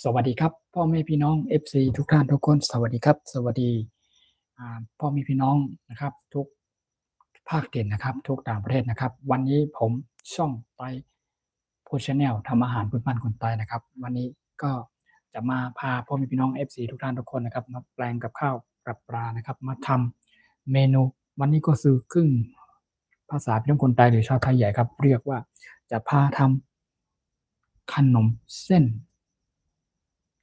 สวัสดีครับพ่อแม่พี่น้อง FC ทุกท่านทุกคนสวัสดีครับสวัสดีพ่อแม่พี่น้องนะครับทุกภาคถิ่นนะครับทุกต่างประเทศนะครับวันนี้ผมช่องไต้พูดชาแนลทำอาหารพื้นบ้านคนใต้นะครับวันนี้ก็จะมาพาพ่อแม่พี่น้อง FC ทุกท่านทุกคนนะครับมาแปลงกับข้าวกับปลานะครับมาทำเมนูวันนี้ก็คือครึ่งภาษาพี่น้องคนใต้หรือชาวไทยใหญ่ครับเรียกว่าจะพาทำขนมเส้น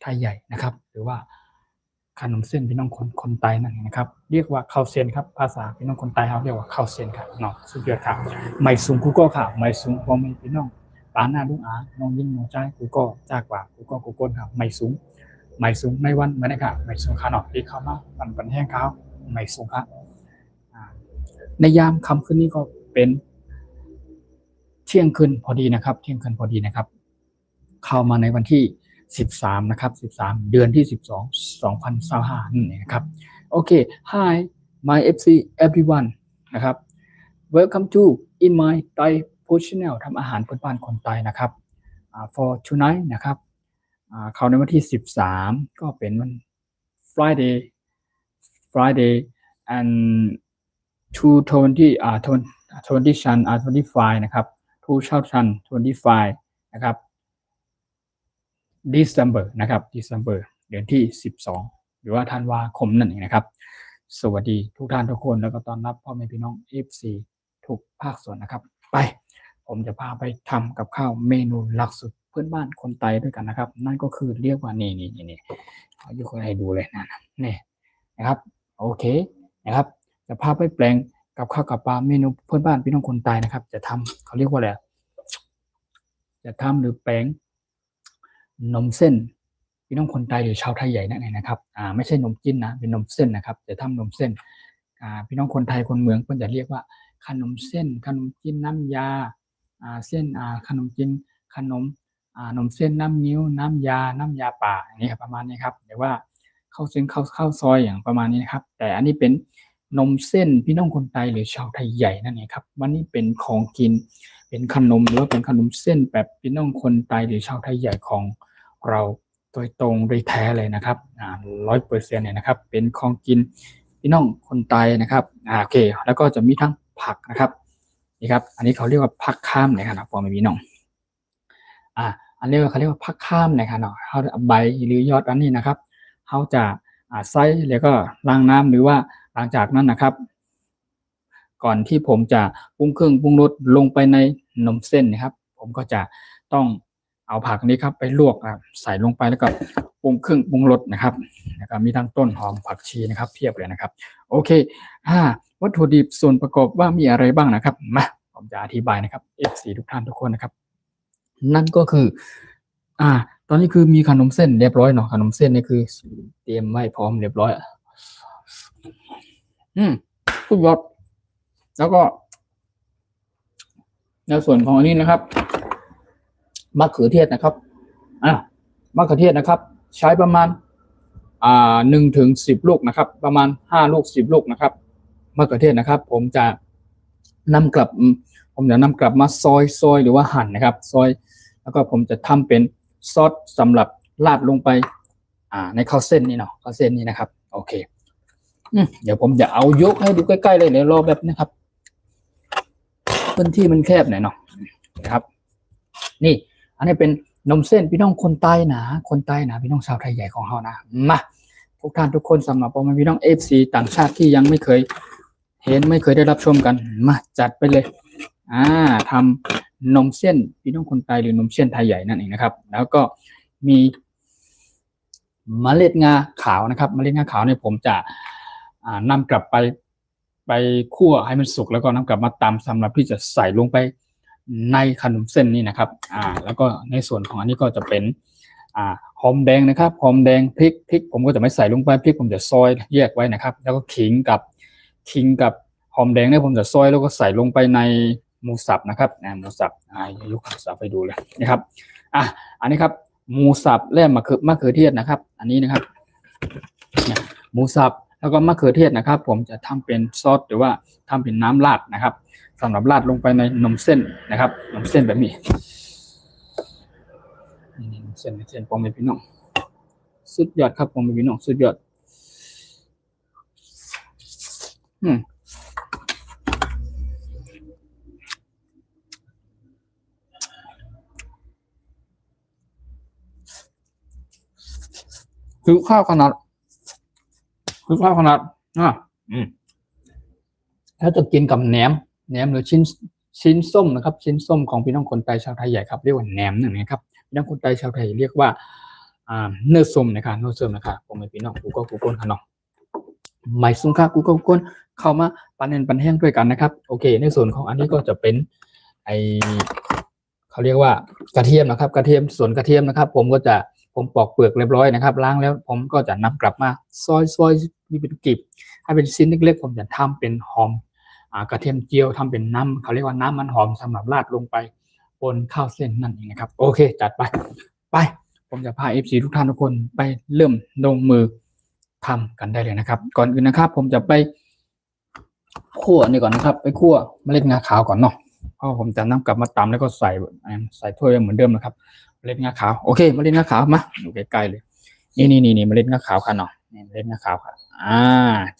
ไทยใหญ่นะครับหรือว่าขนมเส้นพี่น้องคนใต้นั่นเองนะครับเรียกว่าข้าวเส้นครับภาษาพี่น้องคนใต้เขาเรียกว่าข้าวเส้นครับเนาะสุดยอดครับไม่สูงกูก็ค่ะไม่สูงพอไม่พี่น้องปาหน้าลุงอาน้องยิ่งน้องใจกูก็จากว่ากูก็กูก้นครับไม่สูงในวันไม่ได้ค่ะไม่สูงขาหนอกที่เข้ามาปันแห้งเขาไม่สูงครับในยามค่ำคืนนี้ก็เป็นเที่ยงคืนพอดีนะครับเที่ยงคืนพอดีนะครับเข้ามาในวันที่13นะครับ13เดือนที่12 2025นั่นเองนะครับโอเค Hi my FC everyone นะครับ Welcome to in my Thai food channel ทำอาหารพื้นบ้านคนไทยนะครับ for tonight นะครับเข้าในวันที่13ก็เป็นวัน Friday and 2025นะครับ2025นะครับDecember นะครับ December เดือนที่12หรือว่าธันวาคมนั่นเองนะครับสวัสดีทุกท่านทุกคนแล้วก็ต้อนรับพ่อแม่พี่น้อง FC ทุกภาคส่วนนะครับไปผมจะพาไปทำกับข้าวเมนูหลักสุดเพื่อนบ้านคนไทยด้วยกันนะครับนั่นก็คือเรียกว่านี่เอายกให้ดูเลยนะนี่นะครับโอเคนะครับจะพาไปแปลงกับข้าวกับปลาเมนูเพื่อนบ้านพี่น้องคนไทยนะครับจะทำเขาเรียกว่าอะไรจะทำหรือแปลงนมเส้นพี่น้องคนไทยหรือชาวไทยใหญ่นั่นเองนะครับไม่ใช่นมจิ้นนะเป็นนมเส้นนะครับจะทำนมเส้นพี่น้องคนไทยคนเมืองเพิ่นจะเรียกว่าขนมเส้นขนมจิ้นน้ำยาเส้นขนมจีนขนมนมเส้นน้ำนิ้วน้ำยาป่าอย่างนี้ครับประมาณนี้ครับหรือว่าข้าวเส้นข้าวซอยอย่างประมาณนี้นะครับแต่อันนี้เป็นนมเส้นพี่น้องคนไทยหรือชาวไทยใหญ่นั่นเองครับวันนี้เป็นของกินเป็นขนมหรือว่าเป็นขนมเส้นแบบพี่น้องคนไทยหรือชาวไทยใหญ่ของเราโดยตรงโดยแท้เลยนะครับ100%เนี่ยนะครับเป็นของกินพี่น้องคนไทยนะครับโอเคแล้วก็จะมีทั้งผักนะครับนี่ครับอันนี้เขาเรียกว่าผักข้ามนะครับพอไม่มีน้องอันนี้เขาเรียกว่าผักข้ามนะครับเนาะเขาใบหรือยอดอันนี้นะครับเขาจะใส่แล้วก็ล้างน้ำหรือว่าหลังจากนั้นนะครับก่อนที่ผมจะปรุงเครื่องปรุงรสลงไปในนมเส้นนะครับผมก็จะต้องเอาผักนี้ครับไปลวกใส่ลงไปแล้วก็ปรุงเครื่องปรุงรสนะครับแล้วก็มีทั้งต้นหอมผักชีนะครับเพียบเลยนะครับโอเควัตถุดิบส่วนประกอบว่ามีอะไรบ้างนะครับมาผมจะอธิบายนะครับ FC ทุกท่านทุกคนนะครับนั่นก็คือตอนนี้คือมีขนมเส้นเรียบร้อยเนาะขนมเส้นนี่คือเตรียมไว้พร้อมเรียบร้อยสุดยอดแล้วก็ในส่วนของอันนี้นะครับมะเขือเทศนะครับมะเขือเทศนะครับใช้ประมาณ1 ถึง 10 ลูกนะครับประมาณ5 ลูก 10 ลูกนะครับมะเขือเทศนะครับผมจะนำกลับมาซอยหรือว่าหั่นนะครับซอยแล้วก็ผมจะทำเป็นซอสสำหรับราดลงไปในข้าวเส้นนี่เนาะข้าวเส้นนี่นะครับโอเคเดี๋ยวผมจะเอายกให้ดูใกล้ๆเลยเดี๋ยวรอแบบนี้ครับพื้นที่มันแคบหน่อยเนาะนะครับนี่อันนี้เป็นนมเส้นพี่น้องคนใต้นะพี่น้องชาวไทยใหญ่ของเรานะมาทุกท่านทุกคนสำหรับพี่น้อง FC ต่างชาติที่ยังไม่เคยเห็นไม่เคยได้รับชมกันมาจัดไปเลยทำนมเส้นพี่น้องคนใต้หรือนมเส้นไทยใหญ่นั่นเองนะครับแล้วก็มีเมล็ดงาขาวนะครับเมล็ดงาขาวเนี่ยผมจะนำกลับไปคั่วให้มันสุกแล้วก็นำกลับมาตำสำหรับที่จะใส่ลงไปในขนมเส้นนี่นะครับแล้วก็ในส่วนของอันนี้ก็จะเป็นหอมแดงนะครับหอมแดงพริกผมก็จะไม่ใส่ลงไปพริกผมจะซอยแยกไว้นะครับแล้วก็ขิงกับหอมแดงเนี่ยผมจะซอยแล้วก็ใส่ลงไปในหมูสับนะครับหมูสับยกหมูสับไปดูเลยนะครับอันนี้ครับหมูสับและมะเขือเทศนะครับอันนี้นะครับหมูสับแล้วก็มะเขือเทศนะครับผมจะทำเป็นซอสหรือว่าทำเป็นน้ำราดนะครับสำหรับราดลงไปในนมเส้นนะครับนมเส้นแบบนี้ เส้นผมเป็นพี่น้องสุดยอดครับผมเป็นพี่น้องสุดยอดคือข้าวขนาดอ่ะถ้าจะกินกับแหนมหรือชิ้นส้มนะครับชิ้นส้มของพี่น้องคนไทยชาวไทยใหญ่ครับเรียกว่าแหนมนั่นเองครับพี่น้องคนไทยชาวไทยเรียกว่าเนื้อส้มนะครับผมเป็นพี่น้องกูก็คนขนมไม่ซุ้งค่ากูก็คนเข้ามาปันแห้งด้วยกันนะครับโอเคในส่วนของอันนี้ก็จะเป็นเขาเรียกว่ากระเทียมนะครับกระเทียมส่วนกระเทียมนะครับผมปอกเปลือกเรียบร้อยนะครับล้างแล้วผมก็จะนำกลับมาซอยนี่เป็นกลีบถ้าเป็นชิ้นเล็กๆผมจะทำเป็นหอมกระเทียมเจียวทำเป็นน้ำเขาเรียกว่าน้ำมันหอมสำหรับราดลงไปบนข้าวเส้นนั่นเองนะครับโอเคจัดไปผมจะพา FC ทุกท่านทุกคนไปเริ่มลงมือทำกันได้เลยนะครับก่อนอื่นนะครับผมจะไปคั่วนี่ก่อนนะครับไปคั่วเมล็ดงาขาวก่อนเนาะเพราะผมจะนำกลับมาตำแล้วก็ใส่ถ้วยเหมือนเดิมนะครับเมล็ดงาขาวโอเคเมล็ดงาขาวมาอยู่ใกล้ๆเลยนี่เมล็ดงาขาวค่ะเนาะนี่เมล็ดงาขาวค่ะ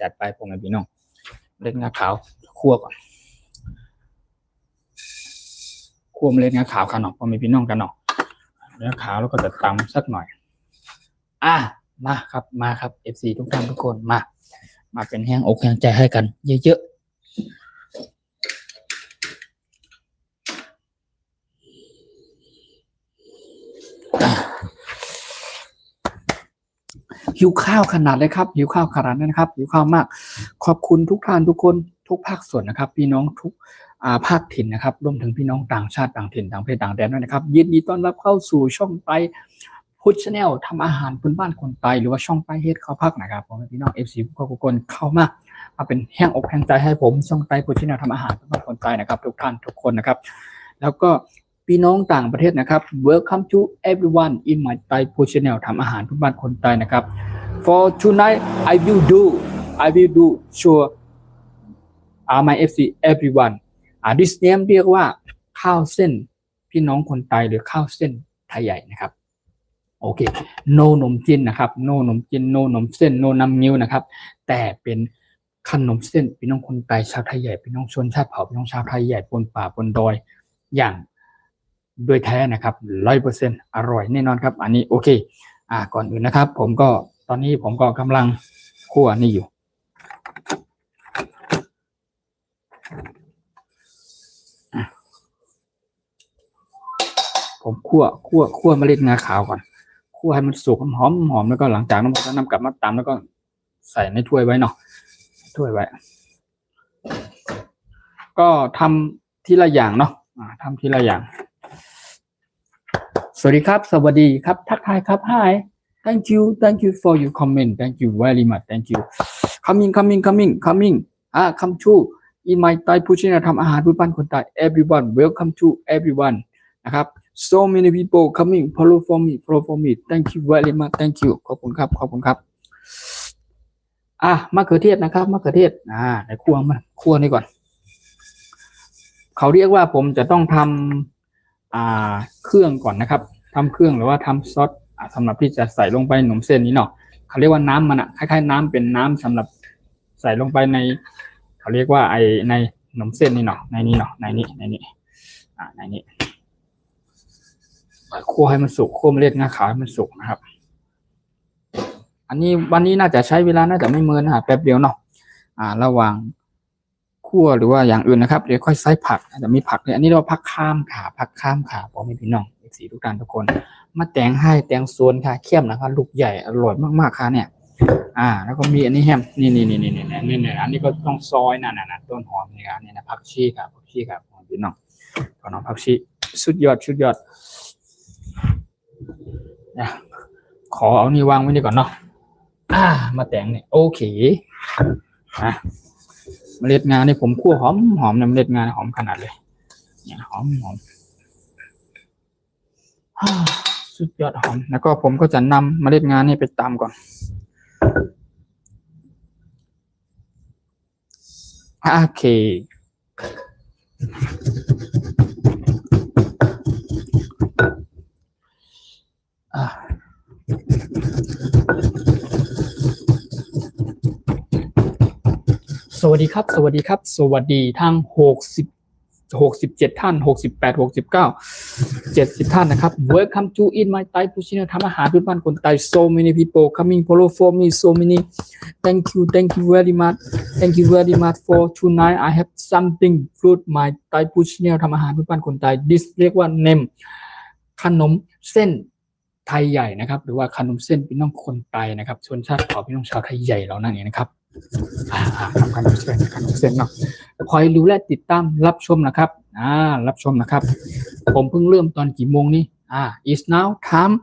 จัดไปผมกับพี่น้องเมล็ดงาขาวคั่วก่อนคั่วเมล็ดงาขาวค่ะเนาะพอมีพี่น้องกันเนาะเมล็ดงาขาวแล้วก็จะตำสักหน่อยมาครับ FC ทุกท่านทุกคนมาเป็นแห้งอกแห้งใจให้กันเยอะหิวข้าวขนาดเลยครับหิวข้าวขนาดนั้นครับหิวข้าวมากขอบคุณทุกท่านทุกคนทุกภาคส่วนนะครับพี่น้องทุกภาคถิ่นนะครับรวมถึงพี่น้องต่างชาติต่างถิ่นต่างเพศต่างแดนด้วยนะครับยินดีต้อนรับเข้าสู่ช่องไปพุทธชาแนลทำอาหารพื้นบ้านคนไทยหรือว่าช่องไปเฮ็ดข้าวพักนะครับผมพี่น้อง FC ทุกคนเข้ามาเป็นแห้งอกแห้งใจให้ผมช่องไปพุทธชาแนลทำอาหารพื้นบ้านคนไทยนะครับทุกท่านทุกคนนะครับแล้วก็พี่น้องต่างประเทศนะครับ Welcome to everyone in my Thai Food Channel ทำอาหารพื้นบ้านคนไทยนะครับ For tonight I will do sure my FC everyone this name เรียกว่าข้าวเส้นพี่น้องคนไทยหรือข้าวเส้นไทยใหญ่นะครับโอเค no นมจีนนะครับ no นมจีน no นมเส้น no น้ำมิ้วนะครับแต่เป็นขนมเส้นพี่น้องคนไทยชาวไทยใหญ่พี่น้องชนชาติเผ่าพี่น้องชาวไทยใหญ่บนป่าบนดอยอย่างโดยแท้นะครับ 100% อร่อยแน่นอนครับอันนี้โอเคก่อนอื่นนะครับตอนนี้ผมก็กำลังคั่วนี่อยู่ผมคั่วเมล็ดงาขาวก่อนคั่วให้มันสุกหอมแล้วก็หลังจากนั้นผมจะนำกลับมาตำแล้วก็ใส่ในถ้วยไว้เนาะถ้วยไว้ก็ทำทีละอย่างเนาะทำทีละอย่างสวัสดีครับสวัสดีครับทักทายครับ Hi thank you for your comment thank you very much thank you coming come to in my Thai Food Channel ทำอาหารพื้นบ้านคนไทย everyone welcome to everyone นะครับ so many people coming follow for me thank you very much thank you ขอบคุณครับมะเขือเทศนะครับมะเขือเทศในคั่วนี่ก่อนเขาเรียกว่าผมจะต้องทำเครื่องก่อนนะครับทำเครื่องหรือว่าทำซอสสำหรับที่จะใส่ลงไปขนมเส้นนี้เนาะเขาเรียกว่าน้ำมันคล้ายๆน้ำเป็นน้ำสำหรับใส่ลงไปในเขาเรียกว่าในขนมเส้นนี่เนาะในนี้คั่วให้มันสุกคั่วเมล็ดงาขาวให้มันสุกนะครับอันนี้วันนี้น่าจะใช้เวลาน่าจะไม่เมินแป๊บเดียวเนาะระหว่างคั่วหรือว่าอย่างอื่นนะครับเดี๋ยวค่อยใส่ผักอาจจะมีผักเนี่ยอันนี้เราผักข้ามขาผมมีพี่น้องสีทุกท่านทุกคนมาแต่งให้แต่งโซนค่ะเข้มนะครับลูกใหญ่อร่อยมากๆค่ะเนี่ยแล้วก็มีอันนี้แฮมนี่อันนี้ก็ต้องซอยนั่นต้นหอมนี่ครับนี่นะผักชีครับพี่น้องผักชีสุดยอดขอเอานี่วางไว้นี่ก่อนเนาะมาแต่งเนี่ยโอเคเมล็ดงานี่ผมคั่วหอมเมล็ดงาหอมขนาดเลยเนี่ยหอมสุดยอดหอมแล้วก็ผมก็จะนำเมล็ดงานี่ไปตำก่อนโอเค อ่าสวัสดีครับสวัสดีครับสวัสดีทาง67ท่าน68 69 70ท่านนะครับ Welcome to in my Thai Cuisine ทำอาหารพื้นบ้านคนไทย so many people coming follow for me so many thank you very much for tonight I have something food my Thai Cuisine ทำอาหารพื้นบ้านคนไทย this เรียกว่า name ขนมเส้นไทยใหญ่นะครับหรือว่าขนมเส้นพี่น้องคนไทยนะครับชนชาติเผ่าพี่น้องชาวไทยใหญ่เรานั่นเองนะครับทำขนมเส้นเนาะคอยดูและติดตามรับชมนะครับรับชมนะครับผมเพิ่งเริ่มตอนกี่โมงนี่is now time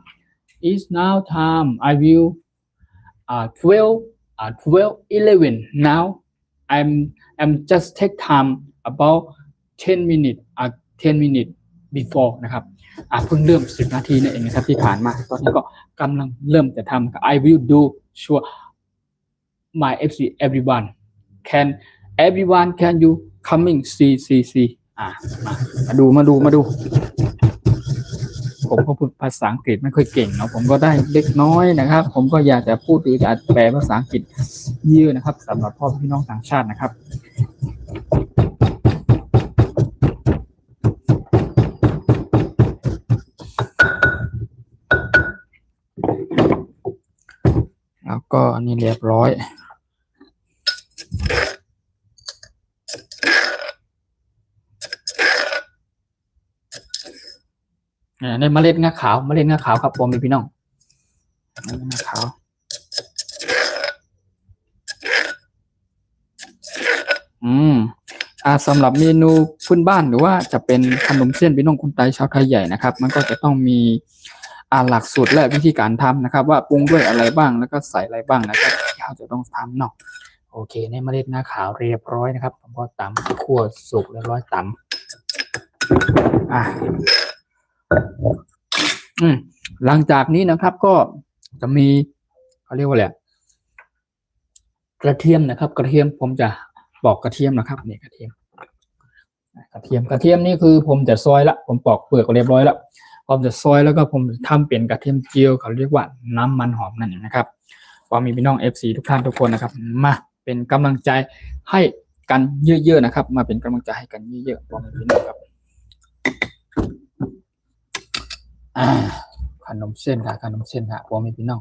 I will 12 now I'm just take time about 10 minutes 10 minutes before นะครับเพิ่งเริ่ม10นาทีนั่นเองนะครับที่ผ่านมาตอนนี้ก็กำลังเริ่มจะทำ I will do sure my FC everyone can you coming see มาดูผมก็พูดภาษาอังกฤษไม่ค่อยเก่งเนาะผมก็ได้เล็กน้อยนะครับผมก็อยากจะพูดหรือจะแปลภาษาอังกฤษเยอะนะครับสำหรับพ่อพี่น้องต่างชาตินะครับแล้วก็อันนี้เรียบร้อยในเมล็ดงาขาวครับผมพี่น้องงาขาวสำหรับเมนูพื้นบ้านหรือว่าจะเป็นขนมเส้นพี่น้องคนไทยชาวไทยใหญ่นะครับมันก็จะต้องมีหลักสูตรและวิธีการทำนะครับว่าปรุงด้วยอะไรบ้างแล้วก็ใส่อะไรบ้างนะครับที่เราจะต้องทำเนาะโอเคในเมล็ดงาขาวเรียบร้อยนะครับผมก็ตำคั่วสุกเรียบร้อยตำหลังจากนี้นะครับก็จะมีเขาเรียกว่าอะไรกระเทียมนะครับกระเทียมผมจะปอกกระเทียมนะครับนี่กระเทียมนี่คือผมจะซอยละผมปอกเปลือกเรียบร้อยแล้วผมจะซอยแล้วก็ผมทำเป็นกระเทียมเจียวเขาเรียกว่าน้ำมันหอมนั่นเองนะครับก็มีพี่น้อง FC ทุกท่านทุกคนนะครับมาเป็นกำลังใจให้กันเยอะๆนะครับมาเป็นกำลังใจให้กันเยอะๆบอกพี่น้องครับขนมเส้นค่ะพอมีพี่น้อง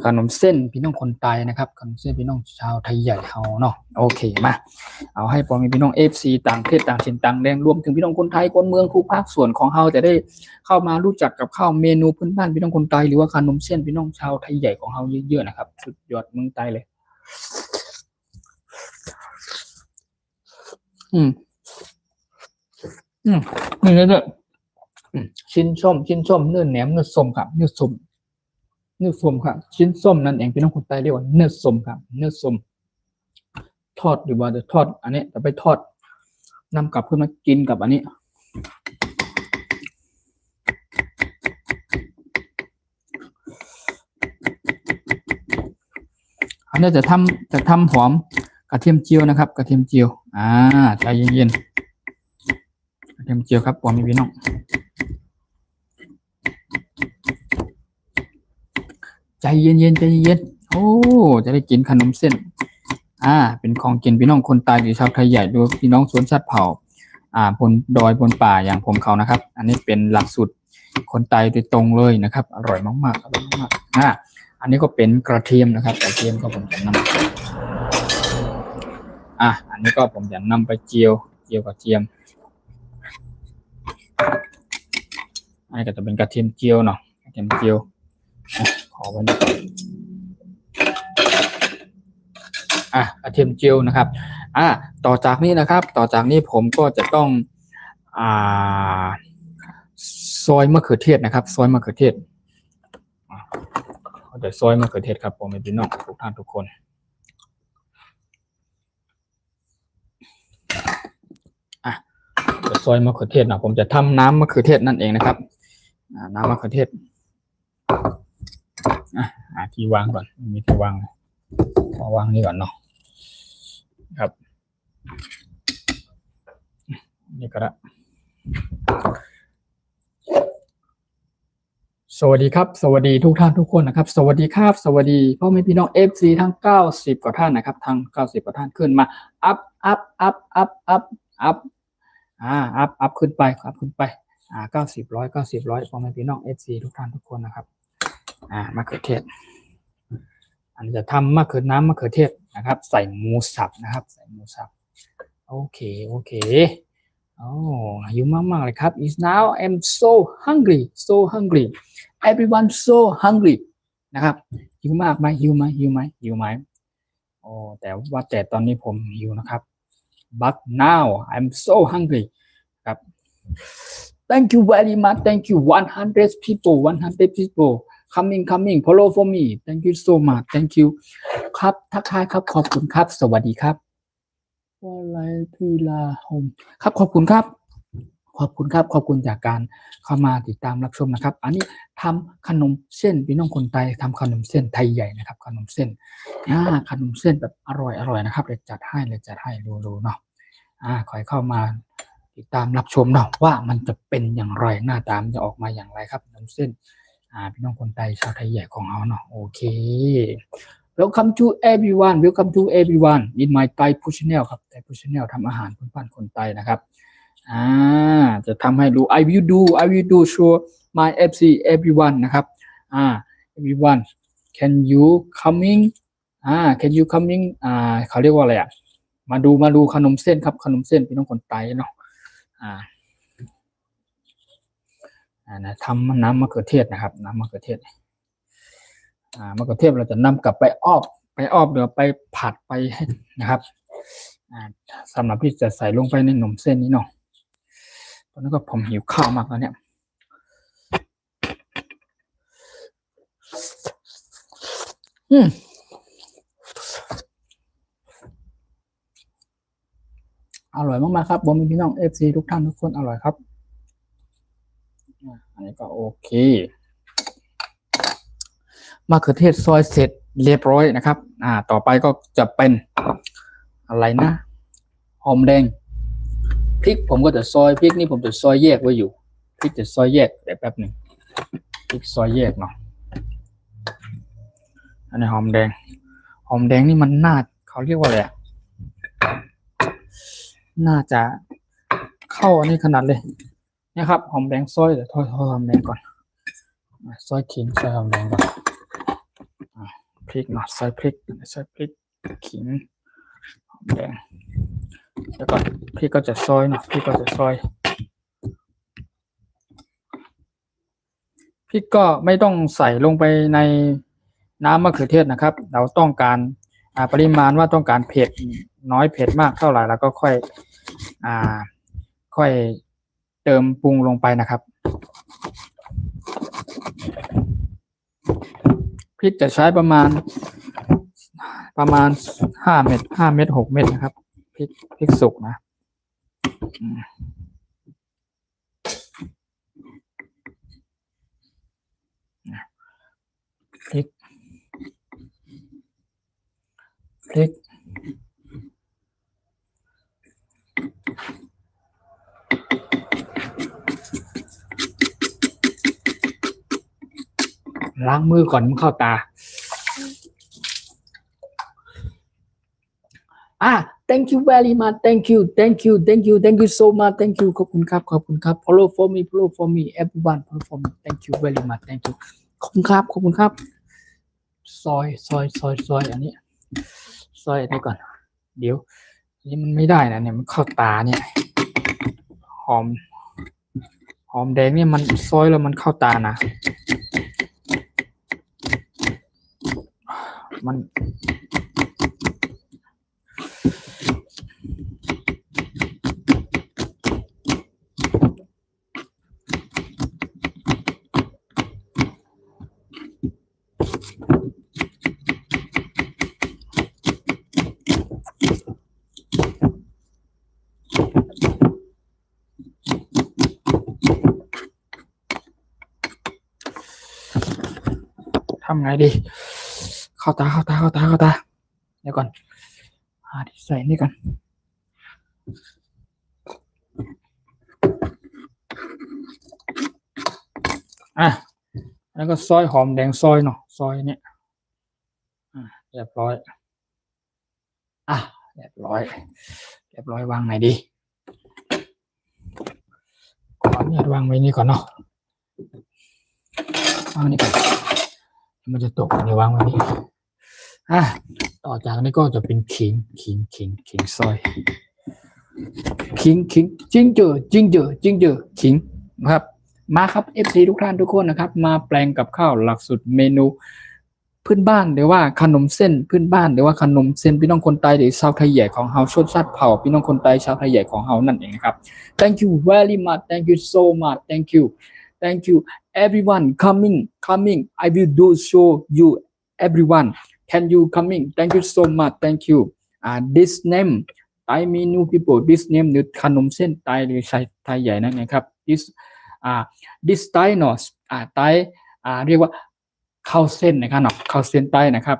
ขนมเส้นพี่น้องคนไทยนะครับขนมเส้นพี่น้องชาวไทยใหญ่เฮาเนาะโอเคมาเอาให้พอมีพี่น้อง FC ต่างประเทศต่างถิ่นต่างแดนรวมถึงพี่น้องคนไทยคนเมืองทุกภาคส่วนของเฮาจะได้เข้ามารู้จักกับข้าวเมนูพื้นบ้านพี่น้องคนไทยหรือว่าขนมเส้นพี่น้องชาวไทยใหญ่ของเฮาเยอะๆนะครับสุดยอดเมืองไทยเลยนี่เลยชิ้นส้มเนื้อแหนมเนื้อส้มครับเนื้อส้มครับชิ้นส้มนั่นเองพี่น้องคนใต้เรียกว่าเนื้อส้มครับเนื้อส้มทอดหรือว่าจะทอดอันนี้จะไปทอดนำกลับขึ้นมากินกับอันนี้อันนี้จะทำหอมกระเทียมเจียวนะครับกระเทียมเจียวใจเย็นๆกระเทียมเจียวครับพอมีพี่น้องใจเย็นโอ้จะได้กินขนมเส้นเป็นของกินพี่น้องคนตายหรือชาวไทยใหญ่ดูพี่น้องชนชาติเผ่าบนดอยบนป่าอย่างผมเขานะครับอันนี้เป็นหลักสูตรคนตายโดยตรงเลยนะครับอร่อยมากอันนี้ก็เป็นกระเทียมนะครับกระเทียมก็ผมจะนำอันนี้ก็ผมจะนำไปเจียวกระเทียมอันนี้ก็จะเป็นกระเทียมเจียวเนาะกระเทียมเจียวขอไว้กระเทียมเจียวนะครับต่อจากนี้ผมก็จะต้องซอยมะเขือเทศนะครับซอยมะเขือเทศเดี๋ยวซอยมะเขือเทศครับผมเป็นพี่น้องทุกท่านทุกคนเดี๋ยวซอยมะเขือเทศนะผมจะทำน้ำมะเขือเทศนั่นเองนะครับน้ำมะเขือเทศที่วางก่อนมีที่วางขอวางนี่ก่อนเนาะครับนี่ก็ได้ สวัสดีครับสวัสดีทุกท่านทุกคนนะครับสวัสดีครับสวัสดีพ่อแม่พี่น้อง FC ทั้ง90กว่าท่านนะครับทั้ง90กว่าท่านขึ้นมาอัพอัพอัพอัพอัพอัพอัพขึ้นไปครับขึ้นไป90 100พ่อแม่พี่น้อง FC ทุกท่านทุกคนนะครับมะเขือเทศอันจะทำมะเขือน้ำมะเขือเทศนะครับใส่หมูสับนะครับใส่หมูสับโอเคโอ้หิวมากๆเลยครับ is now I'm so hungry everyone so hungry นะครับหิวมากไหมหิวไหมโอ้แต่ตอนนี้ผมหิวนะครับ but now I'm so hungry ครับ thank you very much thank you 100 people coming follow for me thank you so much thank you ครับทักทายครับขอบคุณครับสวัสดีครับอะไรพี่ลาโฮมครับขอบคุณจากการเข้ามาติดตามรับชมนะครับอันนี้ทำขนมเส้นพี่น้องคนไทยทำขนมเส้นไทยใหญ่นะครับขนมเส้นขนมเส้นแบบอร่อยนะครับเลยจัดให้ดูเนาะขอให้เข้ามาติดตามรับชมเนาะว่ามันจะเป็นอย่างไรหน้าตามจะออกมาอย่างไรครับขนมเส้นพี่น้องคนไทยชาวไทยใหญ่ของเราเนาะโอเค Welcome to everyone in my Thai Food Channel ครับ Thai Food Channel ทำอาหารพื้นบ้านคนไทยนะครับจะทำให้รู้ I will do show my FC everyone นะครับeveryone can you coming เขาเรียกว่าอะไรมาดูขนมเส้นครับขนมเส้นพี่น้องคนไทยเนาะทำน้ำมะเขือเทศนะครับน้ำมะเขือเทศมะเขือเทศเราจะนำกลับไปอ้อมหรือไปผัดไปนะครับสำหรับที่จะใส่ลงไปในขนมเส้นนี้เนาะตอนนี้ก็ผมหิวข้าวมากแล้วเนี่ยอร่อยมากๆครับผมมีพี่น้อง FC ทุกท่านทุกคนอร่อยครับอันนี้ก็โอเคมะเขือเทศซอยเสร็จเรียบร้อยนะครับต่อไปก็จะเป็นอะไรนะหอมแดงพริกผมก็จะซอยพริกนี่ผมจะซอยแยกไว้อยู่พริกจะซอยแยกแต่แป๊บหนึ่งพริกซอยแยกเนาะอันนี้หอมแดงนี่มันน่าเขาเรียกว่าอะไรน่าจะเข้าอันนี้ขนาดเลยนะครับหอมแดงซอยเดี๋ยวทอดหอมแดงก่อนซอยขิงซอยหอมแดงก่อนพริกเนาะซอยพริกขิงหอมแดงแล้วก็พริกก็จะซอยเนาะพริกก็ไม่ต้องใส่ลงไปในน้ำมะเขือเทศนะครับเราต้องการปริมาณว่าต้องการเผ็ดน้อยเผ็ดมากเท่าไหร่แล้วก็ค่อยเติมปรุงลงไปนะครับพริกจะใช้ประมาณ5 เม็ด6 เม็ดนะครับพริกสุกนะพริกล้างมือก่อนมันเข้าตาthank you very much thank you so much thank youขอบคุณครับ follow for me everyone follow for me thank you very much thank you ขอบคุณครับซอยอันนี้ซอยอันนี้ก่อนเดี๋ยวนี่มันไม่ได้นะเนี่ยมันเข้าตาเนี่ยหอมแดงเนี่ยมันซอยแล้วมันเข้าตานะมันทำไงดีเข้าตาเดี๋ยวก่อนที่ใส่นี่ก่อน แล้วก็ซอยหอมแดงซอยเนาะซอยเนี่ยเรียบร้อยเรียบร้อยวางไหนดีขออนุญาตวางไว้นี่ก่อนเนาะวางนี่ก่อนมันจะตกเดี๋ยววางไว้นี่ต่อจากนี้ก็จะเป็นขิงซอยขิงจิงเจอขิงนะครับมาครับ FC ทุกท่านทุกคนนะครับมาแปลงกับข้าวหลักสูตรเมนูพื้นบ้านหรือว่าขนมเส้นพื้นบ้านหรือว่าขนมเส้นพี่น้องคนไทยหรือชาวไทยใหญ่ของเฮาชนชาติเผ่าพี่น้องคนไทยชาวไทยใหญ่ของเฮานั่นเองครับ thank you very much thank you so much thank you everyone coming I will do show you everyone can you coming thank you so much thank you this name Thai menu people this name หรือขนมเส้นไทยหรือชาวไทยใหญ่นั่นเองครับ this Thai เนาะไทยเรียกว่าข้าวเส้นนะครับเนาะข้าวเส้นใต้นะครับ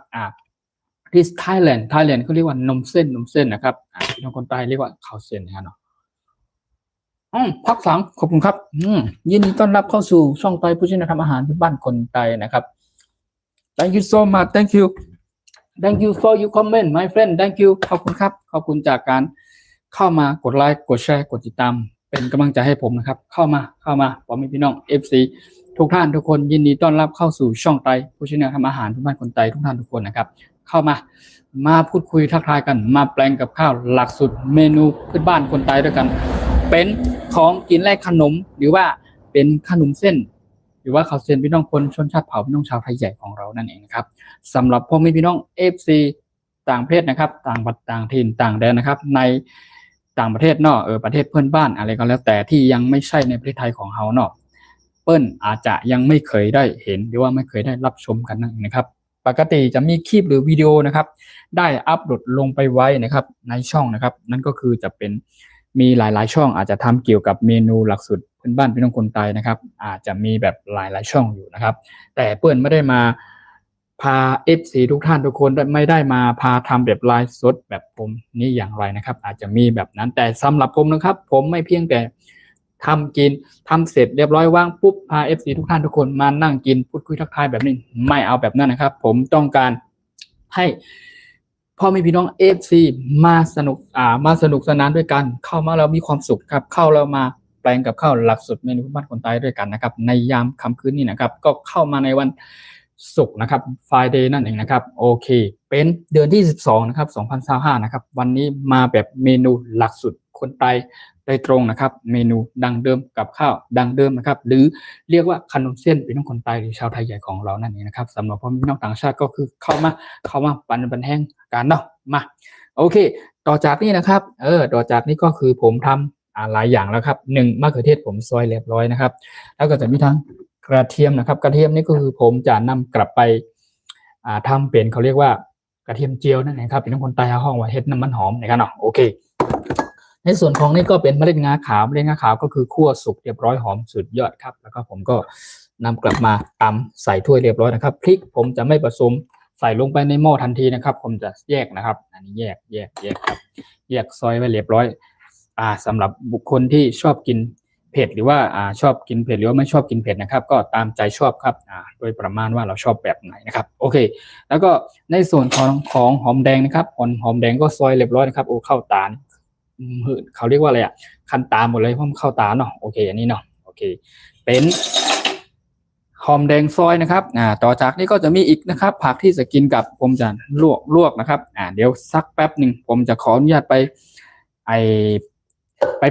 this Thailand เขาเรียกว่านมเส้นนะครับพี่น้องคนใต้เรียกว่าข้าวเส้นนะครับเนาะพักสังขอบคุณครับยินดีต้อนรับเข้าสู่ช่องไต้ผู้ช่วยทำอาหารที่บ้านคนไต้นะครับ thank you so much thank you for your comment my friend thank you ขอบคุณครับขอบคุณจากการเข้ามากดไลค์กดแชร์กดติดตามเป็นกำลังใจให้ผมนะครับเข้ามาผมมีพี่น้อง FC ทุกท่านทุกคนยินดีต้อนรับเข้าสู่ช่องไต้ผู้ช่วยทำอาหารที่บ้านคนไต้ทุกท่านทุกคนนะครับเข้ามาพูดคุยทักทายกันมาแปลงกับข้าวหลักสูตรเมนูพื้นบ้านคนไต้ด้วยกันเป็นของกินแลกขนมหรือว่าเป็นขนมเส้นหรือว่าข้าวเส้นพี่น้องคนชนชาติเผ่าพี่น้องชาวไทยใหญ่ของเรานั่นเองนะครับสำหรับพ่อแม่พี่น้อง FC ต่างประเทศนะครับต่างถิ่นต่างแดนนะครับในต่างประเทศเนาะประเทศเพื่อนบ้านอะไรก็แล้วแต่ที่ยังไม่ใช่ในประเทศไทยของเฮาเนาะเปิ้ลอาจจะยังไม่เคยได้เห็นหรือว่าไม่เคยได้รับชมกันนะครับปกติจะมีคลิปหรือวิดีโอนะครับได้อัปโหลดลงไปไว้นะครับในช่องนะครับนั่นก็คือจะเป็นมีหลายๆช่องอาจจะทำเกี่ยวกับเมนูหลักสูตรพื้นบ้านพี่น้องคนไทยนะครับอาจจะมีแบบหลายๆช่องอยู่นะครับแต่เปิ้ลไม่ได้มาพา FC ทุกท่านทุกคนไม่ได้มาพาทำแบบไลฟ์สดแบบผมนี่อย่างไรนะครับอาจจะมีแบบนั้นแต่สำหรับผมนะครับผมไม่เพียงแต่ทำกินทำเสร็จเรียบร้อยวางปุ๊บพา FC ทุกท่านทุกคนมานั่งกินพูดคุยทักทายแบบนี้ไม่เอาแบบนั้นนะครับผมต้องการให้พ่อแม่พี่น้อง FC มาสนุกสนานด้วยกันเข้ามาเรามีความสุขครับเข้าเรามาแปลงกับข้าวหลักสูตรเมนูบ้านคนใต้ด้วยกันนะครับในยามค่ำคืนนี้นะครับก็เข้ามาในวันศุกร์นะครับ Friday นั่นเองนะครับโอเคเป็นเดือนที่12นะครับ2025นะครับวันนี้มาแบบเมนูหลักสูตรคนใต้โดยตรงนะครับเมนูดังเดิมกับข้าวดังเดิมนะครับหรือเรียกว่าขนมเส้นพี่น้องคนใต้หรือชาวไทยใหญ่ของเรานั่นเองนะครับสำหรับพ่อแม่พี่น้องต่างชาติก็คือเข้ามาปันแห้งกันเนาะมาโอเคต่อจากนี้นะครับต่อจากนี้ก็คือผมทำหลายอย่างแล้วครับ1มะเขือเทศผมซอยเรียบร้อยนะครับแล้วก็จะมีทั้งกระเทียมนะครับกระเทียมนี่ก็คือผมจะนำกลับไปทำเป็นเขาเรียกว่ากระเทียมเจียวนั่นเองครับเป็นคนใต้ห้องว่าเฮ็ดน้ำมันหอมนะครับเนาะโอเคในส่วนของนี่ก็เป็นเมล็ดงาขาวก็คือคั่วสุกเรียบร้อยหอมสุดยอดครับแล้วก็ผมก็นำกลับมาตำใส่ถ้วยเรียบร้อยนะครับพริกผมจะไม่ผสมใส่ลงไปในหม้อทันทีนะครับผมจะแยกนะครับอันนี้แยกครับแยกซอยไว้เรียบร้อยสำหรับบุคคลที่ชอบกินเผ็ดหรือว่าชอบกินเผ็ดหรือว่าไม่ชอบกินเผ็ดนะครับก็ตามใจชอบครับโดยประมาณว่าเราชอบแบบไหนนะครับโอเคแล้วก็ในส่วนของหอมแดงนะครับหอมแดงก็ซอยเรียบร้อยนะครับโอ้เข้าตาเขาเรียกว่าอะไรคันตาหมดเลยเพราะมันเข้าตาเนาะโอเคอันนี้เนาะโอเคเป็นหอมแดงซอยนะครับต่อจากนี้ก็จะมีอีกนะครับผักที่จะกินกับผมจะลวกนะครับเดี๋ยวสักแป๊บหนึ่งผมจะขออนุญาตไป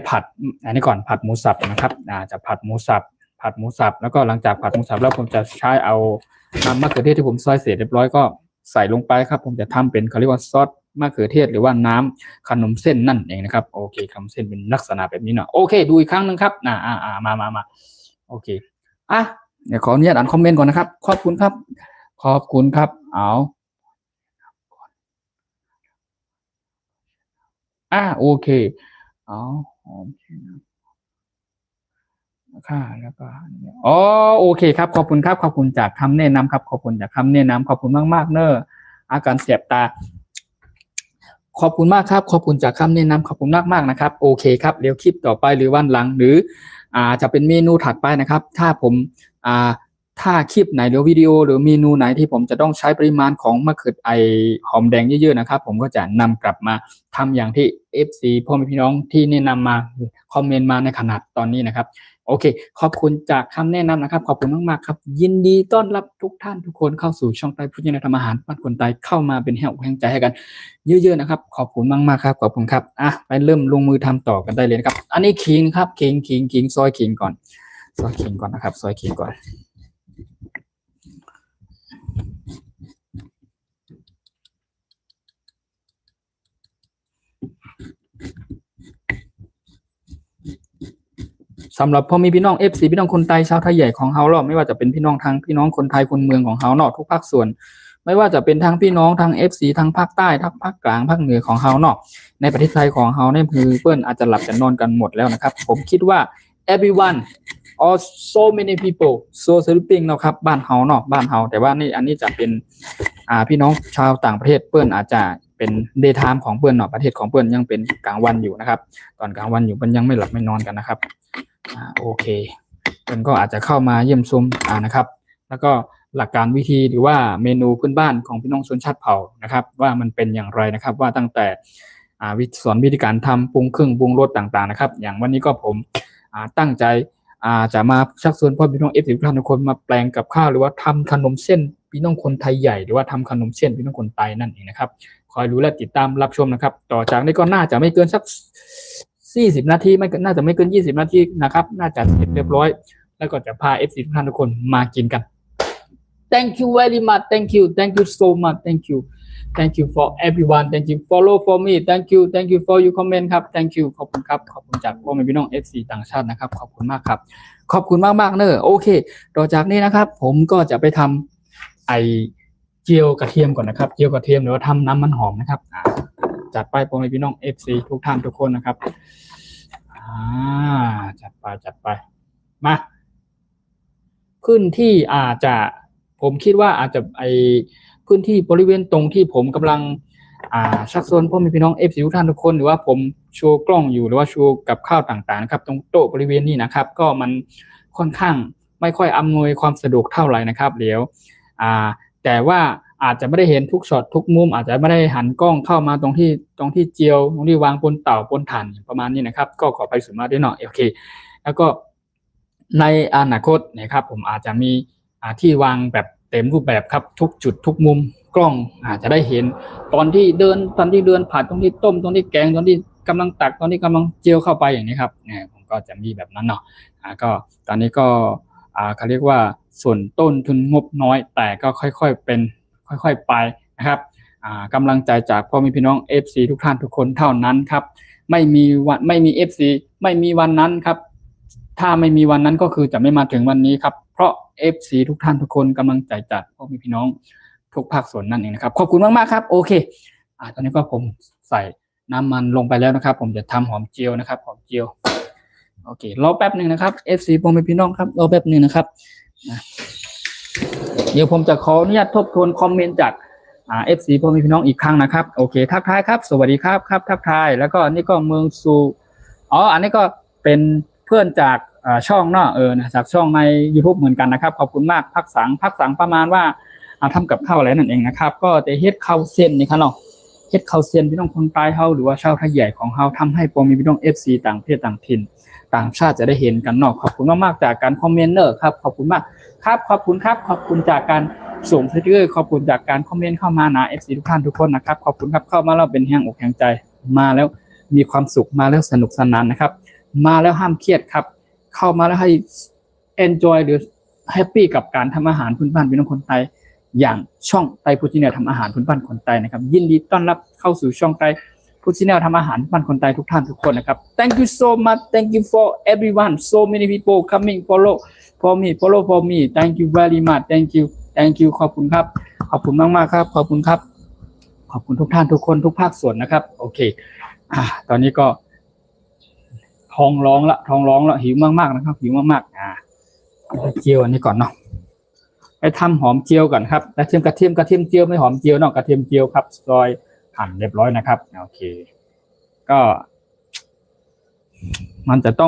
ผัดอันนี้ก่อนผัดหมูสับนะครับจะผัดหมูสับแล้วก็หลังจากผัดหมูสับแล้วผมจะใช้เอาน้ำมะเขือเทศที่ผมซอยเสร็จเรียบร้อยก็ใส่ลงไปครับผมจะทำเป็นเขาเรียกว่าซอสมะเขือเทศหรือว่าน้ำขนมเส้นนั่นเองนะครับโอเคขนมเส้นเป็นลักษณะแบบนี้เนาะโอเคดูอีกครั้งนึงครับมาโอเคเดี๋ยวขออนุญาตอ่านคอมเมนต์ก่อนนะครับขอบคุณครับโอเคแล้วก็โอเคครับขอบคุณครับขอบคุณจากคำแนะนำครับขอบคุณจากคำแนะนำขอบคุณมากเนอะอาการเสียบตาขอบคุณมากครับขอบคุณจากคำแนะนำขอบคุณมากนะครับโอเคครับเดี๋ยวคลิปต่อไปหรือวันหลังหรือจะเป็นเมนูถัดไปนะครับถ้าผม ถ้าคลิปไหนหรือวิดีโอหรือเมนูไหนที่ผมจะต้องใช้ปริมาณของมะเขือหอมแดงเยอะๆนะครับผมก็จะนำกลับมาทำอย่างที่ FC พ่อแม่พี่น้องที่แนะนำมาคอมเมนต์มาในขนาดตอนนี้นะครับโอเคขอบคุณจากคำแนะนำนะครับขอบคุณมากๆครับยินดีต้อนรับทุกท่านทุกคนเข้าสู่ช่องไต้พุทธญาณทำอาหารบ้านคนไต้เข้ามาเป็นแห่งใจให้กันเยอะๆนะครับขอบคุณมากๆครับขอบคุณครับไปเริ่มลงมือทำต่อกันได้เลยนะครับอันนี้ขิงครับขิงซอยขิงก่อนนะครับซอยขิงก่อนสำหรับพ่อแม่พี่น้อง FC พี่น้องคนไทยชาวไทยใหญ่ของเฮาเนาะไม่ว่าจะเป็นพี่น้องคนไทยคนเมืองของเฮาเนาะทุกภาคส่วนไม่ว่าจะเป็นทางพี่น้องทาง FC ทางภาคใต้ทางภาคกลางภาคเหนือของเฮาเนาะในประเทศไทยของเฮาเนี่ยคือเปิ้นอาจจะหลับจะนอนกันหมดแล้วนะครับผมคิดว่า everyone or so many people so sleeping เนาะครับบ้านเฮาเนาะบ้านเฮาแต่ว่านี่อันนี้จะเป็นพี่น้องชาวต่างประเทศเปิ้นอาจจะเป็น day time ของเปิ้นเนาะประเทศของเปิ้นยังเป็นกลางวันอยู่นะครับตอนกลางวันอยู่เปิ้นยังไม่หลับไม่นอนกันนะครับโอเคเปิ้นก็อาจจะเข้ามาเยี่ยมชมนะครับแล้วก็หลักการวิธีหรือว่าเมนูพื้นบ้านของพี่น้องชนชาติเผ่านะครับว่ามันเป็นอย่างไรนะครับว่าตั้งแต่สอนวิธีการทำปรุงเครื่องปรุงรสต่างๆนะครับอย่างวันนี้ก็ผมตั้งใจจะมาชักชวนพ่อพี่น้องทุกท่านทุกคนมาแปลงกับข้าวหรือว่าทำขนมเส้นพี่น้องคนไทยใหญ่หรือว่าทำขนมเส้นพี่น้องคนไทยนั่นเองนะครับคอยรู้และติดตามรับชมนะครับต่อจากนี้ก็น่าจะไม่เกินสัก40 นาทีไม่น่าจะไม่เกิน20 นาทีนะครับน่าจะเสร็จเรียบร้อยแล้วก็จะพา FC ทุกท่านทุกคนมากินกัน Thank you very much thank you so much thank you for everyone thank you follow for me thank you for your comment ครับ thank you ขอบคุณครับขอบคุณจากพ่อแม่พี่น้อง FC ต่างชาตินะครับขอบคุณมากครับขอบคุณมากๆเนอะโอเคต่อจากนี้นะครับผมก็จะไปทำเจียวกระเทียมก่อนนะครับเจียวกระเทียมหรือว่าทำน้ำมันหอมนะครับจัดไปพ่อแม่พี่น้อง FC ทุกท่านทุกคนนะครับจัดไปมาพื้นที่ผมคิดว่าอาจจะพื้นที่บริเวณตรงที่ผมกำลังชักชวนพ่อแม่พี่น้อง FC ทุกท่านทุกคนหรือว่าผมโชว์กล้องอยู่หรือว่าโชว์กับข้าวต่างๆนะครับตรงโต๊ะบริเวณนี้นะครับก็มันค่อนข้างไม่ค่อยอำนวยความสะดวกเท่าไหร่นะครับเดี๋ยวแต่ว่าอาจจะไม่ได้เห็นทุกช็อตทุกมุมอาจจะไม่ได้หันกล้องเข้ามาตรงที่เจียวตรงที่วางบนเต่าบนถ่านประมาณนี้นะครับก็ขอไปสุดมาด้วยหน่อยโอเคแล้วก็ในอนาคตนะครับผมอาจจะมีที่วางแบบเต็มรูปแบบครับทุกจุดทุกมุมกล้องอาจจะได้เห็นตอนที่เดินผัดตอนที่ต้มตอนที่แกงตอนที่กำลังตักตอนที่กำลังเจียวเข้าไปอย่างนี้ครับผมก็จะมีแบบนั้นเนาะก็ตอนนี้ก็เขาเรียกว่าส่วนต้นทุนงบน้อยแต่ก็ค่อยๆเป็นค่อยๆไปนะครับกำลังใจจากพ่อแม่พี่น้อง FC ทุกท่านทุกคนเท่านั้นครับไม่มี FC ไม่มีวันนั้นครับถ้าไม่มีวันนั้นก็คือจะไม่มาถึงวันนี้ครับเพราะ FC ทุกท่านทุกคนกำลังใจจากพ่อแม่พี่น้องทุกภาคส่วนนั่นเองนะครับขอบคุณมากๆครับโอเคตอนนี้ก็ผมใส่น้ำมันลงไปแล้วนะครับผมจะทำหอมเจียวนะครับหอมเจียวโอเครอแป๊บนึงนะครับ FC พ่อแม่พี่น้องครับรอแป๊บนึงนะครับเดี๋ยวผมจะขออนุญาตทบทวนคอมเมนต์จากFC พ่อแม่พี่น้องอีกครั้งนะครับโอเคทักทายครับสวัสดีครับทักทายแล้วก็นี่ก็เมืองซูอันนี้ก็เป็นเพื่อนจากช่องเนาะจากช่องใน YouTube เหมือนกันนะครับขอบคุณมากพักสังประมาณว่าทำกับข้าวอะไรนั่นเองนะครับก็แต่เฮ็ดข้าวเส้นนี่ครับเนาะเฮ็ดข้าวเส้นพี่น้องคนใต้เฮาหรือว่าชาวไทยใหญ่ของเฮาทำให้พ่อแม่พี่น้อง FC ต่างประเทศต่างถิ่นต่างชาติจะได้เห็นกันเนาะขอบคุณมากๆจากการคอมเมนต์เนอร์ครับขอบคุณมากครับขอบคุณครับขอบคุณจากการส่งสติ๊กเกอร์ขอบคุณจากการคอมเมนต์เข้ามานะ FC ทุกท่านทุกคนนะครับขอบคุณครับเข้ามาแล้วเป็นแห่งอกแห่งใจมาแล้วมีความสุขมาแล้วสนุกสนานนะครับมาแล้วห้ามเครียดครับเข้ามาแล้วให้ enjoy หรือแฮปปี้กับการทำอาหารพื้นบ้านพี่น้องคนไทยอย่างช่องไต้พุทธิเนียทำอาหารพื้นบ้านคนไทยนะครับยินดีต้อนรับเข้าสู่ช่องไต้พุทธิเนียทำอาหารบ้านคนไทยทุกท่านทุกคนนะครับ thank you so much thank you for everyone so many people coming follow for me thank you very much thank you ขอบคุณครับขอบคุณมากๆครับขอบคุณครับขอบคุณทุกท่านทุกคนทุกภาคส่วนนะครับโอเคตอนนี้ก็ท้องร้องละหิวมากๆนะครับหิวมากๆเจียวอันนี้ก่อนเนาะไปทำหอมเจียวก่อนครับกระเทียมเจียวไม่หอมเจียวเนาะกระเทียมเจียวครับซอยหั่นเรียบร้อยนะครับโอเคก็ มันจะต้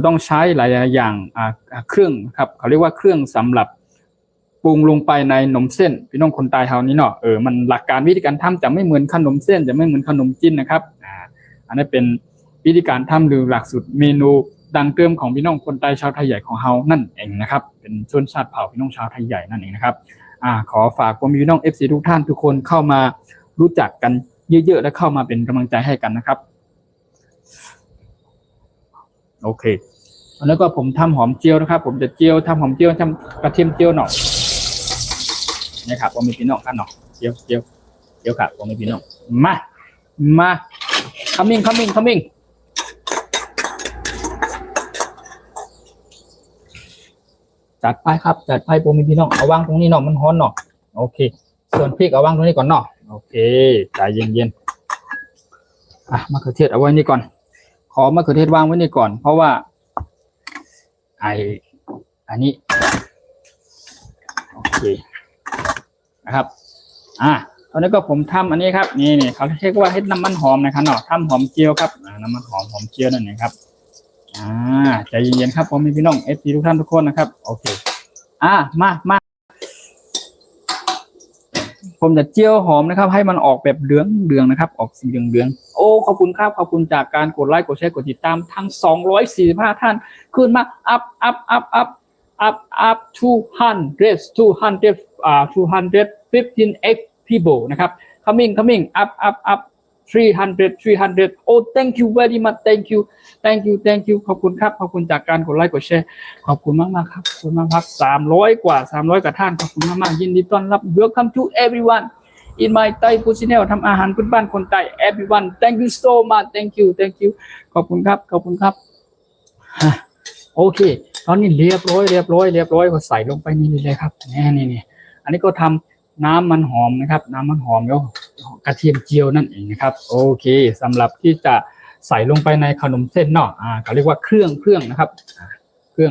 องใช้หลายอย่างเครื่องครับเขาเรียกว่าเครื่องสำหรับปรุงลงไปในขนมเส้นพี่น้องคนใต้เฮานี้เนาะมันหลักการวิธีการทำจะไม่เหมือนขนมเส้นจะไม่เหมือนขนมจีนนะครับอันนี้เป็นวิธีการทำหรือหลักสูตรเมนูดังเดิมของพี่น้องคนใต้ชาวไทยใหญ่ของเฮานั่นเองนะครับเป็นชนชาติเผ่าพี่น้องชาวไทยใหญ่นั่นเองนะครับขอฝากพี่น้อง FC ทุกท่านทุกคนเข้ามารู้จักกันเยอะๆและเข้ามาเป็นกำลังใจให้กันนะครับโอเคแล้วก็ผมทำหอมเจียวนะครับผมจะเจียวทำหอมเจียวทำกระเทียมเจียวหน่อยนี่ครับผมมีพี่น้องกันหน่อยเจียวครับผมมีพี่น้องมาcomingจัดไปครับจัดไปผมมีพี่น้องเอาวางตรงนี้หน่อยมันฮ้อนหน่อยโอเคส่วนพริกเอาวางตรงนี้ก่อนหน่อยโอเคใจเย็นมะเขือเทศเอาไว้นี่ก่อนขอมะเขือเทศวางไว้นี่ก่อนเพราะว่าอันนี้โอเคนะครับตอนนี้ก็ผมทำอันนี้ครับนี่เขาเรียกว่าเฮ็ดน้ำมันหอมนะครับเนาะทำหอมเจียวครับน้ำมันหอมเจียวนั่นเองครับใจเย็นๆครับผมมีพี่น้องFCทุกท่านทุกคนนะครับโอเคมาผมจะเจียวหอมนะครับให้มันออกแบบเหลืองนะครับออกสีเหลืองโอ้ขอบคุณครับขอบคุณจากการกดไลค์กดแชร์กดติดตามทั้ง245ท่านขึ้นมาup 215x people นะครับ coming up 300 oh thank you very much thank you ขอบคุณครับขอบคุณจากการกดไลค์กดแชร์ขอบคุณมากครับขอบคุณมากครับ300 กว่าท่านขอบคุณมากยินดีต้อนรับ welcome to everyone in my Thai food channel ทำอาหารพื้นบ้านคนไต้ everyone thank you so much thank you ขอบคุณครับโอเคตอนนี้เรียบร้อยก็ใส่ลงไปนี่เลยครับนี่อันนี้ก็ทำน้ำมันหอมนะครับน้ำมันหอมแล้วกระเทียมเจียวนั่นเองนะครับโอเคสำหรับที่จะใส่ลงไปในขนมเส้นเนาะเขาเรียกว่าเครื่องนะครับเครื่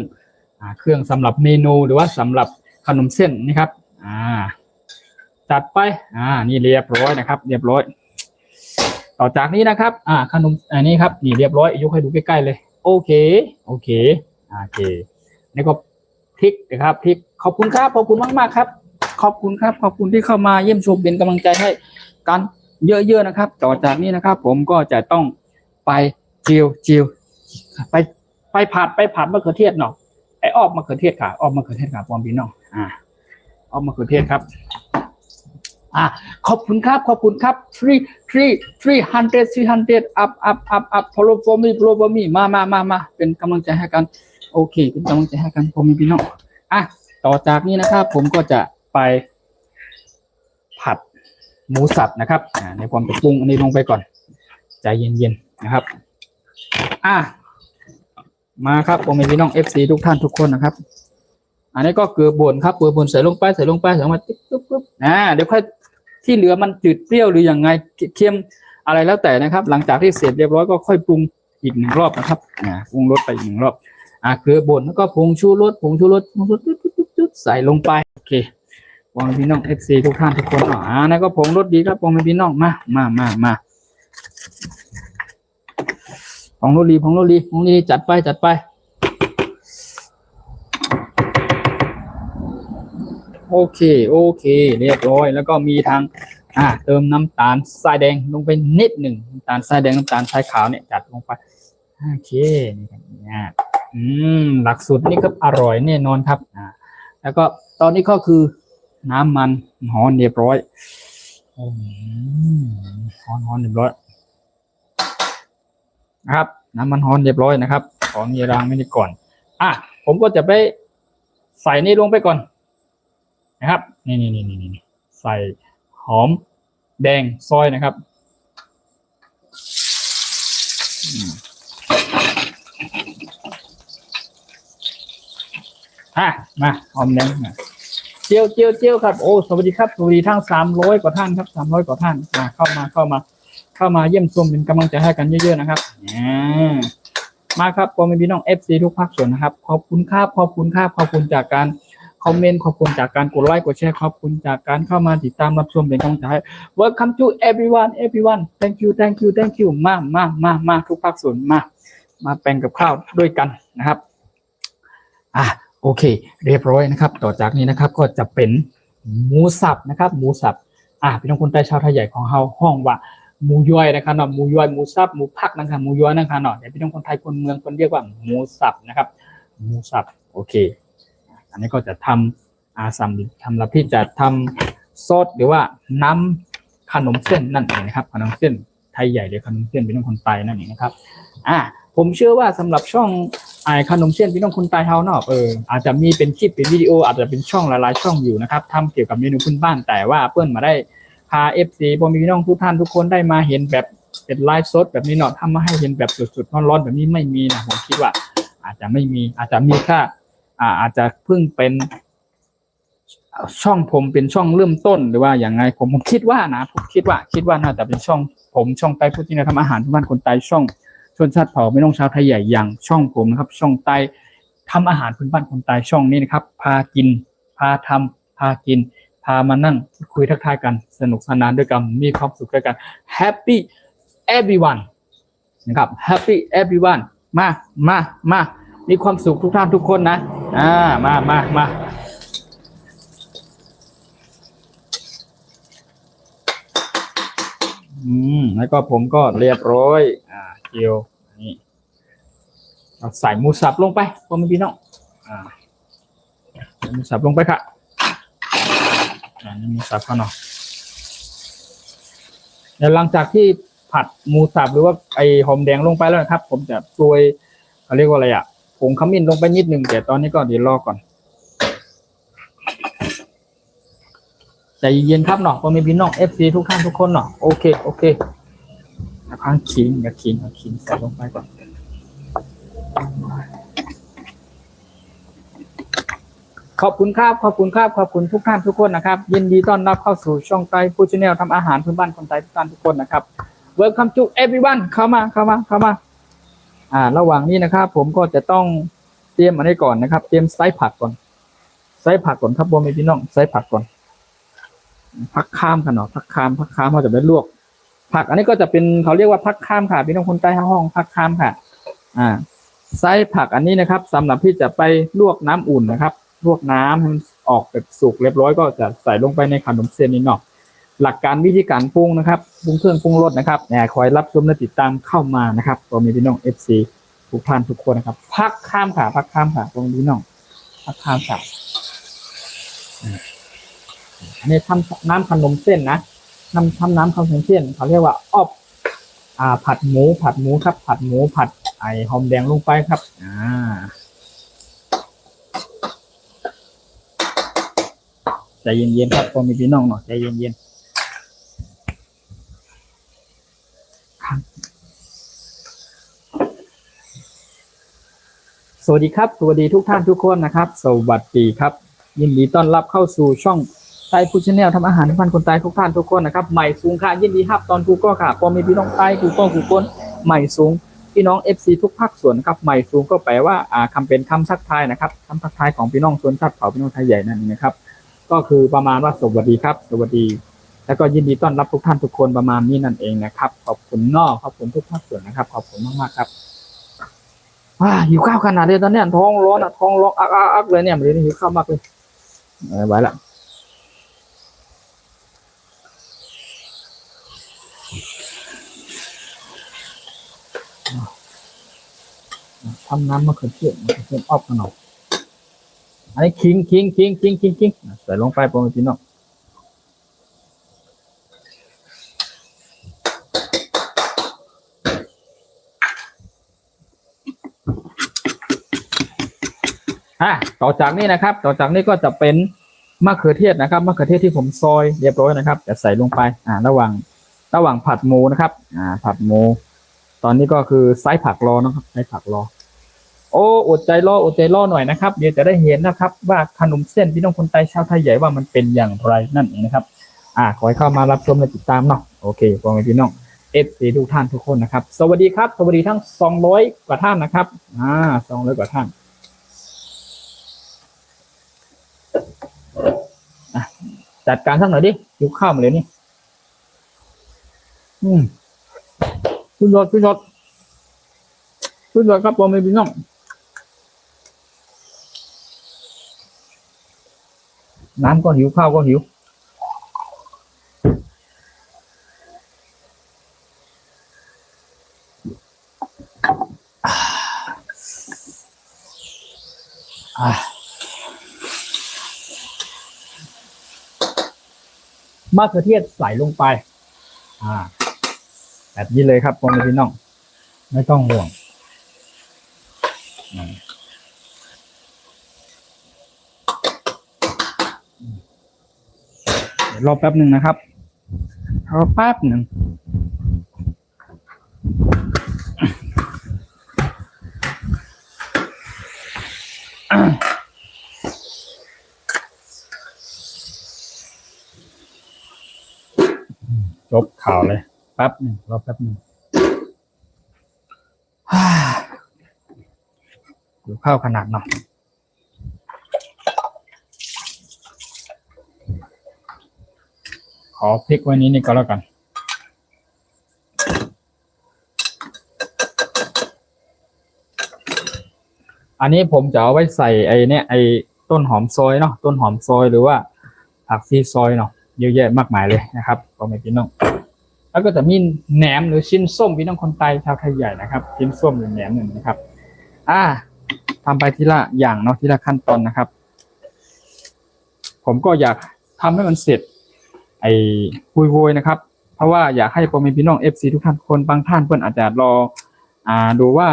องสำหรับเมนูหรือว่าสำหรับขนมเส้นนะครับจัดไปนี่เรียบร้อยนะครับเรียบร้อยต่อจากนี้นะครับขนมอันนี้ครับนี่เรียบร้อยยกให้ดูใกล้ๆเลยโอเคนี่ก็พริกนะครับพริกขอบคุณครับขอบคุณมากๆครับขอบคุณครับขอบคุณที่เข้ามาเยี่ยมชมเป็นกำลังใจให้กันเยอะๆนะครับต่อจากนี้นะครับผมก็จะต้องไปเจียวไปผัดมะเขือเทศหน่อยออกมะเขือเทศค่ะออกมะเขือเทศค่ะพร้อมพี่น้องออกมะเขือเทศครับขอบคุณครับ300 up follow me มาเป็นกำลังใจให้กันโอเคเป็นกำลังใจให้กันผมมีพี่น้องต่อจากนี้นะครับผมก็จะไปผัดหมูสับนะครับในความจะปรุงอันนี้ลงไปก่อนใจเย็นๆนะครับมาครับผมมีพี่น้อง FC ทุกท่านทุกคนนะครับอันนี้ก็เกลือป่นครับเกลือป่นใส่ลงไปใส่มาปุ๊บเดี๋ยวค่อยที่เหลือมันจืดเปรี้ยวหรือยังไงเค็มอะไรแล้วแต่นะครับหลังจากที่เสร็จเรียบร้อยก็ค่อยปรุงอีก1 รอบนะครับปรุงรสไปอีก1 รอบเกลือป่นแล้วก็ผงชูรสใส่ลงไปโอเควางพี่น้อง FC ทุกท่านทุกคนนั่นก็ผงรสดีครับวางพี่น้องมาผงรสดีจัดไปโอเคเรียบร้อยแล้วก็มีทางเติมน้ำตาลทรายแดงลงไปนิดหนึ่งน้ำตาลทรายแดงน้ำตาลทรายขาวเนี่ยจัดลงไปโอเคนี่หลักสูตรนี่ก็อร่อยแน่นอนครับแล้วก็ตอนนี้ก็คือน้ำมันหอมเรียบร้อยหอมเรียบร้อยนะครับน้ำมันหอมเรียบร้อยนะครับของเยรางไม่ได้ก่อนผมก็จะไปใส่นี่ลงไปก่อนนะครับนี่ใส่หอมแดงซอยนะครับมาหอมแดงเจียวครับโอ้สวัสดีครับสวัสดีทั้ง300 กว่าท่านครับ300 กว่าท่านเข้ามาเยี่ยมชมเป็นกำลังใจให้กันเยอะๆนะครับมาครับผมเป็นพี่น้อง FC ทุกภาคส่วนนะครับขอบคุณจากการคอมเมนต์ขอบคุณจากการกดไลค์กดแชร์ขอบคุณจากการเข้ามาติดตามรับชมเป็นกำลังใจ Welcome to everyone thank you มาทุกภาคส่วนมา มาแปลงกับข้าวด้วยกันนะครับโอเคเรียบร้อยนะครับต่อจากนี้นะครับก็จะเป็นหมูสับนะครับหมูสับพี่น้องคนใต้ชาวไทยใหญ่ของเฮาห้องว่าหมูย้อยนะครับเนาะหมูย้อยหมูสับหมูผักนะครับหมูย้อยนะครับเนาะเดี๋ยวพี่น้องคนไทยคนเมืองคนเรียกว่าหมูสับนะครับหมูสับโอเคอันนี้ก็จะทำสำหรับที่จะทำซอสหรือว่าน้ำขนมเส้นนั่นเองนะครับขนมเส้นไทยใหญ่หรือขนมเส้นพี่น้องคนใต้นั่นเองนะครับผมเชื่อว่าสำหรับช่องขนมเส้นพี่น้องคนใต้เฮาเนาะอาจจะมีเป็นคลิปเป็นวิดีโออาจจะเป็นช่องหลายๆช่องอยู่นะครับทำเกี่ยวกับเมนูพื้นบ้านแต่ว่าเปิ้ลมาได้พา FC พ่อแม่พี่น้องทุกท่านทุกคนได้มาเห็นแบบเป็นไลฟ์สดแบบนี้เนาะทำมาให้เห็นแบบสดๆร้อนๆแบบนี้ไม่มีนะผมคิดว่าอาจจะไม่มีอาจจะมีแค่อาจจะเพิ่งเป็นช่องผมเป็นช่องเริ่มต้นหรือว่าอย่างไงผมคิดว่านะผมคิดว่าน่าจะเป็นช่องผมช่องใต้พูดที่ทำอาหารพื้นบ้านคนใต้ช่องชนชาติเผ่าไม่ต้องชาวไทยใหญ่อย่างช่องผมนะครับช่องใต้ทำอาหารพื้นบ้านคนใต้ช่องนี้นะครับพากินพาทำพากินพามานั่งคุยทักทายกันสนุกสนานด้วยกันมีความสุขด้วยกัน Happy everyone นะครับ Happy everyone มามีความสุขทุกท่านทุกคนนะมาแล้วก็ผมก็เรียบร้อยเจียวนี่เราใส่หมูสับลงไปพ่อแม่พี่น้องหมูสับลงไปค่ะนี่หมูสับเขาเนาะเดี๋ยวหลังจากที่ผัดหมูสับหรือว่าไอหอมแดงลงไปแล้วนะครับผมจะโรยเขาเรียกว่าอะไรผงขมิ้นลงไปนิดนึงแต่ตอนนี้ก็เดี๋ยวรอก่อนใจเย็นครับเนาะพ่อแม่พี่น้อง FC ทุกท่านทุกคนเนาะโอเคพังขิงอย่าขิงใส่ลงไปก่อนขอบคุณทุกท่านทุกคนนะครับยินดีต้อนรับเข้าสู่ช่องไต้ฟู้ดชาแนลทำอาหารพื้นบ้านคนไทยทุกท่านทุกคนนะครับ Welcome to everyone เข้ามาระหว่างนี้นะครับผมก็จะต้องเตรียมอันนี้ก่อนนะครับเตรียมไส้ผักก่อนครับพ่อแม่พี่น้องไส้ผักก่อนผักข้ามกันเนาะผักข้ามเราจะไปลวกผักอันนี้ก็จะเป็นเขาเรียกว่าผักข้ามค่ะพี่น้องคนใต้ห้องผักข้ามค่ะไส้ผักอันนี้นะครับสำหรับที่จะไปลวกน้ำอุ่นนะครับลวกน้ำให้มันออกแบบสุกเรียบร้อยก็จะใส่ลงไปในขนมเส้นนี้เนาะหลักการวิธีการปรุงนะครับปรุงเครื่องปรุงรสนะครับคอยรับชมและติดตามเข้ามานะครับพ่อแม่พี่น้อง FC ทุกท่านทุกคนนะครับผักข้ามค่ะพ่อแม่พี่น้องผักข้ามค่ะอันนี้ทำน้ำขนมเส้นนะทำน้ำขนมเส้นเขาเรียกว่าผัดหมูครับผัดไอหอมแดงลงไปครับใจเย็นๆครับพ่อแม่พี่น้องเนาะใจเย็นๆสวัสดีครับสวัสดีทุกท่านทุกคนนะครับสวัสดีครับยินดีต้อนรับเข้าสู่ช่องไต้ฟู้ดชาแนลทำอาหารพันคนใต้ทุกท่านทุกคนนะครับใหม่สูงค่ะยินดีครับตอนกูก็ค่ะพอมีพี่น้องใต้กูคนใหม่สูงพี่น้อง FC ทุกภาคส่วนนะครับใหม่สูงก็แปลว่าคำเป็นคำทักทายนะครับคำทักทายของพี่น้องชนชาติเผ่าพี่น้องไทยใหญ่นั่นเองนะครับก็คือประมาณว่าสวัสดีครับสวัสดีแล้วก็ยินดีต้อนรับทุกท่านทุกคนประมาณนี้นั่นเองนะครับขอบคุณขอบคุณทุกภาคส่วนนะครับขอบคุณมากๆครับหิวข้าวขนาดเลยตอนนี้ท้องร้อนอักเลยเนี่ยเดี๋ยวนี้หิวข้าวมากเลยไว้ละทำน้ำมะเขือเทศออกกันหน่อยอันนี้คิงใส่ลงไปโปรตีนเนาะต่อจากนี้นะครับต่อจากนี้ก็จะเป็นมะเขือเทศนะครับมะเขือเทศที่ผมซอยเรียบร้อยนะครับจะใส่ลงไประหว่างผัดหมูนะครับผัดหมูตอนนี้ก็คือไส้ผักรอนะครับไส้ผักรออดใจรอหน่อยนะครับเดี๋ยวจะได้เห็นนะครับว่าขนมเส้นพี่น้องคนไทยชาวไทยใหญ่ว่ามันเป็นอย่างไรนั่นเองนะครับขอให้เข้ามารับชมและติดตามเนาะโอเคพ่อแม่พี่น้อง FC ทุกท่านทุกคนนะครับสวัสดีครับสวัสดีทั้ง200กว่าท่านนะครับ200กว่าท่านจัดการสักหน่อยดิหิวข้าวมาเลยนี่คุณยศ สุดยอดครับพ่อแม่พี่น้องน้ำก็หิวข้าวก็หิวมะเขือเทศใส่ลงไปแบบนี้เลยครับพ่อแม่พี่น้องไม่ต้องห่วงรอแป๊บหนึ่งนะครับรอแป๊บหนึ่งจบข่าวเลยแป๊บหนึ่งรอแป๊บหนึ่งดูข้าวขนาดเนาะขอพริกไว้นี้นี่ก็แล้วกันอันนี้ผมจะเอาไว้ใส่ไอ้เนี่ยไอ้ต้นหอมซอยเนาะต้นหอมซอยหรือว่าผักชีซอยเนาะเยอะแยะมากมายเลยนะครับก็ไม่พี่น้องแล้วก็จะมีแหนมหรือชิ้นส้มพี่น้องคนไทยชาวไทยใหญ่นะครับชิ้นส้มหรือแหนมหนึ่งนะครับทำไปทีละอย่างเนาะทีละขั้นตอนนะครับผมก็อยากทำให้มันเสร็จไอ้คุยโวยนะครับเพราะว่าอยากให้พ่อแม่พี่น้อง FC ทุกท่านคนบางท่านเพื่อนอาจจะรอดูว่า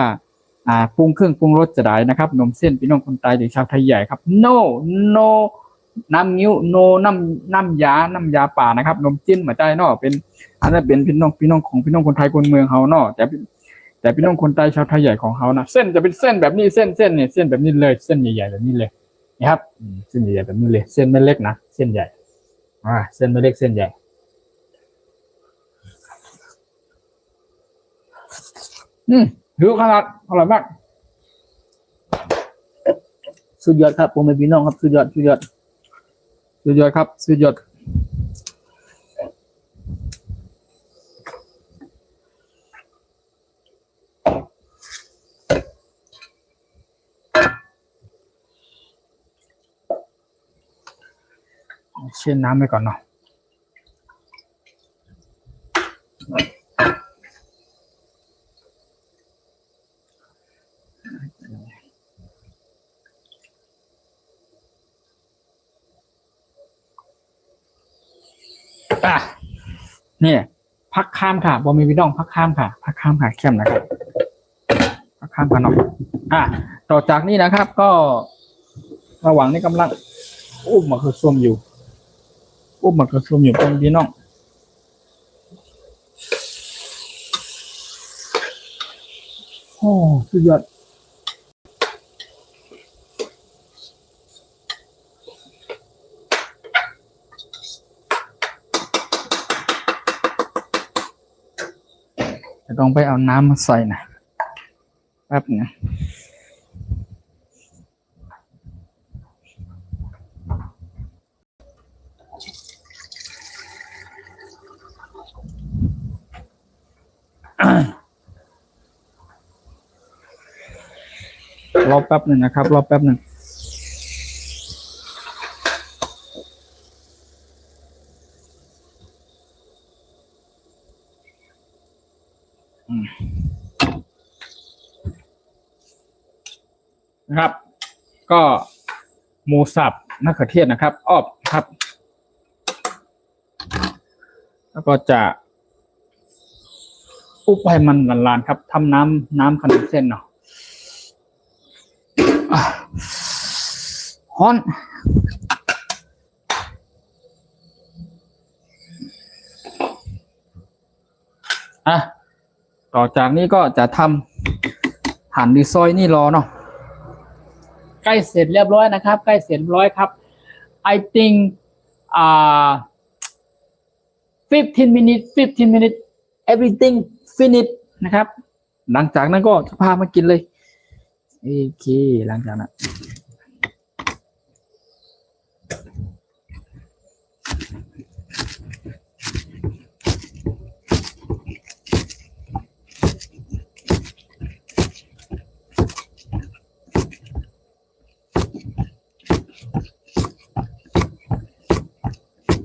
ปรุงเครื่องปรุงรสจะได้นะครับนมเส้นพี่น้องคนไทยหรือชาวไทยใหญ่ครับ no น้ำนิ้ว no น้ำยาป่านะครับนมจิ้นมาใจเนาะเป็นอันนั้นเป็นพี่น้องของพี่น้องคนไทยคนเมืองเขาเนาะแต่พี่น้องคนไทยชาวไทยใหญ่ของเขานะเส้นจะเป็นเส้นแบบนี้เส้นเนี่ยเส้นแบบนี้เลยเส้นใหญ่ๆแบบนี้เลยนะครับเส้นใหญ่ๆแบบนี้เลยเส้นไม่เล็กนะเส้นใหญ่เส้นไม่เล็กเส้นใหญ่หิวขนาดอร่อยมากสุดยอดครับผมเป็นพี่น้องครับสุดยอดครับสุดยอดเช็ดน้ำไปก่อนเนาะนี่พักข้ามค่ะบอมีพี่น้องพักข้ามค่ะเข้มนะครับพักข้ามกันเนาะต่อจากนี้นะครับ ก็ระหว่างนี้กำลังอุ้มมะเขือส้มอยู่เป็นพี่น้องโอ้สุดยอดจะต้องไปเอาน้ำมาใส่นะแป๊บนึงรอแป๊บหนึ่งนะครับรอแป๊บหนึ่งนะครับก็หมูสับมะเขือเทศนะครับอ้อครับแล้วก็จะอุบให้มันลานๆครับทำน้ำขนมเส้นเนาะฮ้อนต่อจากนี้ก็จะทำหั่นดีซอยนี่รอเนาะใกล้เสร็จเรียบร้อยนะครับใกล้เสร็จเรียบร้อยครับ I think 15 minutes everything finish นะครับหลังจากนั้นก็จะพามากินเลยโอเคหลังจากนั้น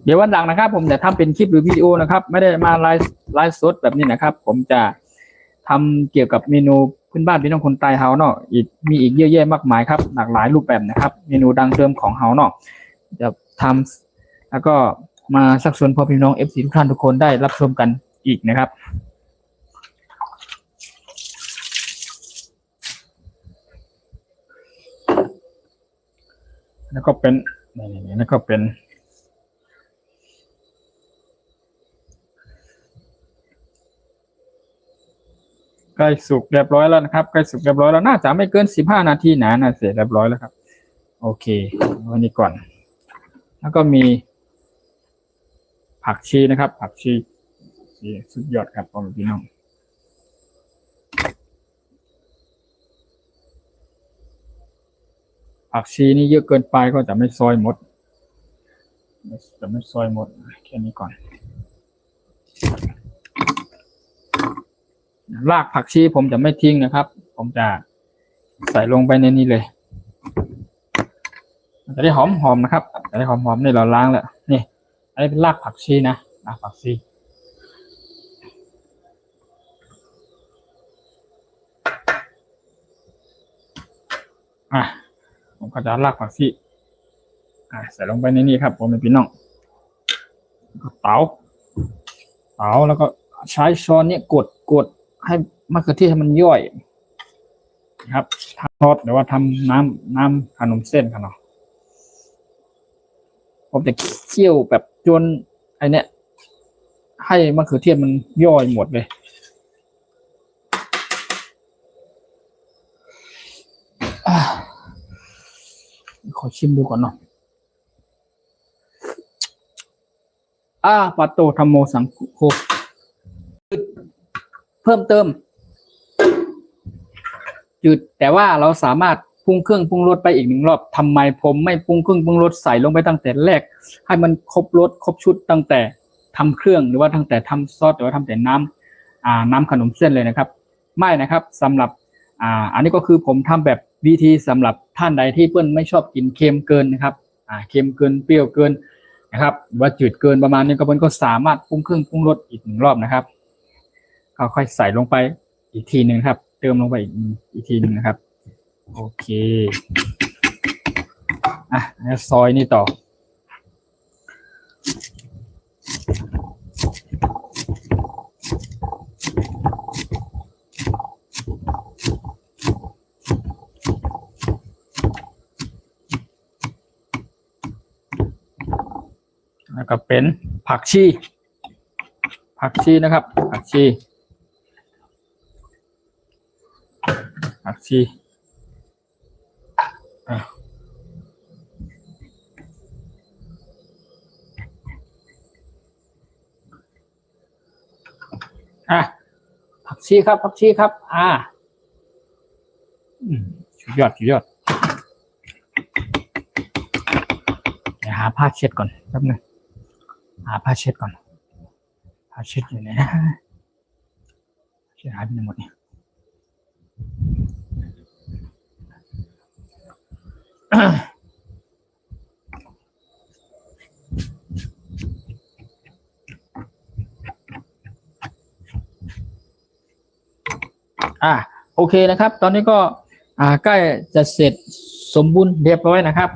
เดี๋ยววันหลังนะครับผมจะทำเป็นคลิปหรือวิดีโอนะครับไม่ได้มาไลฟ์สดแบบนี้นะครับผมจะทำเกี่ยวกับเมนูพื้นบ้านพี่น้องคนใต้เฮาเนาะมีอีกเยอะแยะมากมายครับหลากหลายรูปแบบนะครับเมนูดังเดิมของเฮาเนาะจะทำแล้วก็มาสักส่วนพอพี่น้อง FC ทุกท่านทุกคนได้รับชมกันอีกนะครับแล้วก็เป็นนี่แล้วก็เป็นใกล้สุกเรียบร้อยแล้วนะครับใกล้สุกเรียบร้อยแล้วน่าจะไม่เกิน15 นาทีนะเสร็จเรียบร้อยแล้วครับโอเควันนี้ก่อนแล้วก็มีผักชีนะครับผักชีสุดยอดครับพ่อแม่พี่น้องผักชีนี่เยอะเกินไปก็จะไม่ซอยหมดแค่นี้ก่อนรากผักชีผมจะไม่ทิ้งนะครับผมจะใส่ลงไปในนี้เลยมันจะได้หอมๆนะครับจะได้หอมๆนี่เราล้างแล้วนี่อันนี้เป็นรากผักชีนะรากผักชีผมก็จะรากผักชีใส่ลงไปในนี้ครับผมเป็นพี่น้องเต๋าแล้วก็ใช้ช้อนนี้กดให้มะเขือเทศให้มันย่อยครับทำซอสหรือว่าทำน้ำขนมเส้นกันเนาะผมจะเคี่ยวแบบจนไอเนี้ยให้มะเขือเทศมันย่อยหมดเลยขอชิมดูก่อนเนาะปาโตธัมโมสังโฆเพิ่มเติมจืดแต่ว่าเราสามารถปรุงเครื่องปรุงรสไปอีก1 รอบทำไมผมไม่ปรุงเครื่องปรุงรสใส่ลงไปตั้งแต่แรกให้มันครบรสครบชุดตั้งแต่ทำเครื่องหรือว่าตั้งแต่ทำซอสหรือว่าทำแต่น้ำขนมเส้นเลยนะครับไม่นะครับสำหรับอันนี้ก็คือผมทำแบบวิธีสำหรับท่านใดที่เพื่อนไม่ชอบกินเค็มเกินนะครับเค็มเกินเปรี้ยวเกินนะครับหรือว่าจืดเกินประมาณนี้ก็เพื่อนก็สามารถปรุงเครื่องปรุงรสอีก1 รอบนะครับก็ค่อยใส่ลงไปอีกทีหนึ่งครับเติมลงไปอีกทีหนึ่งนะครับโอเคแล้วซอยนี่ต่อแล้วก็เป็นผักชีนะครับผักชีผักชีครับสุดยอดเดี๋ยวหาผ้าเช็ดก่อนแป๊บนึงหาผ้าเช็ดก่อนผ้าเช็ดอยู่ไหนนะเช็ดหายไปหมดเนี่ยโอเคนะครับตอนนี้ก็ใกล้จะเสร็จสมบูรณ์เรียบร้อยนะครับ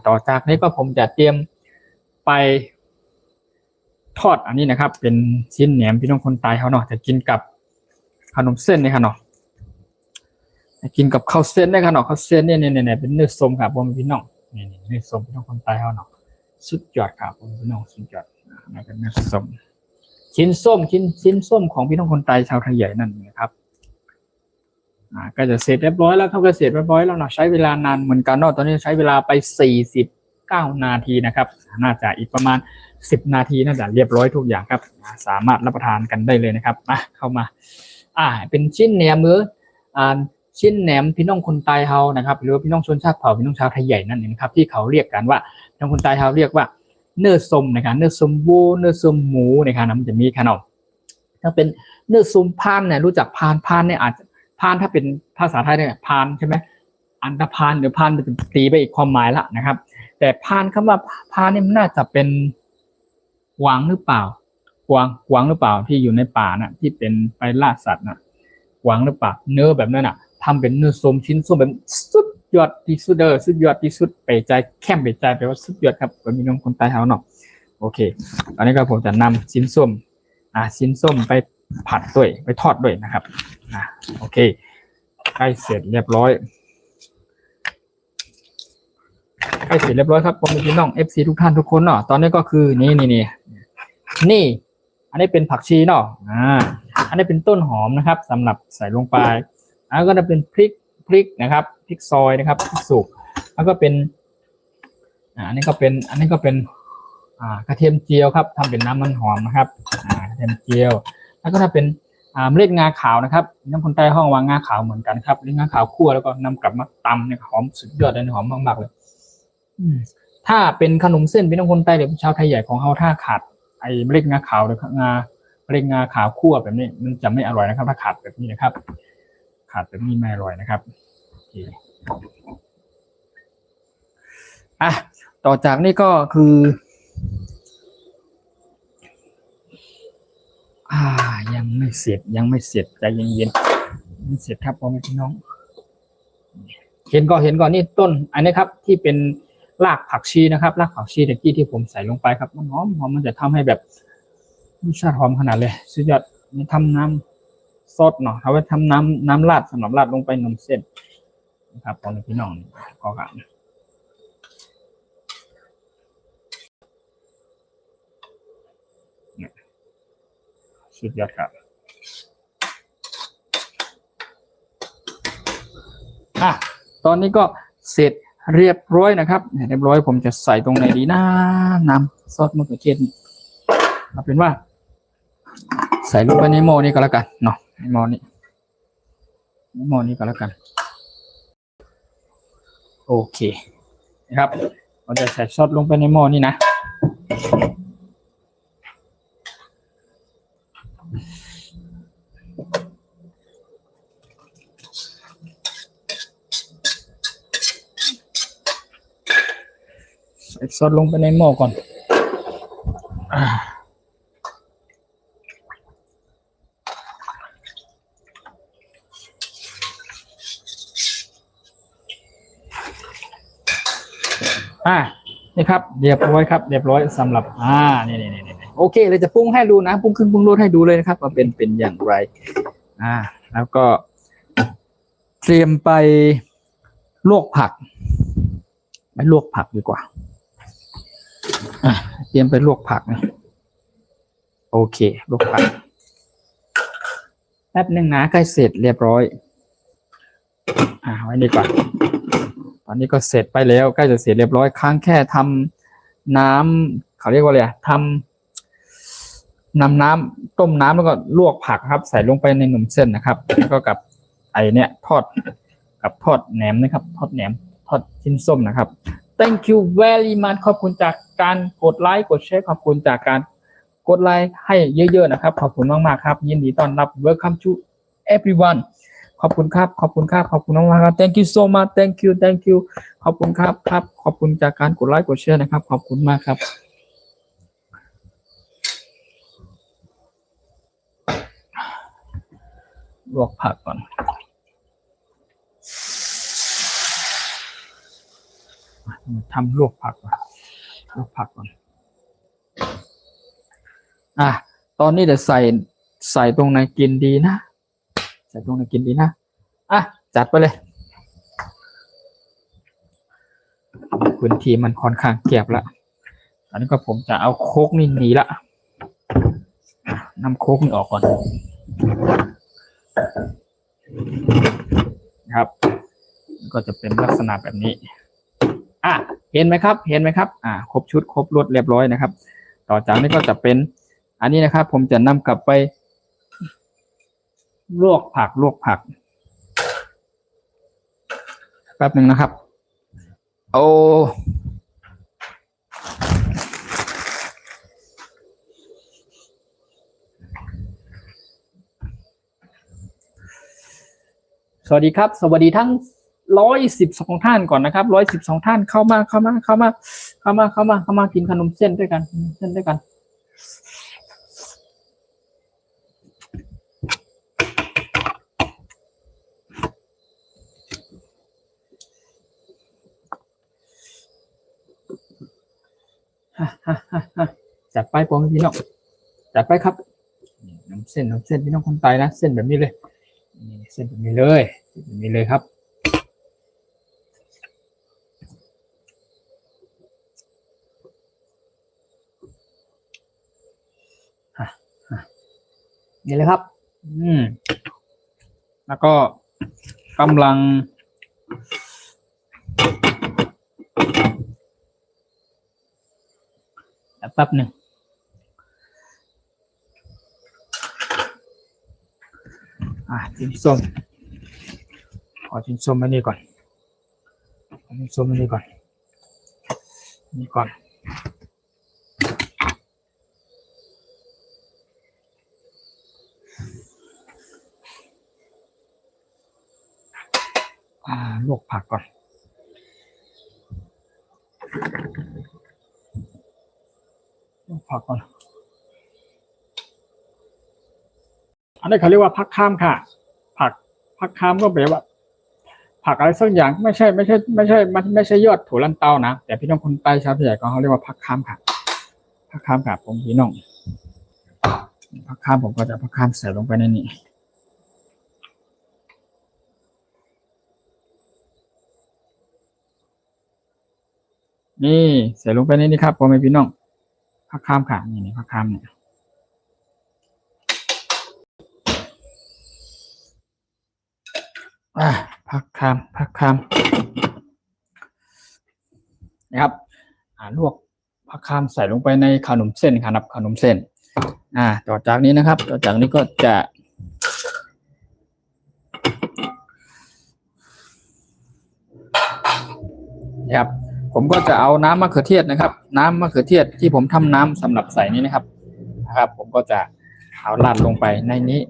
ต่อจากนี้ก็ผมจะเตรียมไปทอดอันนี้นะครับเป็นชิ้นแหนมพี่น้องคนใต้เขาเนาะจะกินกับขนมเส้นนี่ค่ะเนาะกินกับข้าวเส้นได้ค่ะเนาะข้าวเส้นเนี่ยเป็นเนื้อส้มครับพี่น้องนี่เนื้อส้มพี่น้องคนใต้เขาเนาะสุดยอดครับพี่น้องสุดยอดนี่เป็นเนื้อส้มชิ้นส้มของพี่น้องคนใต้ชาวไทยใหญ่นั่นนะครับก็จะเสร็จเรียบร้อยแล้วครับก็เสร็จเรียบร้อยแล้วเนาะใช้เวลานานเหมือนกันเนาะตอนนี้ใช้เวลาไป49 นาทีนะครับน่าจะอีกประมาณ10 นาทีน่าจะเรียบร้อยทุกอย่างครับสามารถรับประทานกันได้เลยนะครับเข้ามาเป็นชิ้นแหนมชิ้นแหนมพี่น้องคนใต้เฮานะครับหรือว่าพี่น้องชนชาติเผ่าพี่น้องชาวไทยใหญ่นั่นเองครับที่เขาเรียกกันว่าพี่น้องคนใต้เฮาเรียกว่าเนื้อส้มนะครับเนื้อส้มวัวเนื้อส้มหมูนะครับมันจะมีขนาดถ้าเป็นเนื้อส้มพานเนี่ยรู้จักพานเนี่ยอาจจะพานถ้าเป็นภาษาไทยเนี่ยพานใช่ไหมอันธพาลหรือพานมันจะตีไปอีกความหมายละนะครับแต่พานคำว่าพานนี่มันน่าจะเป็น กวางหรือเปล่ากวางหรือเปล่าที่อยู่ในป่าน่ะที่เป็นไปล่าสัตว์น่ะกวางหรือเปล่าเนื้อแบบนั้นน่ะทำเป็นเนื้อส้มชิ้นส้มแบบสุดยอดที่สุดสุดยอดที่สุดไปใจแค่ไปใจแปลว่าสุดยอดครับพี่น้องคนใต้เขาเนาะโอเคตอนนี้ก็ผมจะนำชิ้นส้มชิ้นส้มไปผัดด้วยไปทอดด้วยนะครับโอเคใกล้เสร็จเรียบร้อยใกล้เสร็จเรียบร้อยครับผมพี่น้อง FC ทุกท่านทุกคนเนาะตอนนี้ก็คือนี่อันนี้เป็นผักชีเนาะอันนี้เป็นต้นหอมนะครับสำหรับใส่ลงไปแล้วก็จะเป็นพริกนะครับพริกซอยนะครับพริกสุกแล้วก็เป็นอันนี้ก็เป็นกระเทียมเจียวครับทำเป็นน้ำมันหอมนะครับกระเทียมเจียวแล้วก็ถ้าเป็นเมล็ดงาขาวนะครับน้ำคนใต้ห้องวางงาขาวเหมือนกันครับเมล็ดงาขาวคั่วแล้วก็นำกลับมาตำเนี่ยหอมสุดยอดเลยหอมมากๆเลยถ้าเป็นขนมเส้นพี่น้องคนใต้หรือชาวไทยใหญ่ของเขาถ้าขาดไอ้เมล็ดงาขาวหรือเมล็ดงาขาวคั่วแบบนี้มันจะไม่อร่อยนะครับถ้าขาดแบบนี้นะครับขาดแบบนี้ไม่อร่อยนะครับโอเคต่อจากนี้ก็คือยังไม่เสร็จใจเย็นๆไม่เสร็จครับพ่อแม่พี่น้องเห็นก่อนนี่ต้นอันนี้ครับที่เป็นรากผักชีนะครับรากผักชีที่ผมใส่ลงไปครับมันหอมมันจะทำให้แบบรสชาติหอมขนาดเลยสุดยอดนี่ทำน้ำซดเนาะเอาไว้ทำน้ำราดสำหรับราดลงไปนมเส้นนะครับพ่อแม่พี่น้องก็กันสุดยอดครับตอนนี้ก็เสร็จเรียบร้อยนะครับเรียบร้อยผมจะใส่ตรงไหนดีนะน้ำซอสมะเขือเทศเอาเป็นว่าใส่ลงไปในหม้อนี้ก็แล้วกันเนาะในหม้อนี้ก็แล้วกันโอเคนะครับเราจะใส่ซอสลงไปในหม้อนี้นะใส่ซอสลงไปในหม้อก่อนนี่ครับเรียบร้อยครับเรียบร้อยสำหรับนี่โอเคเลยจะปรุงให้ดูนะปรุงขึ้นปรุงลดให้ดูเลยนะครับว่าเป็นอย่างไรแล้วก็เตรียมไปลวกผักดีกว่าเตรียมไปลวกผักนะโอเคลวกผักแป๊บนึงนะใกล้เสร็จเรียบร้อยไว้ดีกว่าตอนนี้ก็เสร็จไปแล้วใกล้จะเสร็จเรียบร้อยค้างแค่ทำน้ำเขาเรียกว่าอะไรทำน้ำต้มน้ำแล้วก็ลวกผักครับใส่ลงไปในหนุ่มเส้นนะครับแล้วก็กับไอเนี่ยทอดแหนมนะครับทอดชิ้นส้มนะครับ thank you very much ขอบคุณจากการกดไลค์กดแชร์ขอบคุณจากการกดไลค์ให้เยอะๆนะครับขอบคุณมากๆครับยินดีต้อนรับ welcome to everyone ขอบคุณครับขอบคุณมากครับ thank you so much thank you ขอบคุณครับขอบคุณจากการกดไลค์กดแชร์นะครับขอบคุณมากครับลวกผักก่อนทำลวกผักก่อนตอนนี้เดี๋ยวใส่ตรงไหนกินดีนะจัดไปเลยพื้นที่มันค่อนข้างแคบแล้วตอนนี้ก็ผมจะเอาโคกนี่หนีละนำโคกนี่ออกก่อนครับก็จะเป็นลักษณะแบบนี้เห็นไหมครับครบชุดครบรสเรียบร้อยนะครับต่อจากนี้ก็จะเป็นอันนี้นะครับผมจะนำกลับไปลวกผักแป๊บหนึ่งนะครับสวัสดีครับสวัสดีทั้ง112ท่านก่อนนะครับ112ท่านเข้ามากินขนมเส้นด้วยกัน จัดไปผมพี่น้องจัดไปครับน้ำเส้นพี่น้องคนไทยนะเส้นแบบนี้เลยเส้นแบบนี้เลยแบบนี้เลยครับนี่เลยครับแล้วก็กำลังแป๊บหนึ่งชิ้นส้มขอชิ้นส้มมานี่ก่อนชิ้นส้มมานี่ก่อนนี่ก่อนลวกผักก่อนลวกผักก่อนอันนี้เขาเรียกว่าผักข้ามค่ะผักข้ามก็แปลว่าผักอะไรสักอย่างไม่ใช่มันไม่ใช่ยอดถั่วลันเตานะแต่พี่น้องคนใต้ชาวใหญ่ก็เขาเรียกว่าผักข้ามค่ะผักข้ามค่ะผมพี่น้องผักข้ามผมก็จะผักข้ามใส่ลงไปในนี้นี่ใส่ลงไปในนี้ครับพ่อแม่พี่น้องผักข้ามค่ะนี่ผักข้ามเนี่ยผักข้ามนะครับลวกผักข้ามใส่ลงไปในขนมเส้นครับขนมเส้นต่อจากนี้นะครับต่อจากนี้ก็จะนะครับผมก็จะเอาน้ำมะเขือเทศนะครับน้ำมะเขือเทศที่ผมทำน้ำสำหรับใส่นี้นะครับผมก็จะเอาราดลงไปในนี้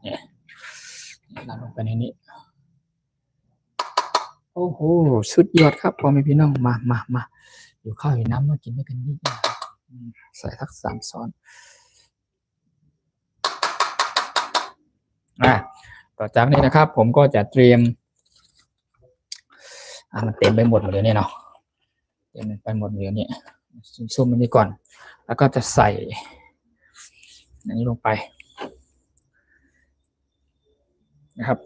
เนี่ยราดลงไปในนี้โอ้โหสุดยอดครับพ่อแม่พี่น้องมาอยู่ข้าวอยู่น้ำมากินด้วยกันนิดใส่ทัก3 ช้อนต่อจากนี้นะครับผมก็จะเตรียมมันเต็มไปหมดเลยเนี่ยเนาะเต็มไปหมดเลยเนี่ยซุ่มมันนี้ก่อนแล้วก็จะใส่อันนี้ลงไปนะครับ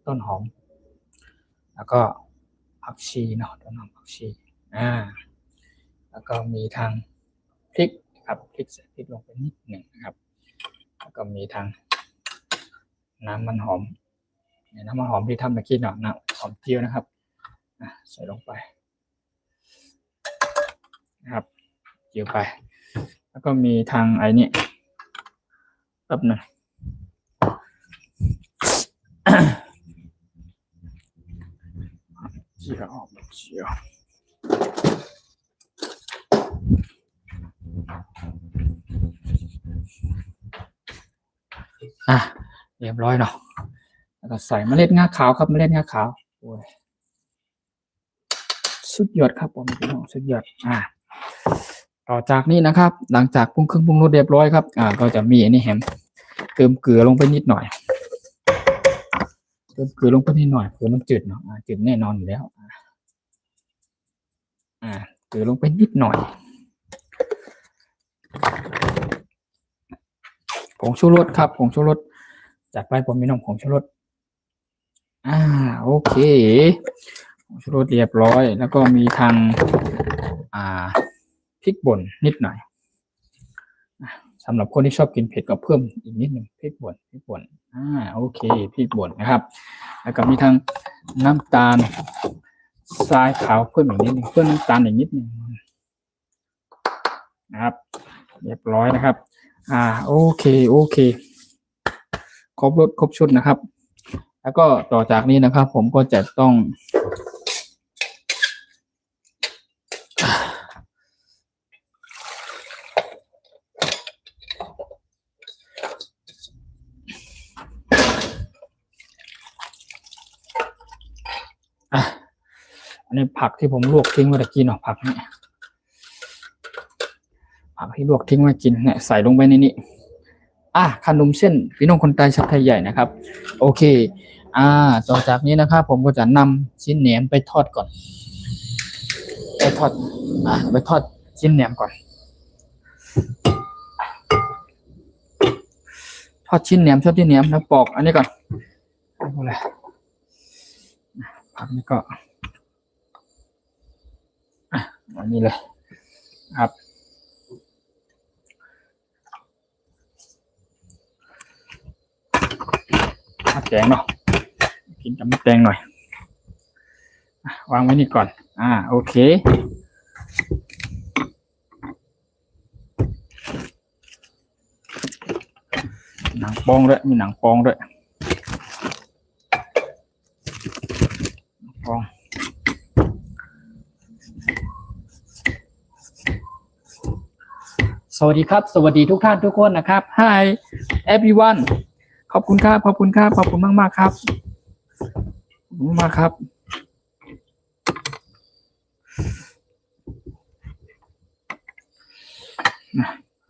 ต้นหอมแล้วก็ผักชีเนาะต้นหอมผักชีแล้วก็มีทางพริกครับพริกใส่พริกลงไปนิดหนึ่งนะครับแล้วก็มีทางน้ำมันหอมน้ำมันหอมที่ทำเมื่อกี้เนาะน้ำหอมเจียวนะครับใส่ลงไปนะครับเจียวไปแล้วก็มีทางไอ้นี่แป๊บหนึ่งเจียวออกเจียวเรียบร้อยเนาะแล้วก็ใส่เมล็ดงาขาวครับเมล็ดงาขาวโอ้ยสุดยอดครับผมพี่น้องสุดยอดต่อจากนี้นะครับหลังจากปรุงเครื่องปรุงรสเรียบร้อยครับก็จะมีอันนี้แฮมเติมเกลือลงไปนิดหน่อยเติมเกลือลงไปนิดหน่อยเพื่อมันจืดเนาะจืดแน่นอนอยู่แล้วเกลือลงไปนิดหน่อยผงชูรสครับผงชูรสจัดไปผมมีน้ำผงชูรสโอเคผงชูรสเรียบร้อยแล้วก็มีทางพริกป่นนิดหน่อยสำหรับคนที่ชอบกินเผ็ดก็เพิ่มอีกนิดหนึ่งพริกป่นโอเคพริกป่นนะครับแล้วก็มีทางน้ำตาลทรายขาวเพิ่มอีกนิดนึงเพิ่มน้ำตาลอีกนิดนึงนะครับเรียบร้อยนะครับโอเคครบรสครบชุดนะครับแล้วก็ต่อจากนี้นะครับผมก็จะต้อง อันนี้ผักที่ผมลวกทิ้งไว้ตะกี้เนาะผักนี่ผักที่ลวกทิ้งไว้กินเนี่ยใส่ลงไปในนี้ขนมเส้นพี่น้องคนใต้ชาวไทยใหญ่นะครับโอเคต่อจากนี้นะครับผมก็จะนำชิ้นแหนมไปทอดก่อนไปทอดไปทอดชิ้นแหนมก่อนทอดชิ้นแหนมแล้วปอกอันนี้ก่อนอะไรผักนี่ก็อันนี้เลยครับมะแตงเนาะกินกับมะแตงหน่อยวางไว้นี่ก่อนโอเคหนังปองด้วยมีหนังปองด้วยปองสวัสดีครับสวัสดีทุกท่านทุกคนนะครับ Hi everyone ขอบคุณครับขอบคุณมากๆครับขอบคุณมากครับ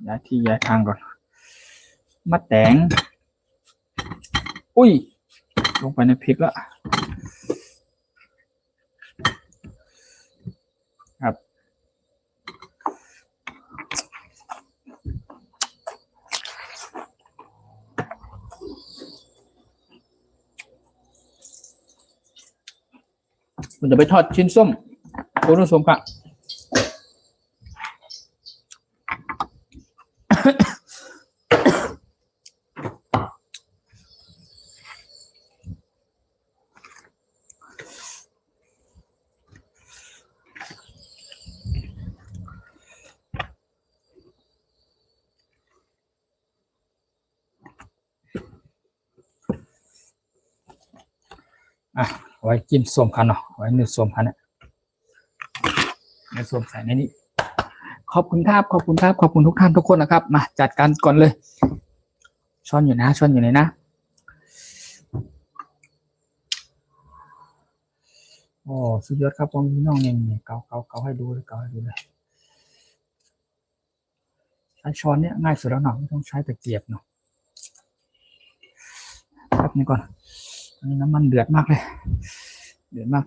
ย้ายที่ย้ายทางก่อนมะแตงอุ้ยลงไปในพริกแล้วครับมันจะไปทอดชิ้นส้มคุณผู้ชมครับไว้กินส้มคันเนาะไว้เนื้อส้มคันเนี่ยเนื้อส้มใส่ในนี้ขอบคุณครับขอบคุณทุกท่านทุกคนนะครับมาจัดการก่อนเลยช้อนอยู่ไหนนะโอ้สุดยอดครับผมพี่น้องเนี่ยเกาให้ดูเลยใช้ช้อนเนี่ยง่ายสุดแล้วเนาะไม่ต้องใช้ตะเกียบเนาะครับนี่ก่อนอันนี้น้ำมันเดือดมากเลย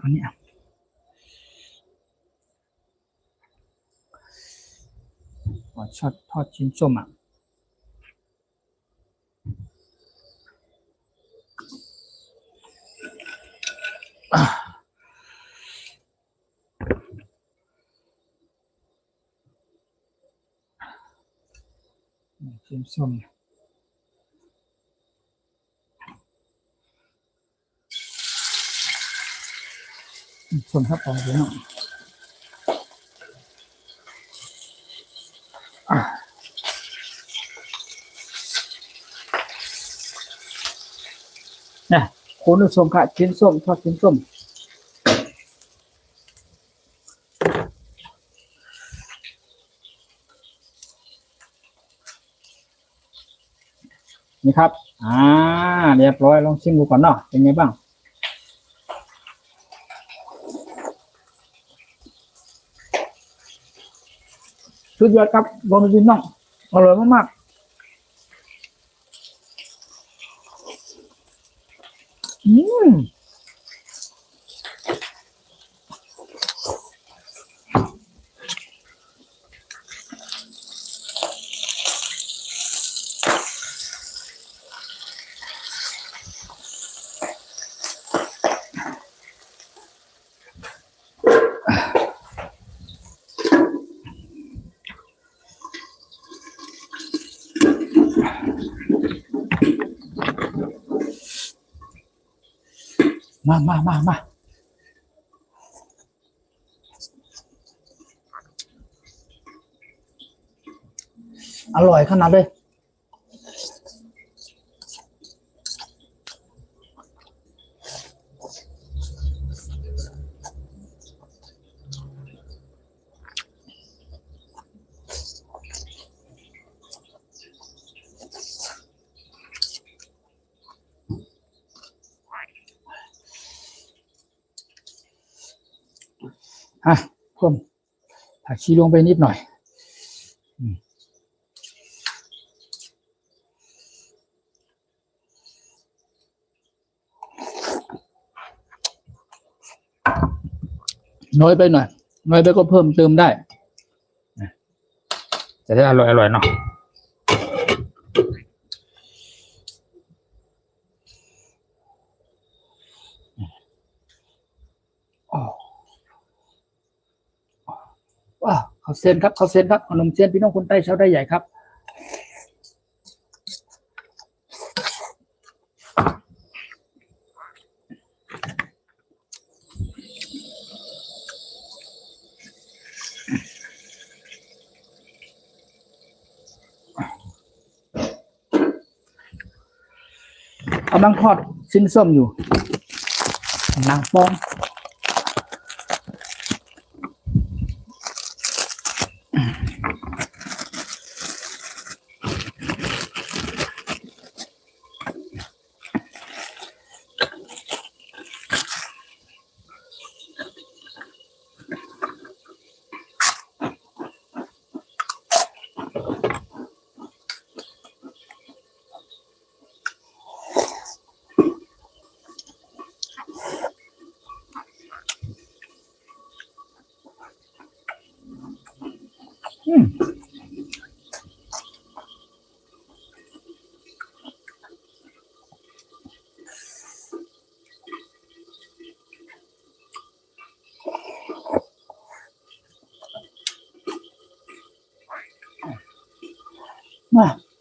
ตอนนี้ทอดชิ้นส้มชิ้นส้มครับผมพี่น้องคุณผู้ชมค่ะชิ้นส้มทอดชิ้นส้มนี่ครับเรียบร้อยลองชิมดูก่อนเนาะเป็นไงบ้างสุดยอดครับลองกินน้องอร่อยมากมาอร่อยขนาดเลย เพิ่มผักชีลงไปนิดหน่อยน้อยไปหน่อยน้อยไปก็เพิ่มเติมได้จะได้อร่อยเนาะว้าวข้าวเส้นครับข้าวเส้นครับขนมเส้นพี่น้องคนใต้ชาวไร่ใหญ่ครับกำลังทอดชิ้นส้มอยู่นางป้อง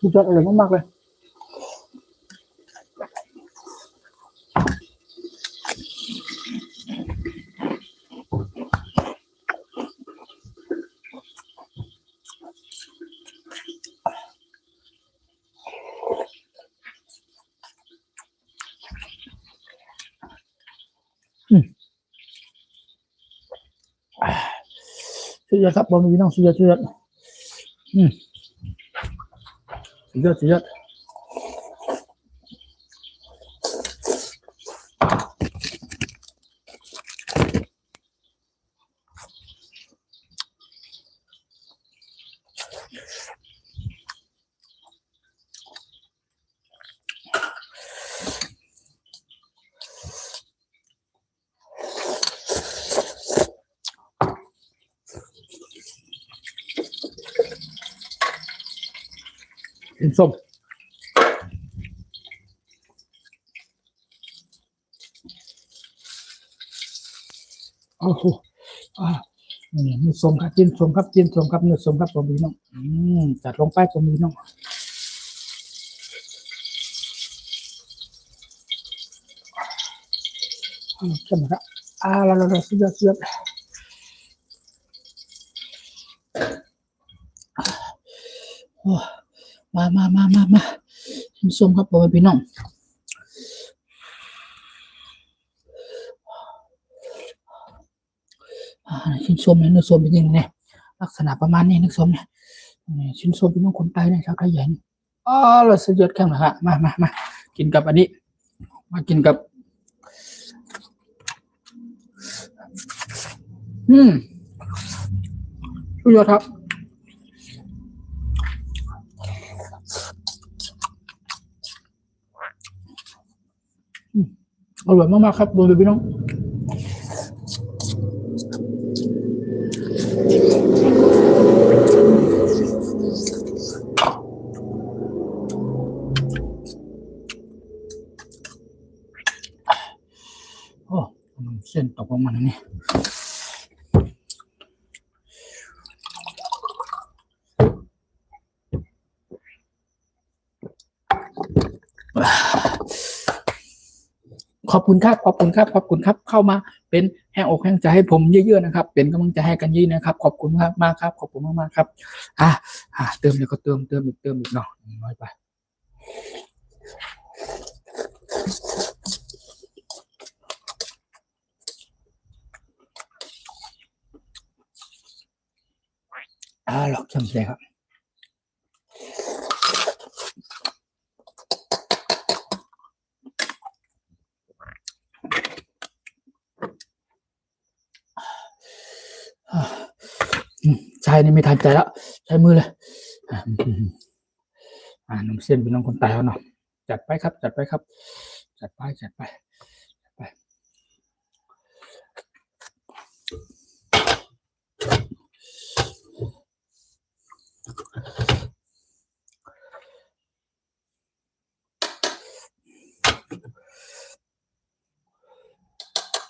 สุดยอดอร่อยมากๆเลยสุดยอดครับบะหมี่น้องสุดยอดสุดยอดสุดยอดสุดยอดกินส้มโอ้โหนี่ส้มครับกินส้มครับกินส้มครับเนื้อส้มครับบะหมี่น้องจัดลงไปบะหมี่น้องใช่ไหมครับเราสุดยอดสุดยอดมากินส้มครับบะหมี่น้องชิ้นส้มเนี่ยเนื้อส้มเป็นยังไงลักษณะประมาณนี้เนื้อส้มเนี่ยชิ้นส้มเป็นน้องคนไทยเนี่ยชาวไทยใหญ่เราสุดยอดแค่ไหนฮะมากินกับอันนี้มากินกับสุดยอดครับอร่อยมากๆครับดูเลยพี่น้องเส้นตกลงมาในนี้ขอบคุณครับเข้ามาเป็นแห้งอกแห้งใจให้ผมเยอะๆนะครับเป็นกำลังใจให้กันยี่นะครับขอบคุณมากครับขอบคุณมากๆครับเติมเลยก็เติมอีกเนาะน้อยไปหลอกจำเลยครับ ใช้นี่ไม่ทันใจแล้วใช้มือเลยนมเส้นเป็นน้องคนตายแล้วเนาะจัดไปครับจัดไปครับจัดไปจัดไปจัดไป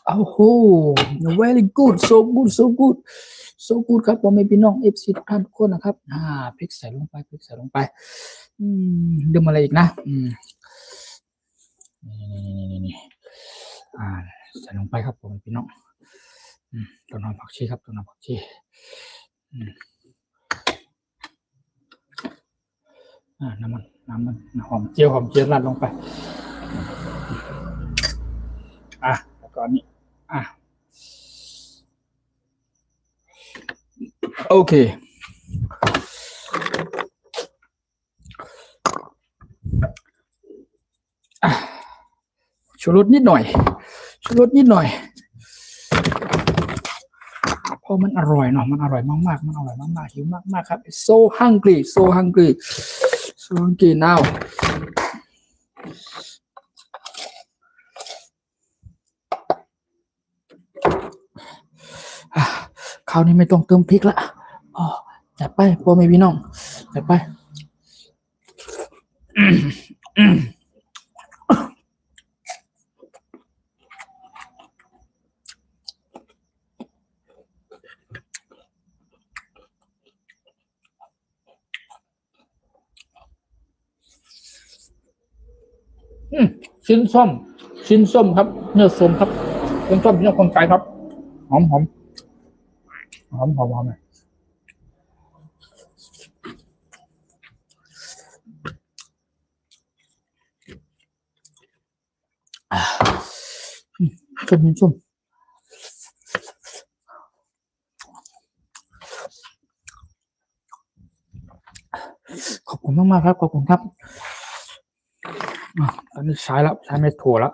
โอ้โห very good so good so good so good ครับผมเป็นพี่น้อง FC ทุกท่านทุกคนนะครับพริกใส่ลงไปพริกใส่ลงไปดื่มอะไรอีกนะนี่ใส่ลงไปครับผมพี่น้องต้นหอมผักชีครับต้นหอมผักชีน้ำมันหอมเจียวราดลงไปแล้วก็นี่โอเคชูรสนิดหน่อยเพราะมันอร่อยเนาะมันอร่อยมากหิวมากครับ so hungry now คราวนี้ไม่ต้องเติมพริกละจัดไปพ่อแม่พี่น้องจัดไปชิ้นส้มครับเนื้อส้มครับชิ้นส้มพี่น้องคนไทยครับหอมเลยส้มขอบคุณมากครับขอบคุณครับตอนนี้ใช้ไม่ถั่วแล้ว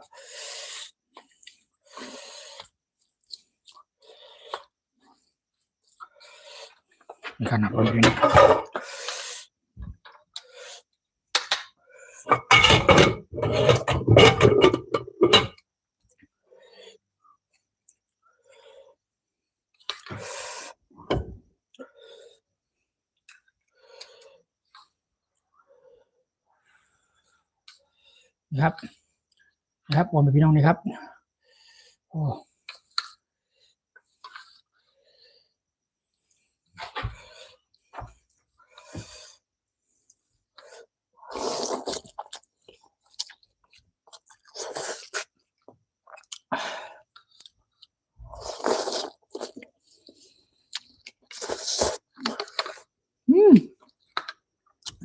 มีขนาดนี้นะครับผมเป็นพี่น้องนี่ครับโอ้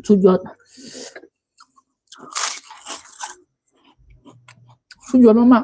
สุดยอดมาก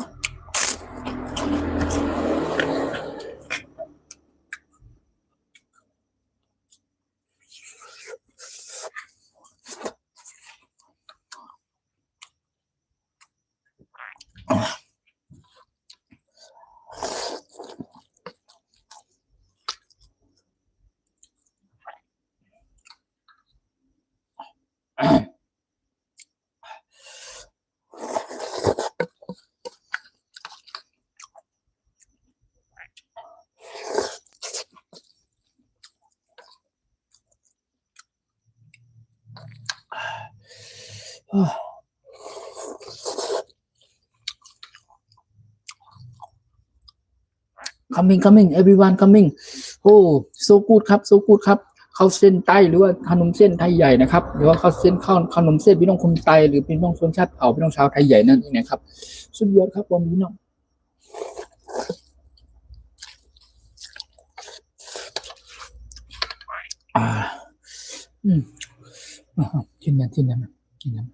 coming everyone coming โอ้ so good ครับ so good ครับข้าวเส้นไต้หรือว่าขนมเส้นไทยใหญ่นะครับหรือว่าข้าวขนมเส้นพี่น้องคนไต้หรือพี่น้องชนชาติเผ่าพี่น้องชาวไทยใหญ่นั่นเองนะครับสุดยอดครับผมพี่น้องกินน้ำ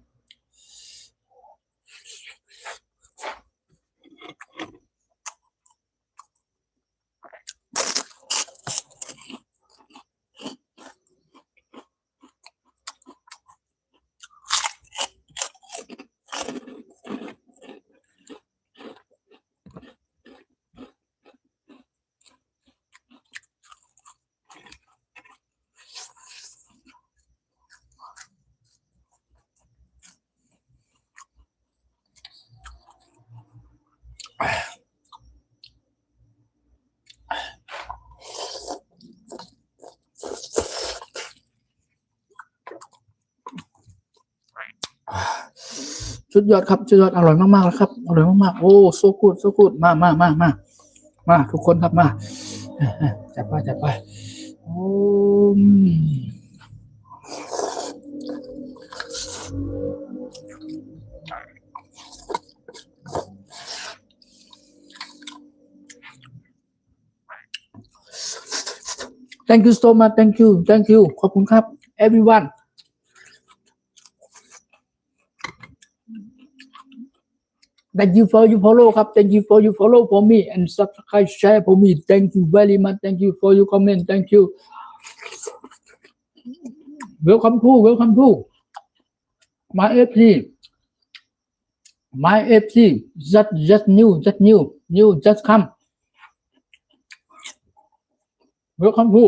สุดยอดครับสุดยอดอร่อยมากๆแล้วครับอร่อยมากๆโอ้โซกูดโซกูดมาทุกคนครับมาจัดไปโอ้ thank you so much thank you ขอบคุณครับ everyone thank you for you follow ครับ thank you for you follow for me and subscribe share for me thank you very much thank you for your comment thank you welcome to my FT just new just come welcome to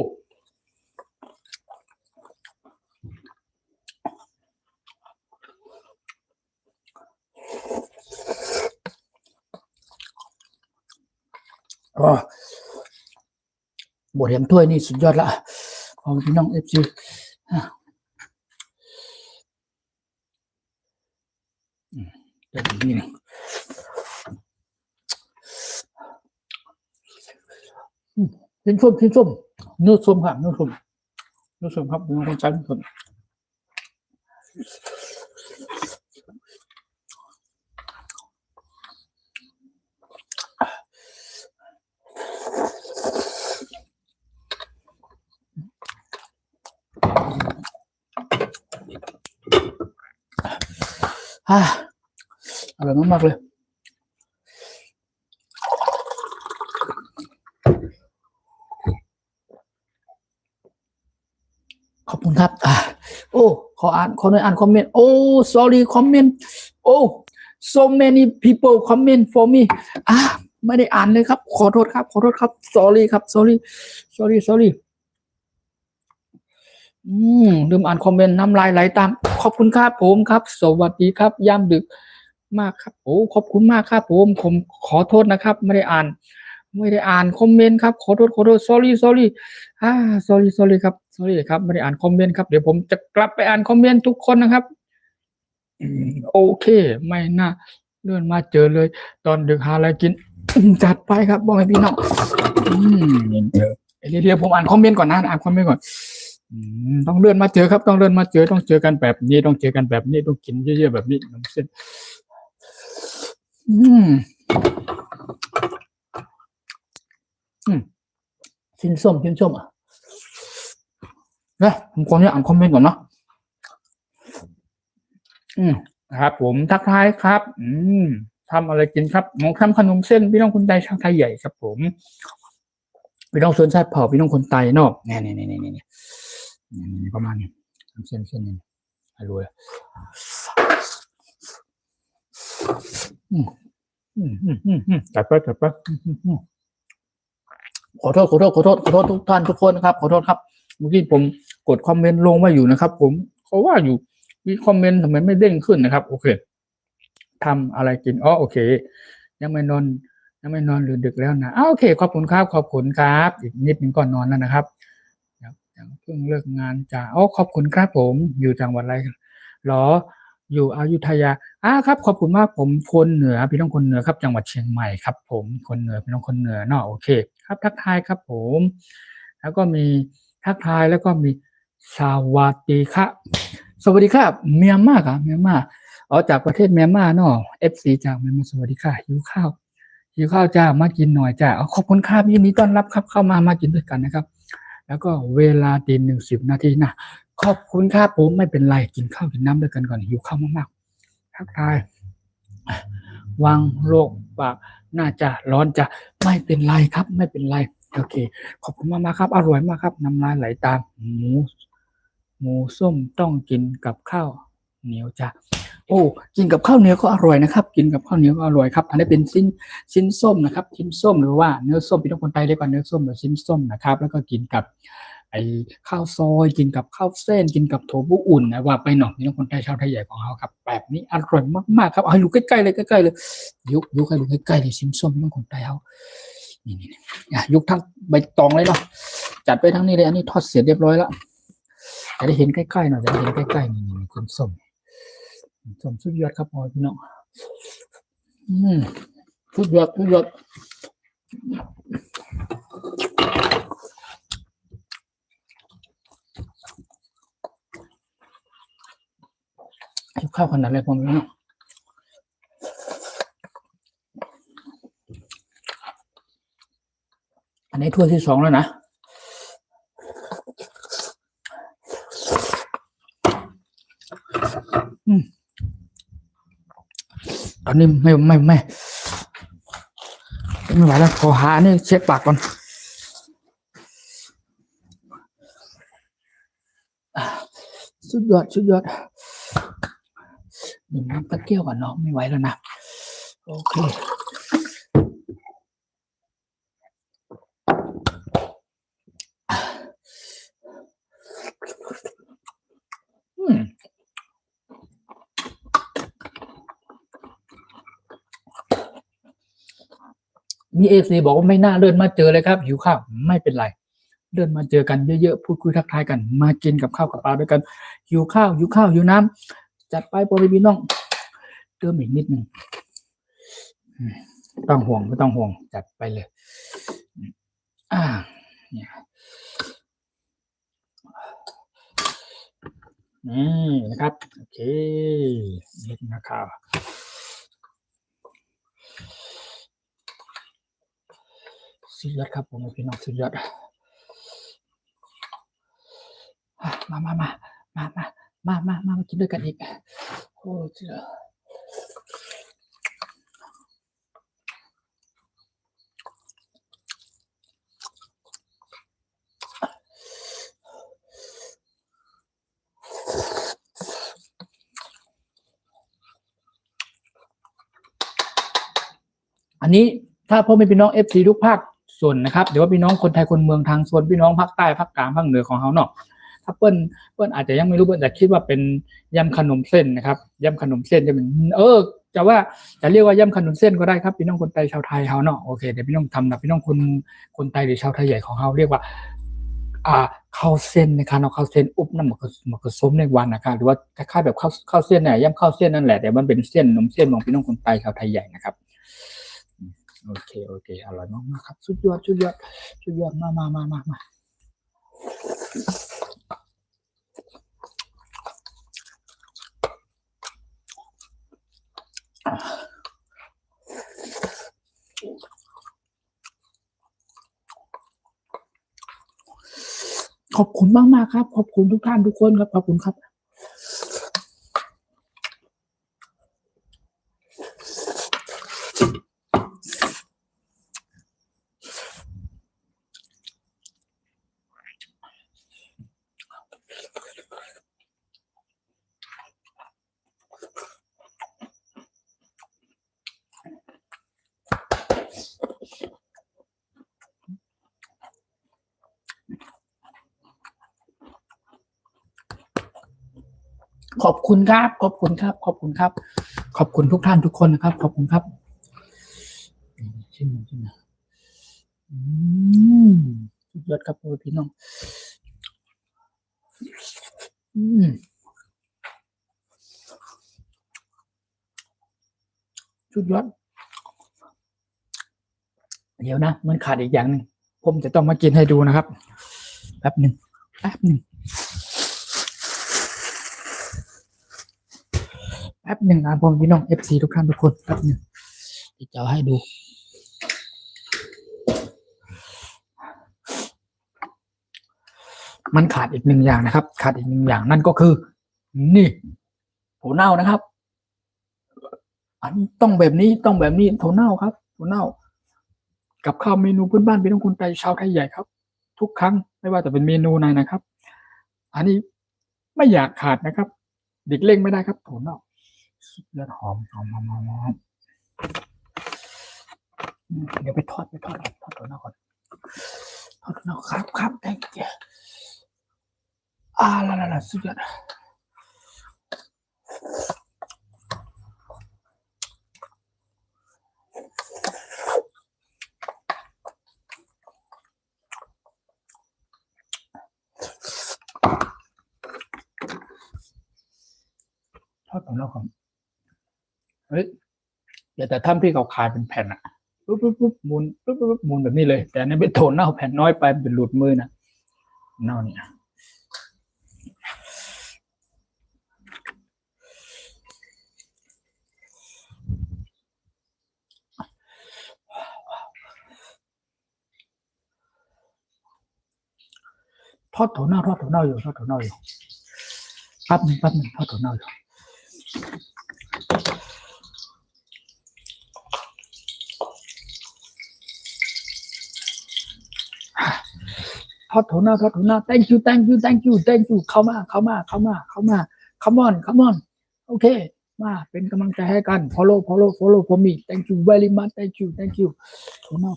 บทเห็นถ้วยนี่สุดยอดละขอบพี่น้อง FC เดี๋ยวนี้นะชิ้นส้มเนื้อส้มครับเนื้อส้มครับเป็นคนใช้เนื้อส้มอร่อยมากๆเลยขอบคุณครับโอ้ขออ่านคอมเมนต์โอ้ sorry comment โอ้ so many people comment for me ไม่ได้อ่านเลยครับขอโทษครับ sorry ครับ sorry ลืมอ่านคอมเมนต์น้ำลายไหลตามขอบคุณครับผมครับสวัสดีครับยามดึกมากครับโอ้ขอบคุณมากครับผมขอโทษนะครับไม่ได้อ่านคอมเมนต์ครับขอโทษsorry sorryครับ sorry ครับไม่ได้อ่านคอมเมนต์ครับเดี๋ยวผมจะกลับไปอ่านคอมเมนต์ทุกคนนะครับโอเคไม่น่าเลื่อนมาเจอเลยตอนดึกหาอะไรกินจัดไปครับบอกให้พี่น้องเดี๋ยวผมอ่านคอมเมนต์ก่อนนะอ่านคอมเมนต์ก่อนต้องเลื่อนมาเจอครับต้องเจอกันแบบนี้ต้องกินเยอะๆแบบนี้น้ำเส้นชิ้นส้มนะผมขออ่านคอมเมนต์ก่อนเนาะครับผมทักทายครับทำอะไรกินครับน้องทำขนมเส้นพี่น้องคนไทยชาวไทยใหญ่ครับผมพี่น้องชนชาติเผ่าพี่น้องคนไทยนอกนี่ประมาณนี้เส้นนี่ให้รู้เลยจัดไปขอโทษทุกท่านทุกคนนะครับขอโทษครับเมื่อกี้ผมกดคอมเมนต์ลงไว้อยู่นะครับผมเขาว่าอยู่มีคอมเมนต์ทำไมไม่เด้งขึ้นนะครับโอเคทำอะไรกินโอเคยังไม่นอนหรือดึกแล้วนะโอเคขอบคุณครับอีกนิดนึงก่อนนอนแล้วนะครับยังเพิ่งเลิกงานจ้าขอบคุณครับผมอยู่จังหวัดอะไรหรออยู่อยุธยาครับขอบคุณมากผมคนเหนือพี่น้องคนเหนือครับจังหวัดเชียงใหม่ครับผมคนเหนือพี่น้องคนเหนือเนาะโอเคครับทักทายครับผมแล้วก็มีทักทายแล้วก็มีสวัสดีครับเมียนมาครับจากประเทศเมียนมาเนาะ FC จากเมียนมาสวัสดีค่ะหิวข้าวจ้ามากินหน่อยจ้าขอบคุณครับยินดีต้อนรับครับเข้ามากินด้วยกันนะครับแล้วก็เวลาตี 10 นาทีนะขอบคุณครับผมไม่เป็นไรกินข้าวกินน้ำด้วยกันก่อนหิวข้าวมากๆทักทายวางโรคปากน่าจะร้อนจะไม่เป็นไรครับไม่เป็นไรโอเคขอบคุณมากๆครับอร่อยมากครับน้ำลายไหลตามหมูส้มต้องกินกับข้าวเหนียวจ้ะกินกับข้าวเหนียวก็อร่อยนะครับกินกับข้าวเหนียวก็อร่อยครับอันนี้เป็นชิ้นส้มนะครับชิ้นส้มหรือว่าเนื้อส้มพี่น้องคนไทยเรียกว่าเนื้อส้มหรือชิ้นส้มนะครับแล้วก็กินกับไอ้ข้าวซอยกินกับข้าวเส้นกินกับโถบุอุ่นนะว่าไปหน่อยพี่น้องคนไทยชาวไทยใหญ่ของเราครับแบบนี้อร่อยมากๆครับเอาอยู่ใกล้ๆเลยยุกให้ดูใกล้ๆเลยชิ้นส้มพี่น้องคนไทยเขานี่ยุกทั้งใบตองเลยเนาะจัดไปทั้งนี้เลยอันนี้ทอดเสร็จเรียบร้อยแล้วจะได้เห็นใกล้ๆหน่อยจะได้เห็นใกล้ๆนี่ชิ้นส้ม สมสุดยอดครับพ่อพี่น้องสุดยอดสุดยอดข้าวขนาดเลยพ่อพี่น้องอันนี้ถ้วยที่2แล้วนะตอนนี้ไม่ไหวแล้วขอหานี่เช็คปากก่อนสุดยอดสุดยอดดื่มน้ำตะเกียวก่อนเนาะไม่ไหวแล้วนะโอเคมีFCบอกว่าไม่น่าเลื่อนมาเจอเลยครับหิวข้าวไม่เป็นไรเลื่อนมาเจอกันเยอะๆพูดคุยทักทายกันมากินกับข้าวกับปลาด้วยกันหิวข้าวหิวน้ำจัดไปพ่อพี่น้องเติมอีกนิดนึงต้องห่วงไม่ต้องห่วงจัดไปเลยเนี่ยนี่นะครับโอเคนิดนะครับสุดยอดครับผมพี่น้องสุดยอดมากินด้วยกันอีกโอ้เจ้าอันนี้ถ้าพ่อแม่พี่น้อง FC ทุกภาคส่วนนะครับเดี๋ยวว่าพี่น้องคนไทยคนเมืองทางส่วนพี่น้องภาคใต้ภาคกลางภาคเหนือของเขาเนาะถ้าเปิ้ลอาจจะยังไม่รู้เปิ้ลจะคิดว่าเป็นยำขนมเส้นนะครับยำขนมเส้นจะเป็นจะว่าจะเรียกว่ายำขนมเส้นก็ได้ครับพี่น้องคนไทยชาวไทยเขาเนาะโอเคเดี๋ยวพี่น้องทำนะพี่น้องคนไทยหรือชาวไทยใหญ่ของเขาเรียกว่าข้าวเส้นนะครับเอาข้าวเส้นอุบน้ำมันก็ส้มในวันนะครับหรือว่าคล้ายๆแบบข้าวเส้นเนี่ยย่ำข้าวเส้นนั่นแหละแต่มันเป็นเส้นนมเส้นของพี่น้องคนไทยชาวไทยใหญ่นะครับโอเคอร่อยมากๆครับสุดยอดมาขอบคุณมากครับขอบคุณทุกท่านทุกคนครับขอบคุณครับขอบคุณครับขอบคุณทุกท่านทุกคนนะครับขอบคุณครับชิ้นหนึ่งสุดยอดครับพี่น้องสุดยอดเดี๋ยวนะมันขาดอีกอย่างหนึ่งผมจะต้องมากินให้ดูนะครับแป๊บหนึ่งนะผมพี่น้อง FC ทุกท่านทุกคนแป๊บหนึ่งจะให้ดูมันขาดอีกหนึ่งอย่างนะครับขาดอีกหนึ่งอย่างนั่นก็คือนี่ถั่วเน่านะครับอันนี้ต้องแบบนี้ถั่วเน่าครับถั่วเน่ากับข้าวเมนูพื้นบ้านพี่น้องคนไทยชาวไทยใหญ่ครับทุกครั้งไม่ว่าจะเป็นเมนูไหนนะครับอันนี้ไม่อยากขาดนะครับเด็กเล่งไม่ได้ครับถั่วเน่าสุดยอดหอมเดี๋ยวไปทอดถั่วเน่าก่อนทอดถั่วเน่าครับแตงเกียละสุดยอดทอด ถั่วเน่าของเฮ้ยแต่ถ้าที่เขาขายเป็นแผ่นอะปุ๊บหมุนปุ๊บหมุนแบบนี้เลยแต่อันนี้เป็นถั่วเน่าแผ่นน้อยไปเป็นหลุดมือนะเน่าเนี่ยทอดถั่วเน่าอยู่แป๊บนึงทอดถั่วเน่าอยู่ทอดถั่วเน่าthank youเข้ามาcome on โอเคมาเป็นกำลังใจให้กัน follow for me thank you very much thank youถั่วเน่า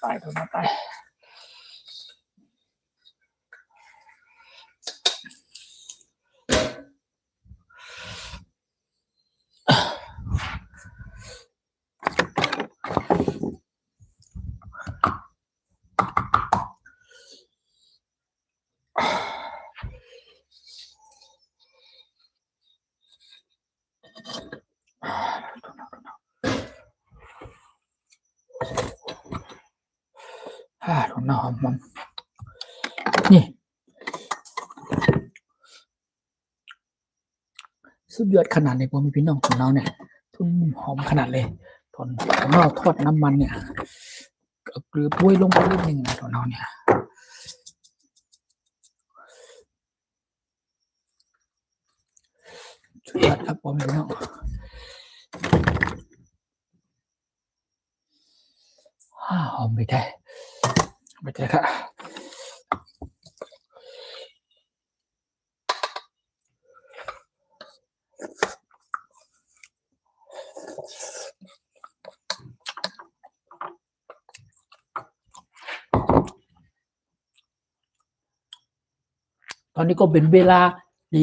ตายถั่วเน่าหอมนี่สุดยอดขนาดเลยผมมีพี่น้องถั่วเน่าเนี่ยทุนหอมขนาดเลยถั่วเน่าทอดน้ำมันเนี่ยเกลือปุ้ยลงไปนิดนึงนะถั่วเน่าเนี่ยสุดยอดครับผมพี่น้องหอมไปได้ครับตอนนี้ก็เป็นเวลา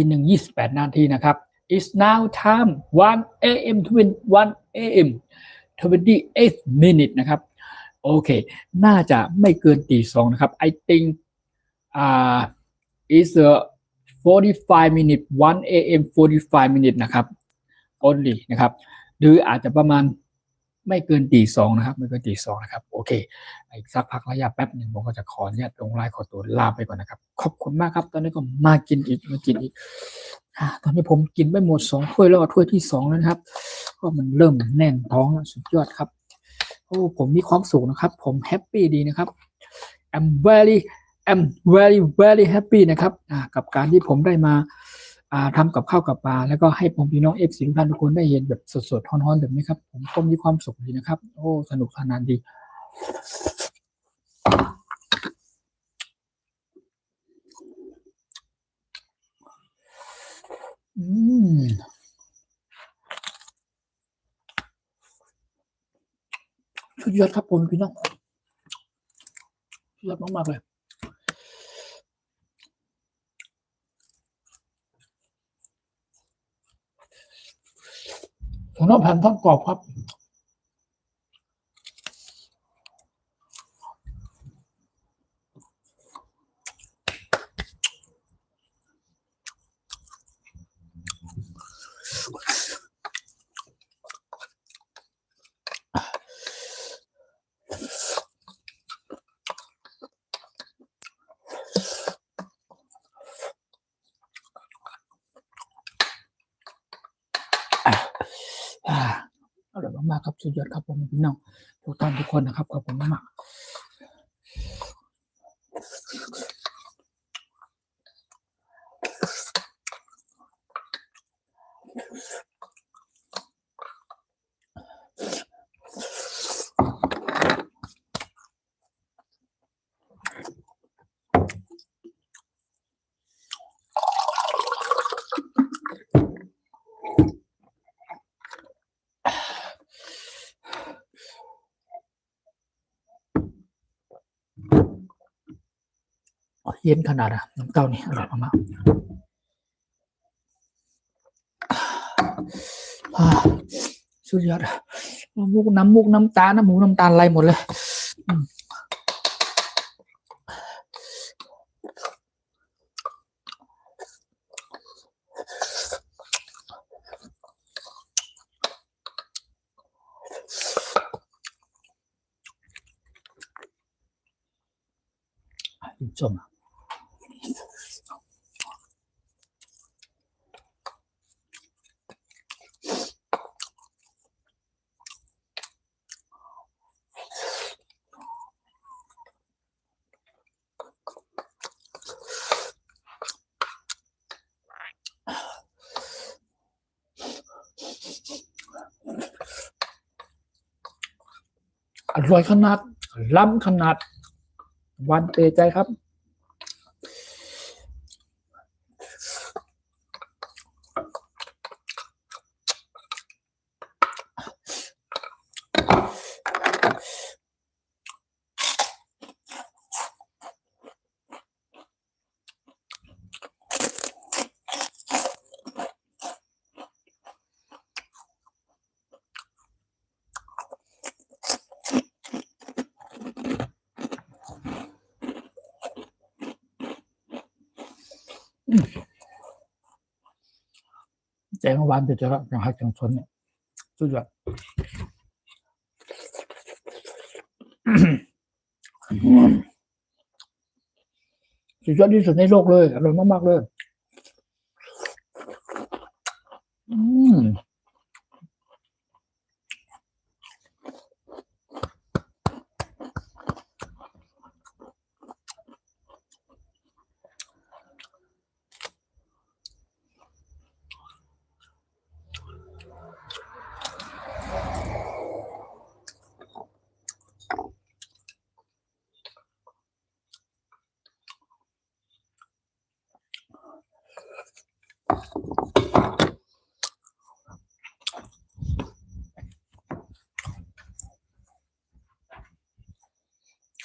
1:28 นาทีนะครับ It's now time 1 a.m. 21 a.m. 28 minutes นะครับโอเคน่าจะไม่เกิน2 นะครับ I think it's 45 minutes 1 a.m. 45 minutes นะครับ only นะครับหรืออาจจะประมาณไม่เกิน2 นะครับไม่เกิน2 นะครับโอเคอีกสักพักระยะแป๊บหนึ่งผมก็จะขออนุญาตลงไลน์ขอตัวลาไปก่อนนะครับขอบคุณมากครับตอนนี้ก็มากินอีกตอนนี้ผมกินไปหมด2 ถ้วยแล้วถ้วยที่2แล้วนะครับก็มันเริ่มแน่นท้องแล้วสุดยอดครับโอ้ผมมีความสุขนะครับผมแฮปปี้ดีนะครับ I'm very happy นะครับกับการที่ผมได้มาทำกับข้าวกับปลาแล้วก็ให้ผมพี่น้องFCทุกท่านทุกคนได้เห็นแบบสดๆร้อนๆแบบนี้ครับผมก็มีความสุขดีนะครับโอ้สนุกสนานดีสุดยอดครับผมพี่น้องสุดยอดมากๆเลยผมต้องแผ่นทอดกรอบครับอร่อยมากๆครับสุดยอดครับผมพี่น้องทุกท่านทุกคนนะครับขอบคุณมากเย็นขนาดน้ำเต้านี่อร่อยมากสุดยอดน้ำมูกน้ำตาน้ำหมูน้ำตาลไหลหมดเลย กินชมอร่อยขนาดล้ำขนาดวันเตใจครับใจเมื่อวานจะละจังหักจังชนเนี่ยสุดยอดสุดยอดที่สุดในโลกเลยอร่อยมากๆเลย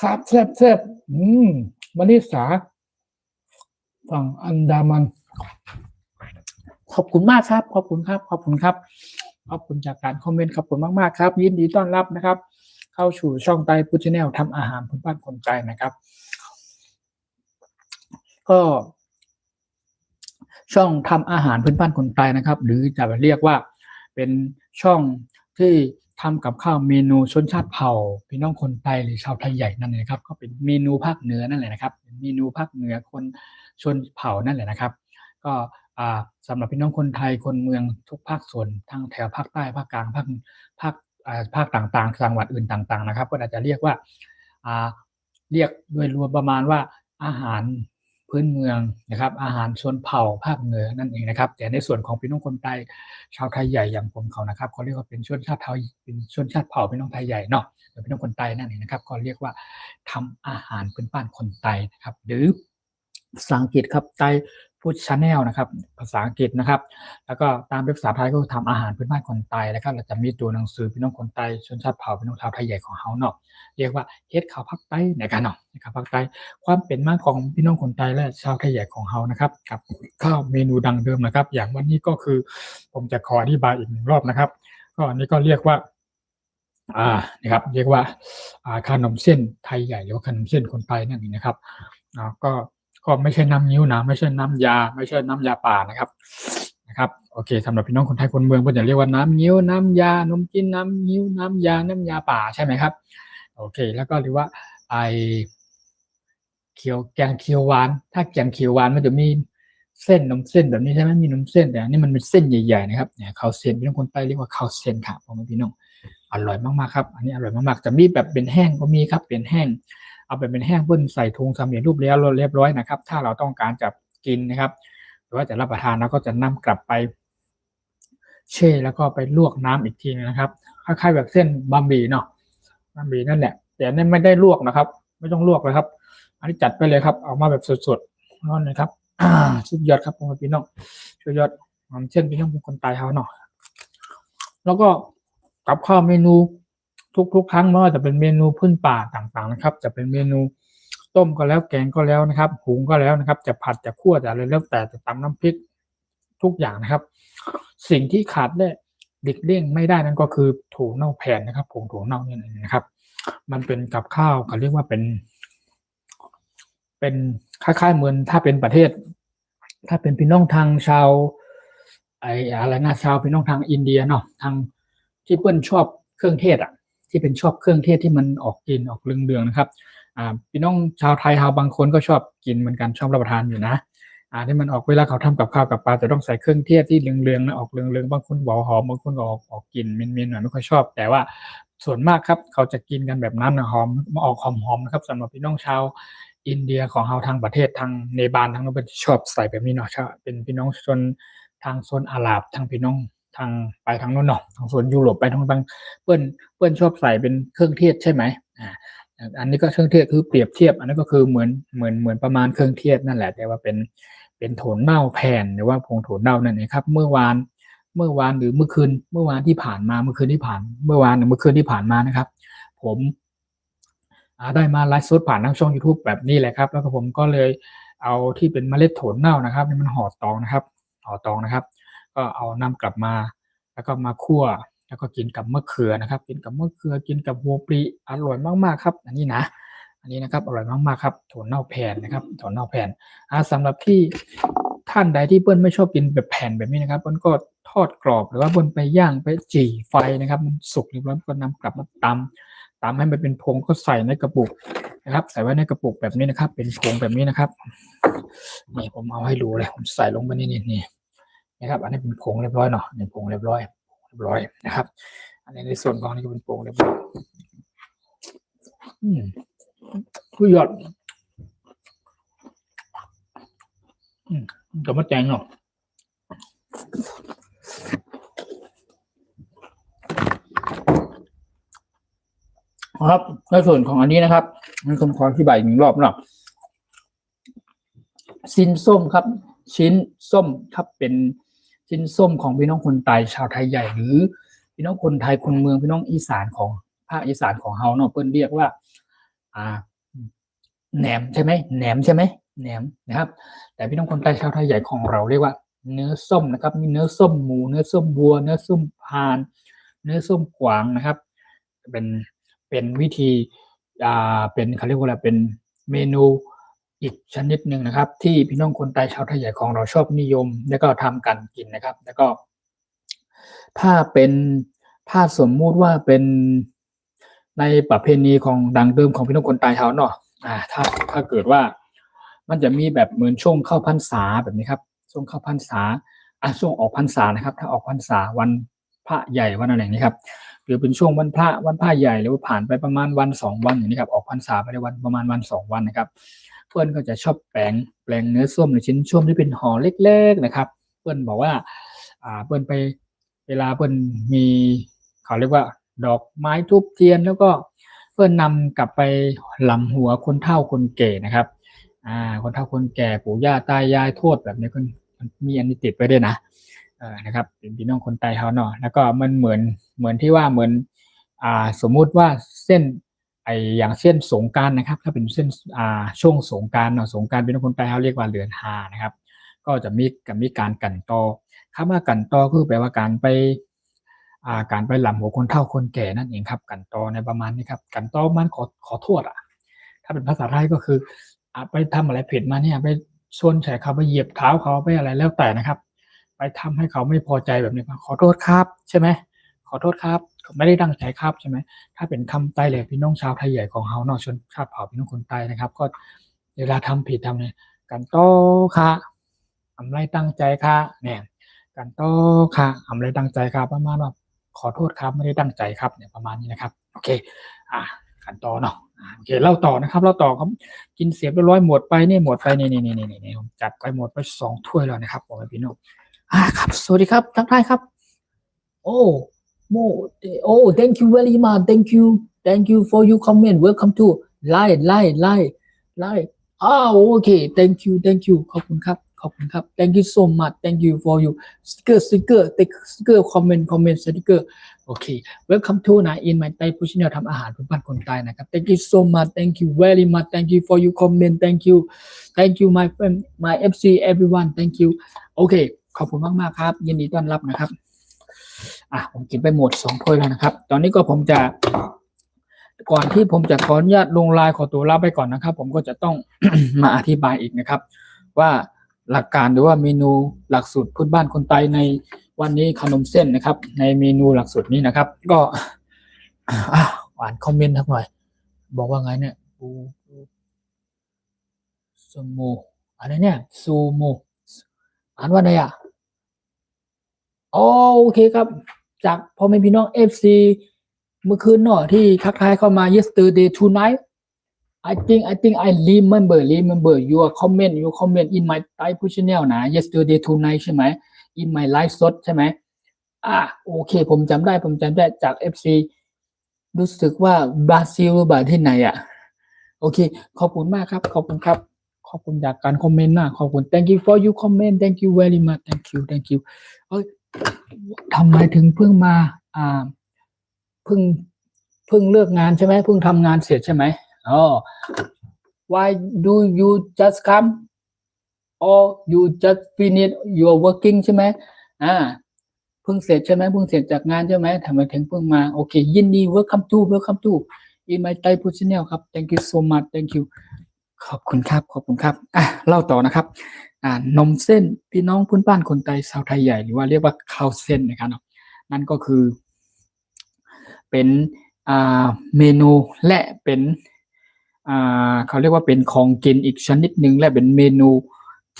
ครับแซ่บมาริสาฝั่งอันดามันขอบคุณมากครับขอบคุณครับขอบคุณครับขอบคุณจากการคอมเมนต์ขอบคุณมากๆครับยินดีต้อนรับนะครับเข้าสู่ช่องไต้พุชแนลทำอาหารพื้นบ้านคนไทยนะครับก็ช่องทำอาหารพื้นบ้านคนไทยนะครับหรือจะเรียกว่าเป็นช่องที่ทำกับข้าวเมนูชนชาติเผ่าพี่น้องคนไทยหรือชาวไทยใหญ่นั่นเองครับก็เป็นเมนูภาคเหนือนั่นแหละนะครับเมนูภาคเหนือคนชนเผ่านั่นแหละนะครับก็สำหรับพี่น้องคนไทยคนเมืองทุกภาคส่วนทั้งแถวภาคใต้ภาคกลางภาคต่างๆจังหวัดอื่นต่างๆนะครับก็อาจจะเรียกว่าเรียกโดยรวมประมาณว่าอาหารพื้นเมืองนะครับอาหารชนเผ่าภาคเหนือนั่นเองนะครับแต่ในส่วนของพี่น้องคนไทยชาวไทยใหญ่อย่างผมเขานะครับเขาเรียกว่าเป็นชนชาติไทยเป็นชนชาติเผ่าพี่น้องไทยใหญ่เนาะพี่น้องคนไทยนั่นเองนะครับก็เรียกว่าทำอาหารพื้นบ้านคนไทยนะครับหรือภาษาอังกฤษครับไทยฟู้ดชาแนลนะครับภาษาอังกฤษนะครับแล้วก็ตามเป็นภาษาไทยก็ทำอาหารพื้นบ้านคนไทยแล้วก็เราจะมีตัวหนังสือพี่น้องคนไทยชนชาติเผ่าพี่น้องชาวไทยใหญ่ของเฮาเนาะเรียกว่าเฮ็ดข้าวภาคใต้ในกันเนาะนะครับภาคใต้ความเป็นมาของพี่น้องคนไทยและชาวไทยใหญ่ของเฮานะครับกับข้าวเมนูดังเดิมนะครับอย่างวันนี้ก็คือผมจะขออธิบายอีกหนึ่งรอบนะครับก็อันนี้ก็เรียกว่านะครับเรียกว่าขนมเส้นไทยใหญ่หรือว่าขนมเส้นคนไทยนั่นเองนะครับก็ไม่ใช่น้ำนิ้วนะไม่ใช่น้ำยาไม่ใช่น้ำยาป่านะครับโอเคสำหรับพี่น้องคนไทยคนเมืองก็จะเรียกว่าน้ำนิ้วน้ำยานมจีนน้ำนิ้วน้ำยาป่าใช่ไหมครับโอเคแล้วก็หรือว่าไอแกงเขียวหวานถ้าแกงเขียวหวานมันจะมีเส้นนมเส้นแบบนี้ใช่ไหมมีนมเส้นแต่อันนี้มันเป็นเส้นใหญ่ๆนะครับเนี่ยข้าวเส้นพี่น้องคนใต้เรียกว่าข้าวเส้นค่ะผมพี่น้องอร่อยมากๆครับอันนี้อร่อยมากๆจะมีแบบเป็นแห้งก็มีครับเป็นแห้งเอาแบบเป็นแห้งเบิ้ลใส่ถุงสำเร็จรูปแล้วเรียบร้อยนะครับถ้าเราต้องการจะกินนะครับหรือว่าจะรับประทานเราก็จะนำกลับไปแช่แล้วก็ไปลวกน้ำอีกทีนะครับคล้ายๆแบบเส้นบะหมี่เนาะบะหมี่นั่นแหละแต่นี่ไม่ได้ลวกนะครับไม่ต้องลวกเลยครับอันนี้จัดไปเลยครับเอามาแบบสดๆนั่นเลยครับสุดยอดครับผมพี่น้องสุดยอดเช่นพี่น้องเป็นคนตายเขาเนาะแล้วก็กับข้าวเมนูทุกครั้งไม่ว่าจะเป็นเมนูพื้นป่าต่างๆนะครับจะเป็นเมนูต้มก็แล้วแกงก็แล้วนะครับหุงก็แล้วนะครับจะผัดจะคั่วจะอะไรแล้วแต่จะตำน้ำพริกทุกอย่างนะครับสิ่งที่ขาดได้หลีกเลี่ยงไม่ได้นั่นก็คือถั่วเน่าแผ่นนะครับผงถั่วเน่านี่นะครับมันเป็นกับข้าวเขาเรียกว่าเป็นคล้ายๆเหมือนถ้าเป็นประเทศถ้าเป็นพี่น้องทางชาวอะไรนะชาวพี่น้องทางอินเดียเนาะทางที่เปิ้ลชอบเครื่องเทศที่เป็นชอบเครื่องเทศที่มันออกกลิ่นออกเหลืองๆนะครับ พี่น้องชาวไทยบางคนก็ชอบกินเหมือนกันชอบรับประทานอยู่นะที่มันออกเวลาเขาทำกับข้าวกับปลาจะต้องใส่เครื่องเทศที่เหลืองๆนะออกเหลืองๆบางคนบอกหอมบางคนก็ออกกลิ่นเหม็นๆหน่อยไม่ค่อยชอบแต่ว่าส่วนมากครับเขาจะกินกันแบบนั้นนะหอมออกหอมๆนะครับสำหรับพี่น้องชาวอินเดียของเราทางประเทศทางเนปาลทางโน้นชอบใส่แบบนี้เนาะเป็นพี่น้องชนทางโซนอาหรับทางพี่น้องทางไปทางโน้นเนาะทางโซนยุโรปไปทางเปิ้นชอบใส่เป็นเครื่องเทศใช่ไหมอันนี้ก็เครื่องเทศคือเปรียบเทียบอันนั้นก็คือเหมือนประมาณเครื่องเทศนั่นแหละแต่ว่าเป็นโถนเน่าแผ่นหรือว่าผงโถนเน่านั่นเองครับเมื่อวานหรือเมื่อคืนเมื่อวานที่ผ่านมาเมื่อคืนที่ผ่านเมื่อวานหรือเมื่อคืนที่ผ่านมานะครับผมได้มาไลฟ์สดผ่านทางช่อง YouTube แบบนี้แหละครับแล้วก็ผมก็เลยเอาที่เป็นเมล็ดโถนเน่านะครับนี่มันห่อตองนะครับก็เอานำกลับมาแล้วก็มาคั่วแล้วก็กินกับมะเขือนะครับกินกับมะเขือกินกับหัวปลีอร่อยมากๆครับอันนี้นะครับอร่อยมากๆครับถั่วเน่าแผ่นนะครับถั่วเน่าแผ่นสำหรับที่ท่านใดที่เปิ้ลไม่ชอบกินแบบแผ่นแบบนี้นะครับเปิ้ลก็ทอดกรอบหรือว่าเปิ้ลไปย่างไปจี่ไฟนะครับมันสุกเรียบร้อยก็นำกลับมาตำให้มันเป็นผงก็ใส่ในกระปุกนะครับใส่ไว้ในกระปุกแบบนี้นะครับเป็นผงแบบนี้นะครับนี่ผมเอาให้ดูเลยผมใส่ลงไปนี่นะครับอันนี้เป็นผงเรียบร้อยเนาะเป็นผงเรียบร้อยนะครับอันนี้ในส่วนของนี่ก็เป็นผงเรียบร้อยผู้ยอดกับมะแตงเนาะครับในส่วนของอันนี้นะครับผมขออธิบายอีกหนึ่งรอบเนาะชิ้นส้มครับชิ้นส้มครับเป็นชิ้นส้มของพี่น้องคนไทยชาวไทยใหญ่หรือพี่น้องคนไทยคนเมืองพี่น้องอีสานของภาคอีสานของเฮาเนาะเพิ่นเรียกว่าแหนมใช่ไหมแหนมนะครับแต่พี่น้องคนไทยชาวไทยใหญ่ของเราเรียกว่าเนื้อส้มนะครับมีเนื้อส้มหมูเนื้อส้มวัวเนื้อส้มพานเนื้อส้มกวางนะครับเป็นวิธีเป็นเขาเรียกว่าอะไรเป็นเมนูอีกชนิดหนึ่งนะครับที่พี่น้องคนไทยชาวไทยใหญ่ของเราชอบนิยมแล้วก็ทำกันกินนะครับแล้วก็ถ้าสมมุติว่าเป็นในประเพณีของดังเดิมของพี่น้องคนไทยเขาเนาะถ้าเกิดว่ามันจะมีแบบเหมือนช่วงเข้าพรรษาแบบนี้ครับช่วงเข้าพรรษาช่วงออกพรรษานะครับถ้าออกพรรษาวันพระใหญ่วันอะไรนี้ครับหรือเป็นช่วงวันพระใหญ่หรือว่าผ่านไปประมาณวัน2วันอย่างนี้ครับออกพรรษาไปได้วันประมาณวัน2วันนะครับเพื่อนก็จะชอบแปลงเนื้อส้มในชิ้นส้มที่เป็นห่อเล็กๆนะครับเพื่อนบอกว่าเพื่อนไปเวลาเพื่อนมีเขาเรียกว่าดอกไม้ทูบเทียนแล้วก็เพื่อนนำกลับไปลำหัวคนเฒ่าคนแก่นะครับคนเฒ่าคนแก่ปู่ย่าตายายทวดแบบนี้ก็มีอันนี้ติดไปด้วยนะนะครับเป็นพี่น้องคนไทยเขาเนาะแล้วก็มันเหมือนที่ว่าเหมือนสมมุติว่าเส้นอย่างเส้นสงกรานต์นะครับถ้าเป็นเส้นช่วงสงกรานต์เนาะสงกรานต์เป็นคนไทยเขาเรียกว่าเดือน5นะครับก็จะมีการกั่นตอคำว่ากั่นตอคือแปลว่าการไปหล่ำหัวคนเฒ่าคนแก่นั่นเองครับกั่นตอในประมาณนี้ครับกั่นตอมันขอโทษถ้าเป็นภาษาไทยก็คือไปทำอะไรผิดมาเนี่ยไปชนใส่เขาไปเหยียบเท้าเขาไปอะไรแล้วแต่นะครับไปทำให้เขาไม่พอใจแบบนี้ขอโทษครับใช่ไหมขอโทษครับไม่ได้ตั้งใจครับใช่ไหมถ้าเป็นคำใต้เลยพี่น้องชาวไทยใหญ่ของเฮาเนาะชนชาติเผ่าพี่น้องคนใต้นะครับก็เวลาทำผิดทำเนี่ยกันโตค่ะทำไรตั้งใจค่ะเนี่ยกันโตค่ะทำไรตั้งใจครับประมาณว่าขอโทษครับไม่ได้ตั้งใจครับเนี่ยประมาณนี้นะครับโอเคกันต่อเนาะโอเคเล่าต่อนะครับครับกินเสียบเรียบร้อยหมดไปนี่ผมจัดไปหมดไป2ถ้วยแล้วนะครับผมพี่น้องครับสวัสดีครับทักทายครับโอ้thank you very much thank you for your comment welcome to liveโอเค thank you ขอบคุณครับthank you so much thank you for you sticker comment sticker โอเค welcome to นะ in my Thai food channel ทำอาหารพื้นบ้านคนใต้นะครับ thank you so much thank you very much thank you for your comment thank you my friend my FC everyone thank you โอเคขอบคุณมากๆครับยินดีต้อนรับนะครับผมกินไปหมด2ถ้วยแล้วนะครับตอนนี้ก็ผมจะก่อนที่ผมจะขออนุญาตลงไลน์ขอตัวลาไปก่อนนะครับผมก็จะต้อง มาอธิบายอีกนะครับว่าหลักการหรือว่าเมนูหลักสูตรพื้นบ้านคนไทยในวันนี้ขนมเส้นนะครับในเมนูหลักสูตรนี้นะครับก็หวานคอมเมนต์ทักหน่อยบอกว่าไงเนี่ย ซูโมอะไรเนี่ยซูโมอ่านว่าอะไรอ่ะอ๋อโอเคครับจากพ่อแม่พี่น้องเอฟซีเมื่อคืนเนาะที่ทักทายเข้ามา yesterday tonight I remember your comment in my Thai channel นะ yesterday tonight ใช่ไหม in my live สดใช่ไหมโอเคผมจำได้จาก FC รู้สึกว่าบราซิลหรือเปล่าที่ไหนโอเคขอบคุณมากครับขอบคุณครับขอบคุณจากการคอมเมนต์นะขอบคุณ thank you for you comment thank you very much thank you เอ้ยทำไมถึงเพิ่งมาเพิ่งเพิ่งเลิกงานใช่ไหมเพิ่งทำงานเสร็จใช่ไหมอ๋อ why do you just come or you just finish your working ใช่ไหมอ่าเพิ่งเสร็จใช่ไหมเพิ่งเสร็จจากงานใช่ไหมทำไมถึงเพิ่งมาโอเคยินดี welcome to in my Thai food channel ครับ thank you so much thank you ขอบคุณครับเล่าต่อนะครับนมเส้นพี่น้องพื้นบ้านคนไทยชาวไทยใหญ่หรือว่าเรียกว่าข้าวเส้นนะครับนั่นก็คือเป็นเมนูและเป็นเขาเรียกว่าเป็นของกินอีกชนิดหนึ่งและเป็นเมนู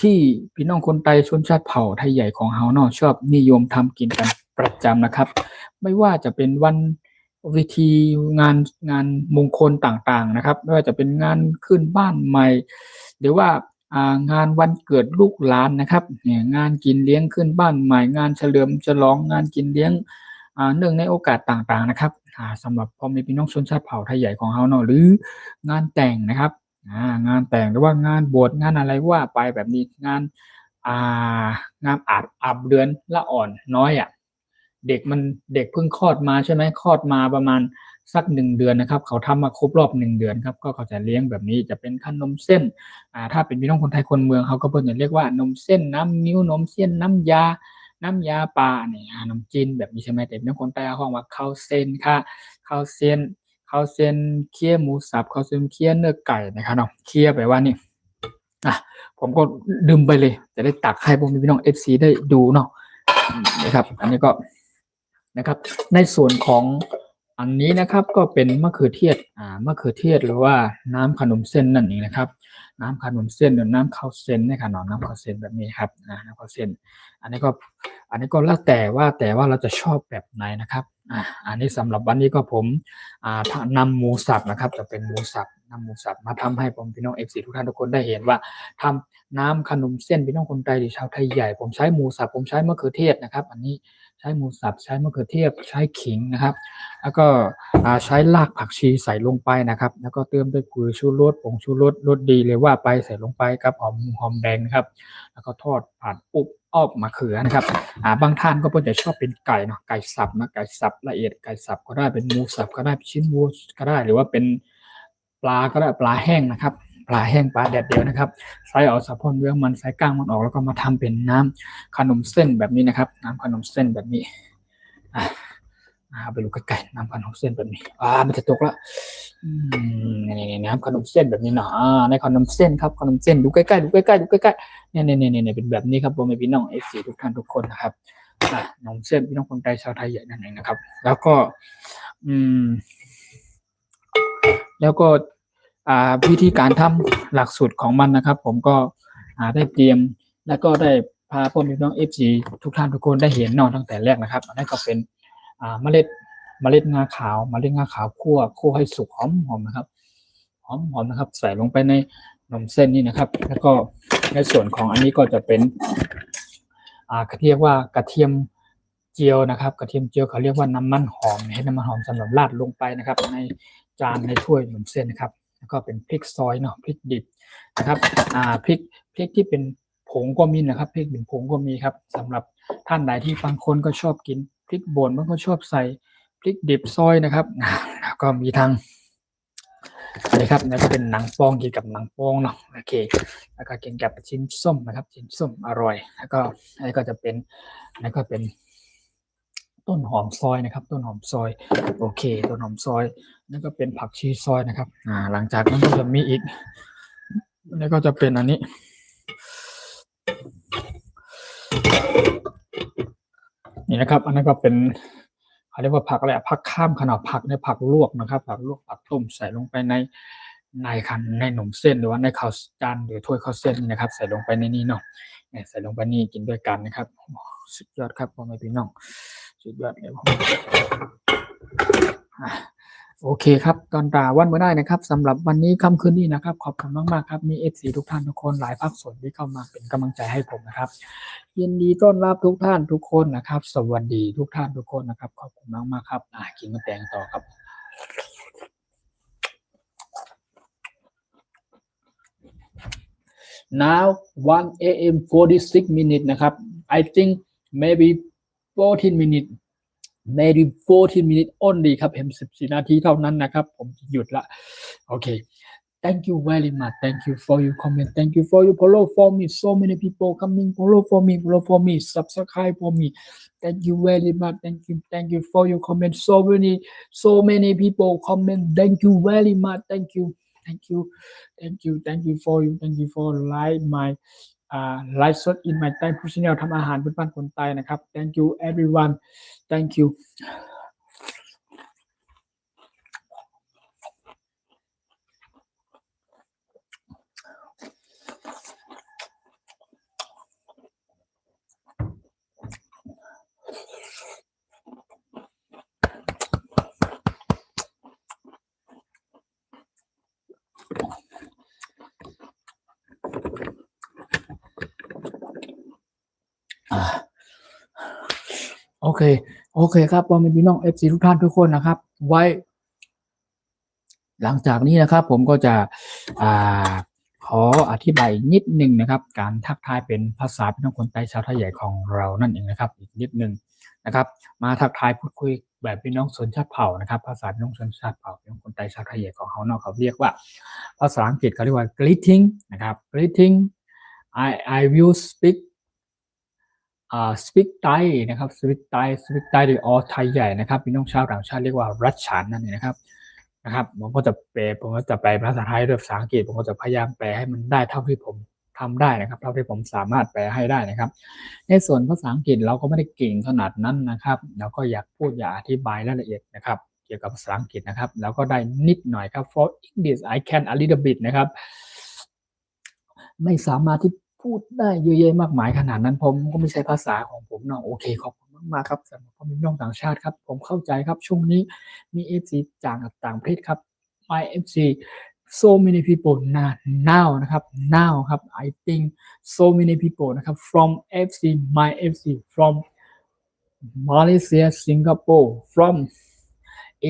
ที่พี่น้องคนไทยชนชาติเผ่าไทยใหญ่ของเฮาเนาะชอบนิยมทำกินกันประจำนะครับไม่ว่าจะเป็นวันวิธีงานมงคลต่างๆนะครับไม่ว่าจะเป็นงานขึ้นบ้านใหม่หรือว่างานวันเกิดลูกหลานนะครับเนี่ยงานกินเลี้ยงขึ้นบ้านใหม่งานเฉลิมฉลองงานกินเลี้ยงเนื่องในโอกาสต่างๆนะครับสำหรับพ่อแม่พี่น้องชนชาติเผ่าไทยใหญ่ของเฮาเนาะหรืองานแต่งนะครับงานแต่งหรือว่างานบวชงานอะไรว่าไปแบบนี้อ่างานอาบเดือนละอ่อนน้อยเด็กเพิ่งคลอดมาใช่ไหมคลอดมาประมาณสัก1 เดือนนะครับเขาทำมาครบรอบ1 เดือนครับก็เขาจะเลี้ยงแบบนี้จะเป็นขนมเส้นถ้าเป็นพี่น้องคนไทยคนเมืองเขาก็เพิ่นจะเรียกว่านมเส้นน้ำนิ้วนมเส้นน้ำยาปลาเนี่ยขนมจีนแบบนี้ใช่ไหมแต่พี่น้องคนใต้เขาว่าข้าวเส้นค่ะข้าวเส้นข้าวเส้นเคี่ยวหมูสับข้าวเส้นเคี่ยวเนื้อไก่นะครับเนาะเคี่ยวแปลว่านี่ผมก็ลืมไปเลยจะได้ตักให้พวกพี่น้อง FC ได้ดูเนาะนะครับอันนี้ก็นะครับในส่วนของอันนี้นะครับก็เป็นมะเขือเทศหรือว่าน้ำขนมเส้นนั่นเองนะครับน้ำขนมเส้นหรือน้ำข้าวเส้นนะครับน้ำข้าวเส้นแบบนี้ครับน้ำข้าวเส้นอันนี้ก็แล้วแต่ว่าเราจะชอบแบบไหนนะครับอันนี้สำหรับวันนี้ก็ผมนำหมูสับนะครับจะเป็นหมูสับนำหมูสับมาทำให้ผมพี่น้อง FC ทุกท่านทุกคนได้เห็นว่าทำน้ำขนมเส้นพี่น้องคนไทยหรือชาวไทยใหญ่ผมใช้หมูสับผมใช้มะเขือเทศนะครับอันนี้ใช้หมูสับใช้มะเขือเทศใช้ขิงนะครับแล้วก็ใช้รากผักชีใส่ลงไปนะครับแล้วก็เติมด้วยปุ๋ยชูรสผงชูรสรสดีเลยว่าไปใส่ลงไปกับหอมแดงนะครับแล้วก็ทอดผัดอ้อมมะเขือนะครับบางท่านก็เพิ่นจะชอบเป็นไก่เนาะไก่สับนะไก่สับละเอียดไก่สับก็ได้เป็นหมูสับก็ได้ชิ้นวัวก็ได้หรือว่าเป็นปลาก็ได้ปลาแห้งนะครับปลาแห้งปลาแดดเดียวนะครับใส่เอาสะพอนเรื่องมันใส่ก้างมันออกแล้วก็มาทำเป็นน้ำขนมเส้นแบบนี้นะครับน้ำขนมเส้นแบบนี้ไปดูใกล้ๆน้ำขนมเส้นแบบนี้มันจะตกละนี่น้ำขนมเส้นแบบนี้เนาะในขนมเส้นครับขนมเส้นดูใกล้ๆเนี่ยเป็นแบบนี้ครับพ่อแม่พี่น้อง FC ทุกท่านทุกคนนะครับขนมเส้นพี่น้องคนไทยชาวไทยใหญ่นั่นเองนะครับแล้วก็วิธีการทำหลักสูตรของมันนะครับผมก็ได้เตรียมแล้วก็ได้พาพ่อแม่พี่น้อง FC ทุกท่านทุกคนได้เห็นเนาะตั้งแต่แรกนะครับอันนี้ก็เป็นเมล็ดงาขาวคั่วให้สุกหอมนะครับหอมนะครับใส่ลงไปในนมเส้นนี่นะครับแล้วก็ในส่วนของอันนี้ก็จะเป็นเรียกว่ากระเทียมเจียวนะครับกระเทียมเจียวเขาเรียกว่าน้ำมันหอมให้น้ำมันหอมสำหรับราดลงไปนะครับในจานในถ้วยนมเส้นนะครับแล้วก็เป็นพริกซอยเนาะพริกดิบนะครับพริกที่เป็นผงก็มีนะครับพริกเป็นผงก็มีครับสำหรับท่านใดที่บางคนก็ชอบกินพริกป่นบางคนชอบใส่พริกดิบซอยนะครับแล้วก็มีทางนี่ครับนี่ก็เป็นหนังโป้งกินกับหนังโป้งเนาะโอเคแล้วก็กินกับชิ้นส้มนะครับชิ้นส้มอร่อยแล้วก็อันนี้ก็จะเป็นต้นหอมซอยนะครับต้นหอมซอยโอเคต้นหอมซอยนั่นก็เป็นผักชีซอยนะครับหลังจากนั้นก็จะมีอีกนี่ก็จะเป็นอันนี้นี่นะครับอันนั้นก็เป็นเขาเรียกว่าผักอะไรผักข้ามขนาดผักในผักลวกนะครับผักลวกผักต้มใส่ลงไปใน ในขนมเส้นหรือว่าในข้าวจานหรือถ้วยข้าวเส้นนะครับ ใส่ลงไปในนี้เนาะเนี่ยใส่ลงไปนี่กินด้วยกันนะครับสุดยอดครับพ่อแม่พี่น้องสุดยอดเลยโอเคครับตอนตาวันเมื่อได้นะครับสำหรับวันนี้ค่ำคืนนี้นะครับขอบคุณมากๆครับมี FC ทุกท่านทุกคนหลายภาคส่วนที่เข้ามาเป็นกำลังใจให้ผมนะครับยินดีต้อนรับทุกท่านทุกคนนะครับสวัสดีทุกท่านทุกคนนะครับขอบคุณมากๆครับกินมะแตงต่อครับ now 1 a.m. 46 minutes นะครับ I think maybe 14 minutes maybe 14 minutes only ครับเห็น14 นาทีเท่านั้นนะครับผมหยุดละโอเค Thank you very much. Thank you for your comment. Thank you for your follow for me. So many people coming follow for me, subscribe for me. Thank you very much. Thank you for your comment. So many people comment. Thank you very much. Thank you for like my live สด in my Thai food channel ทำอาหารพื้นบ้านคนไทยนะครับ Thank you everyone. Thank you.โอเคครับพ่อแม่พี่น้อง FC ทุกท่านทุกคนนะครับไว้หลังจากนี้นะครับผมก็จะขออธิบายนิดนึงนะครับการทักทายเป็นภาษาพี่น้องคนไทยชาวไทยใหญ่ของเรานั่นเองนะครับอีกนิดนึงนะครับมาทักทายพูดคุยแบบพี่น้องชนชาติเผ่านะครับภาษาพี่น้องชนชาติเผ่าพี่น้องคนไทยชาวไทยใหญ่ของเขาเนาะเขาเรียกว่าภาษาอังกฤษเขาเรียกว่า greeting นะครับ greeting I will speak Thai นะครับ speak Thai หรือ all ไทยใหญ่นะครับพี่น้องชาวต่างชาติเรียกว่ารัชฉานนั่นเองนะครับผมก็จะแปลภาษาไทยด้วยภาษาอังกฤษผมก็จะพยายามแปลให้มันได้เท่าที่ผมทำได้นะครับเท่าที่ผมสามารถแปลให้ได้นะครับในส่วนภาษาอังกฤษเราก็ไม่ได้เก่งขนาดนั้นนะครับเราก็อยากพูดอยากอธิบายรายละเอียดนะครับเกี่ยวกับภาษาอังกฤษนะครับแล้วก็ได้นิดหน่อยครับ for English I can a little bit นะครับไม่สามารถที่พูดได้เยอะแยะมากมายขนาดนั้นผมก็ไม่ใช่ภาษาของผมเนาะโอเคขอบคุณมากๆครับสำหรับพี่น้องต่างชาติครับผมเข้าใจครับช่วงนี้มี FC จากต่างประเทศครับ my FC so many people now นะครับ now ครับ I think so many people นะครับ from FC my FC from Malaysia Singapore from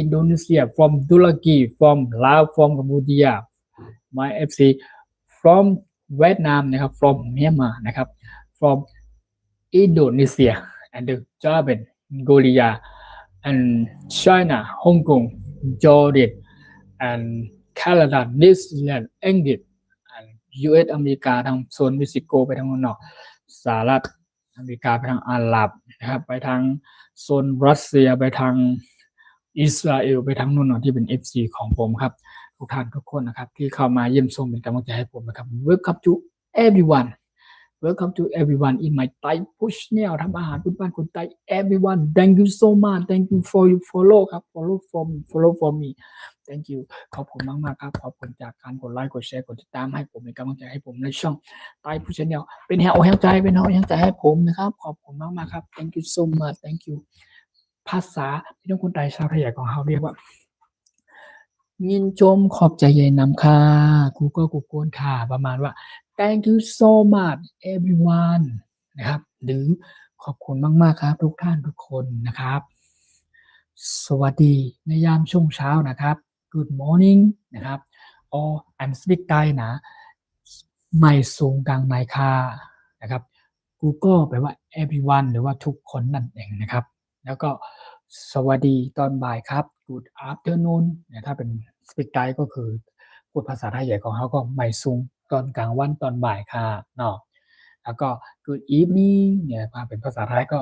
Indonesia from Turkey from Laos from Cambodia my FC from เวียดนามนะครับ from Myanmar นะครับ from Indonesia and Japan Mongolia and China Hong Kong Jordan and Canada New Zealand England and US อเมริกาทางโซนเม็กซิโกไปทางนอกสหรัฐอเมริกาไปทางอาหรับนะครับไปทางโซนรัสเซียไปทางอิสราเอลไปทางนู่นที่เป็น FC ของผมครับทุกท่านทุกคนนะครับที่เข้ามาเยี่ยมชมเป็นกำลังใจให้ผมนะครับ Welcome to everyone in my Thai push เนี่ยทำอาหารพื้นบ้านคนไทย everyone thank you so much thank you for your follow ครับ follow for me thank you ขอบคุณมากๆครับขอบคุณจากการกดไลค์กดแชร์กดติดตามให้ผมเป็นกำลังใจให้ผมในช่อง Thai push เนี่ยเป็นแรงใจให้ผมนะครับขอบคุณมากๆครับ thank you so much thank you ภาษาพี่น้องคนไทยชาวไทยใหญ่ของเขาเรียกว่ายินชมขอบใจใหญ่นำค่ะกูก็กูโกนค่ะประมาณว่า thank you so much everyone นะครับหรือขอบคุณมากๆครับทุกท่านทุกคนนะครับสวัสดีในยามช่วงเช้านะครับ good morning นะครับ or I'm speak Thai นะไม่สูงกลางไม่ค่ะนะครับกูก็แปลว่า everyone หรือว่าทุกคนนั่นเองนะครับแล้วก็สวัสดีตอนบ่ายครับ good afternoon เนี่ยถ้าเป็น speak Thai ก็คือพูดภาษาไทยใหญ่ของเขาก็ไม่สูงตอนกลางวันตอนบ่ายค่ะเนาะแล้วก็ good evening เนี่ยมาเป็นภาษาไทยก็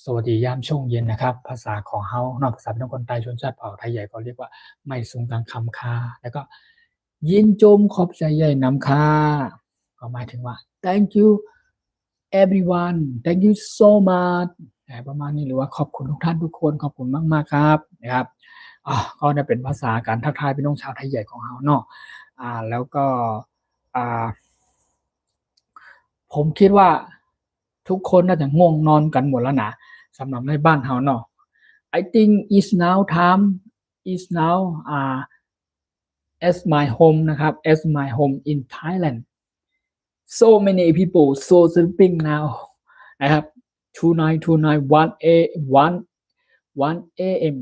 สวัสดียามช่วงเย็นนะครับภาษาของเขานอกภาษาเป็นคนไทยชนชาติเผ่าไทยใหญ่ก็เรียกว่าไม่สูงกลางคำค่ะแล้วก็ยินจมขอบใจใหญ่นำค่ะก็หมายถึงว่า thank you everyone thank you so much ประมาณนี้หรือว่าขอบคุณทุกท่านทุกคนขอบคุณมากๆครับนะครับ ก็จะเป็นภาษาการทักทายพี่น้องชาวไทยใหญ่ของเราเนาะแล้วก็ผมคิดว่าทุกคนน่าจะง่วงนอนกันหมดแล้วนะสำหรับในบ้านเราเนาะ I think is now time is now as my home นะครับ as my home in Thailand so many people so sleeping now นะครับ tonight 1 a.m.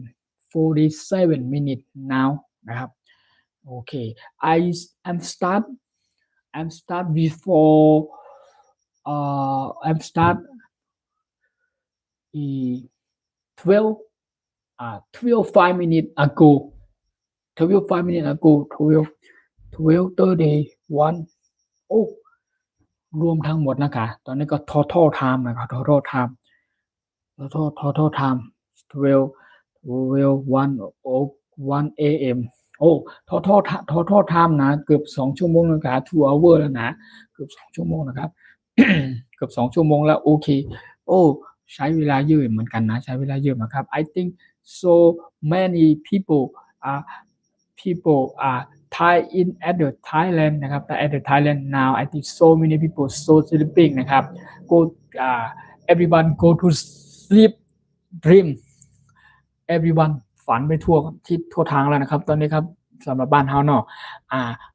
47 minutes now นะครับโอเค I'm start before I'm start 12 5 minutes ago 12 minutes ago 12:31 โอ้รวมทั้งหมดนะคะตอนนี้ก็ total time นะครับ total time 12 1 a.m. โอ้ total time นะเกือบ2ชั่วโมงนะครับ2 hour แล้วนะเกือบ2ชั่วโมงนะครับ เกือบ2ชั่วโมงแล้วโอเคโอ้ใช้เวลาเยอะเหมือนกันนะใช้เวลาเยอะนะครับ I think so many people are Thai in at the Thailand นะครับ at the Thailand now I think so many people so sleeping นะครับ go everyone go to sleep dream everyone ฝันไปทั่วทิศทั่วทางแล้วนะครับตอนนี้ครับสำหรับบ้านเฮาเนาะ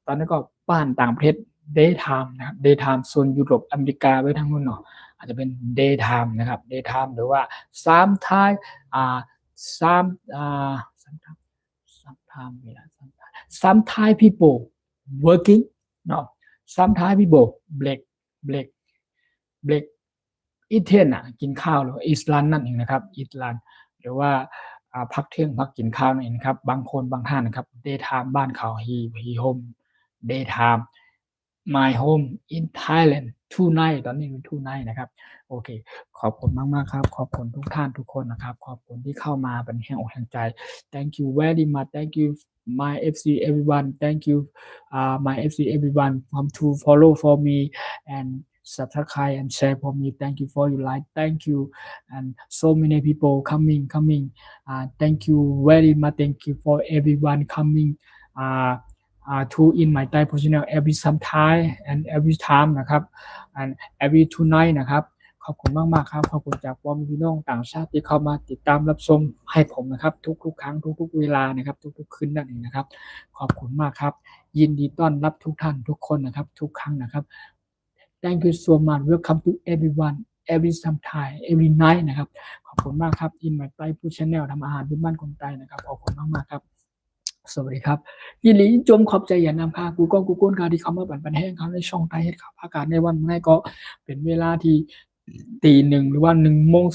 ตอนนี้ก็บ้านต่างประเทศ daytime นะครับ daytime โซนยุโรปอเมริกาไว้ทางนู้นเนาะอาจจะเป็น daytime นะครับ daytime หรือว่า sometime sometime people working เนาะ sometime people break eat กินข้าวหรือ eat lunch นั่นเองนะครับ eat lunch หรือว่าพักเที่ยงพักกินข้าวนั่นเองครับบางคนบางท่านนะครับ daytime บ้านเขา he home daytime my home in Thailand tonight ตอนนี้เป็น tonight นะครับโอเคขอบคุณมากๆครับขอบคุณทุกท่านทุกคนนะครับขอบคุณที่เข้ามาเป็นแห่งอกแห่งใจ thank you very much thank you my FC everyone thank you my FC everyone to follow for me and subscribe and share for me thank you for your like thank you and so many people coming thank you very much thank you for everyone coming to in my Thai channel every sometime and every time นะครับ and every tonight นะครับขอบคุณมากๆครับขอบคุณจากพ่อแม่พี่น้องต่างชาติที่เข้ามาติดตามรับชมให้ผมนะครับทุกๆครั้งทุกๆเวลานะครับทุกๆคืนนั่นเองนะครับขอบคุณมากครับยินดีต้อนรับทุกท่านทุกคนนะครับทุกครั้งนะครับ Thank you so much welcome to everyone every sometime every night นะครับขอบคุณมากครับ in my Thai channel ทำอาหารพื้นบ้านคนใต้นะครับขอบคุณมากๆครับสวัสดีครับยินดีจมขอบใจอย่านำพากูก้นการที่เขามาบันแห้งเขาในช่องไทยเฮ็ดข่าวภาคการในวันนี้ก็เป็นเวลาที่ตีหนึ่งหรือว่า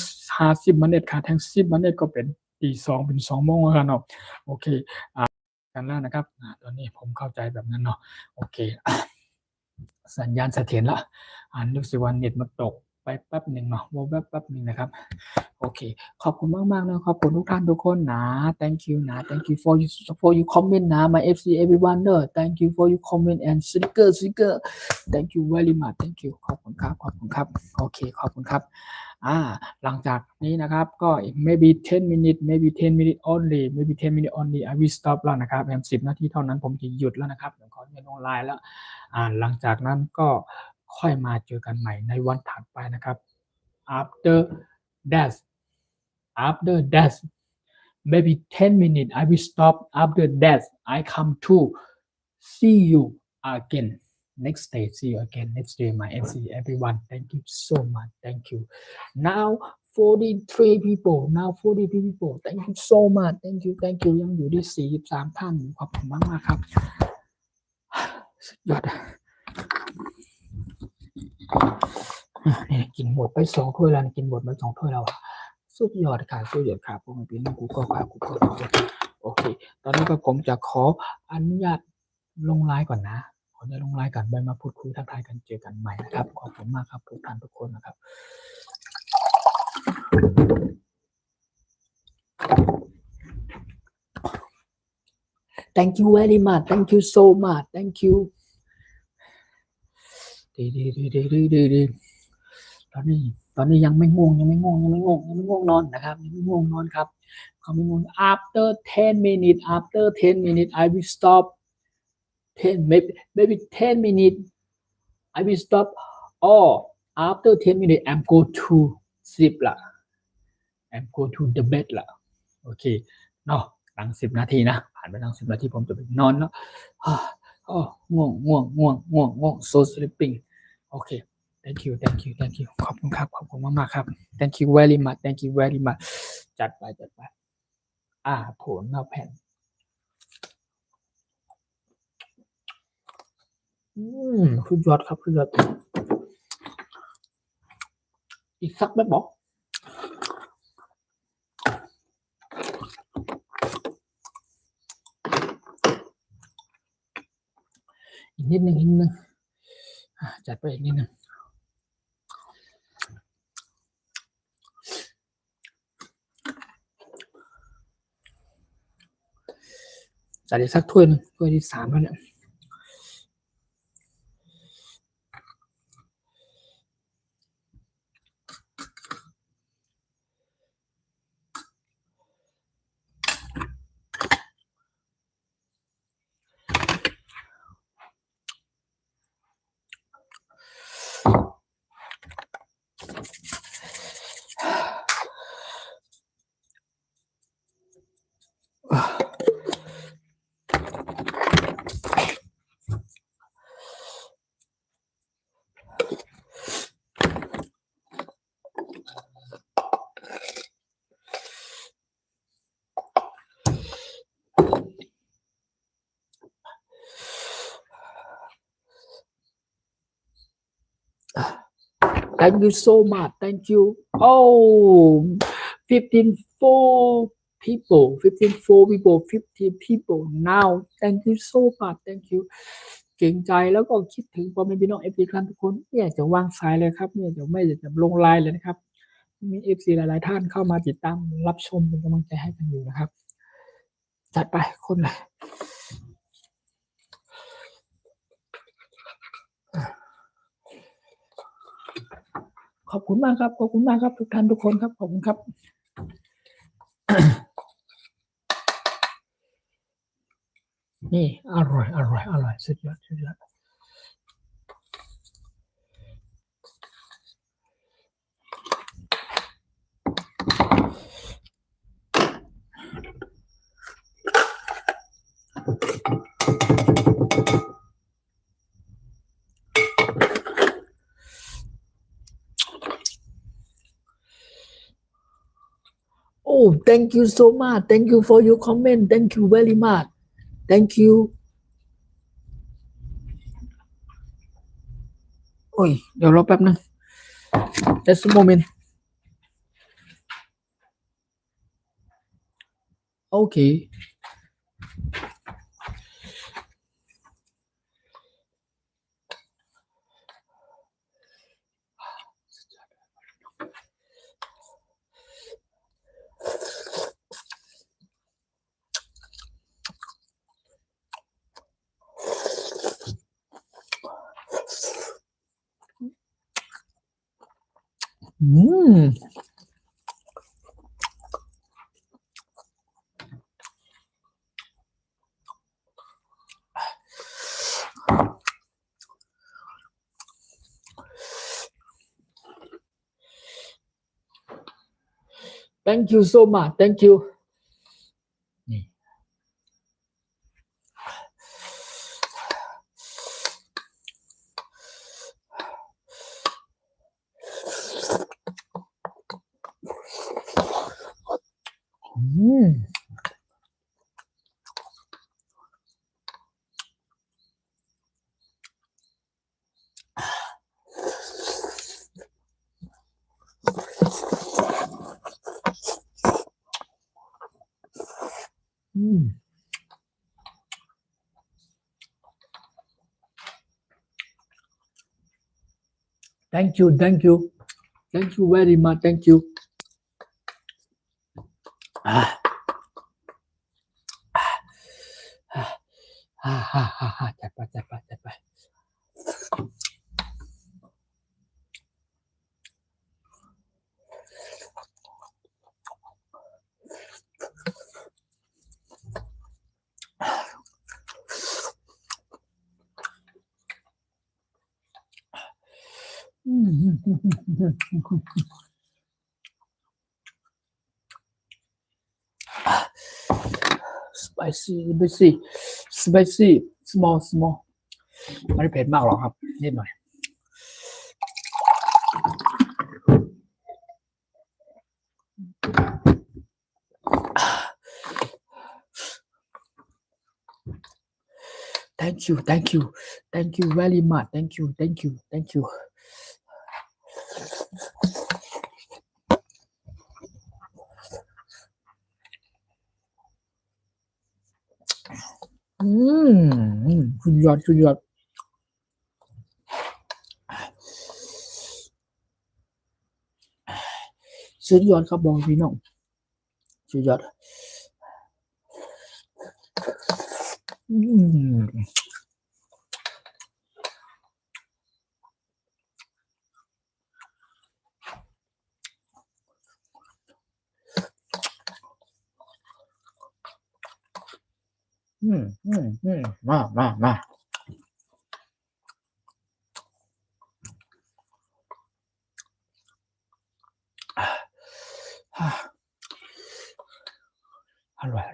1:50ค่ะทั้ง10นาทีก็เป็นตี2เป็น2โมงแล้วกันเนาะโอเคกันแล้วนะครับตอนนี้ผมเข้าใจแบบนั้นเนาะโอเคสัญญาณเสถียรละรู้สึกว่าเน็ตมันตกไปแป๊บหนึ่งเนาะแป๊บหนึ่งนะครับโอเคขอบคุณมากๆนะขอบคุณทุกท่านทุกคนนะ thank you นะ thank you for you comment นะ my FC everyone เด้อ thank you for you comment and sticker thank you very much thank you ขอบคุณครับโอเคขอบคุณครับหลังจากนี้นะครับก็ maybe 10 minutes only I will stop แล้วนะครับ10นาทีเท่านั้นผมจะหยุดแล้วนะครับเดี๋ยวขอลงไลน์แล้วหลังจากนั้นก็ค่อยมาเจอกันใหม่ในวันถัดไปนะครับ after that maybe 10 minutes I will stop after that I come to see you again next day see you again next day my FC everyone thank you so much thank you now 43 people thank you so much thank you ยังอยู่ที่43ท่านขอบคุณมากๆครับสุดยอดนี่กินหมดไป2ถ้วยแล้วกินหมดไป2ถ้วยแล้วสุดยอดค่ะพวกมันเป็นกูก็โอเคตอนนี้ก็ผมจะขออนุญาตลงไลน์ก่อนนะขอจะลงไลน์กันไปมาพูดคุยทักทายกันเจอกันใหม่นะครับขอบคุณมากครับทุกท่านทุกคนนะครับ Thank you very much thank you so much thank you ตอนนี้ยังไม่ง่วงนอนนะครับยังไม่ง่วงนอนครับเขาไม่ง่วง after 10 minutes I will stop 10 maybe 10 minutes I will stop or after 10 minutes I'm go to sleep ละ I'm go to the bed ละโอเคเนาะหลัง10 นาทีนะผ่านไปหลัง10 นาทีผมจะไปนอนแล้วง่วง so sleeping โอเค thank you ขอบคุณครับขอบคุณมากๆครับ thank you very much จัดไปผลเอาแผ่นสุดยอดครับสุดยอดอีกสักแป๊บบอกอีกนิดนึงจัดไปอีกนิดนึงจัดอีกสักถ้วยนึงถ้วยที่3แล้วเนี่ยThank you so much. Thank you. Oh, 15 people. 15 people now. Thank you so much. Thank you. เก่งใจแล้วก็คิดถึงพ่อแม่พี่น้อง FC ทุกคนเนี่ยจะวางสายเลยครับเนี่ยจะไม่จะลงไลน์เลยนะครับมี FC หลายๆท่านเข้ามาติดตามรับชมเป็นกำลังใจให้กันอยู่นะครับจัดไปคนเลยขอบคุณมากครับทุกท่านทุกคนครับขอบคุณครับนี่อร่อยสุดยอดOh, thank you so much. Thank you for your comment. Thank you very much. Thank you. โอ้ยเดี๋ยวรอแป๊บนึง Just a moment. Okay. Thank you so much. Thank you. นี่Thank you very much. Thank you. จัดไป spicy small ไม่ได้เผ็ดมากหรอกครับนิดหน่อยThank you very much. Thank you.สุดยอดสุดยอดครับบองพี่น้องสุดยอดมา อร่อย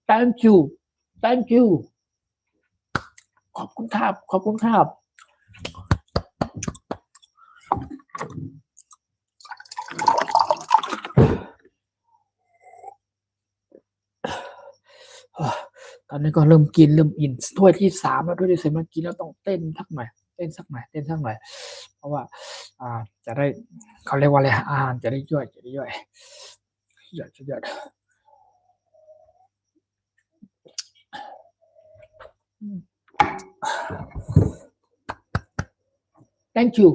Thank you ขอบคุณครับตอนนี้ก็เริ่มกินเริ่มอิ่มถ้วยที่3แล้วถ้วยที่4มากินแล้วต้องเต้นสักหน่อยเพราะว่าจะได้เขาเรียกว่าอะไรอาหารจะได้ย่อยThank you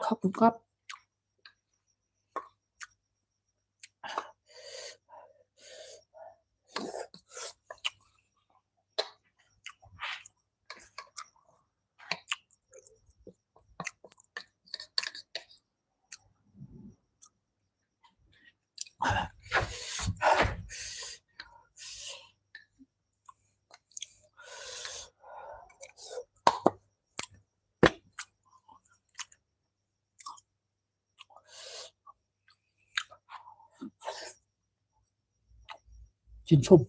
ขอบคุณครับชื่นชม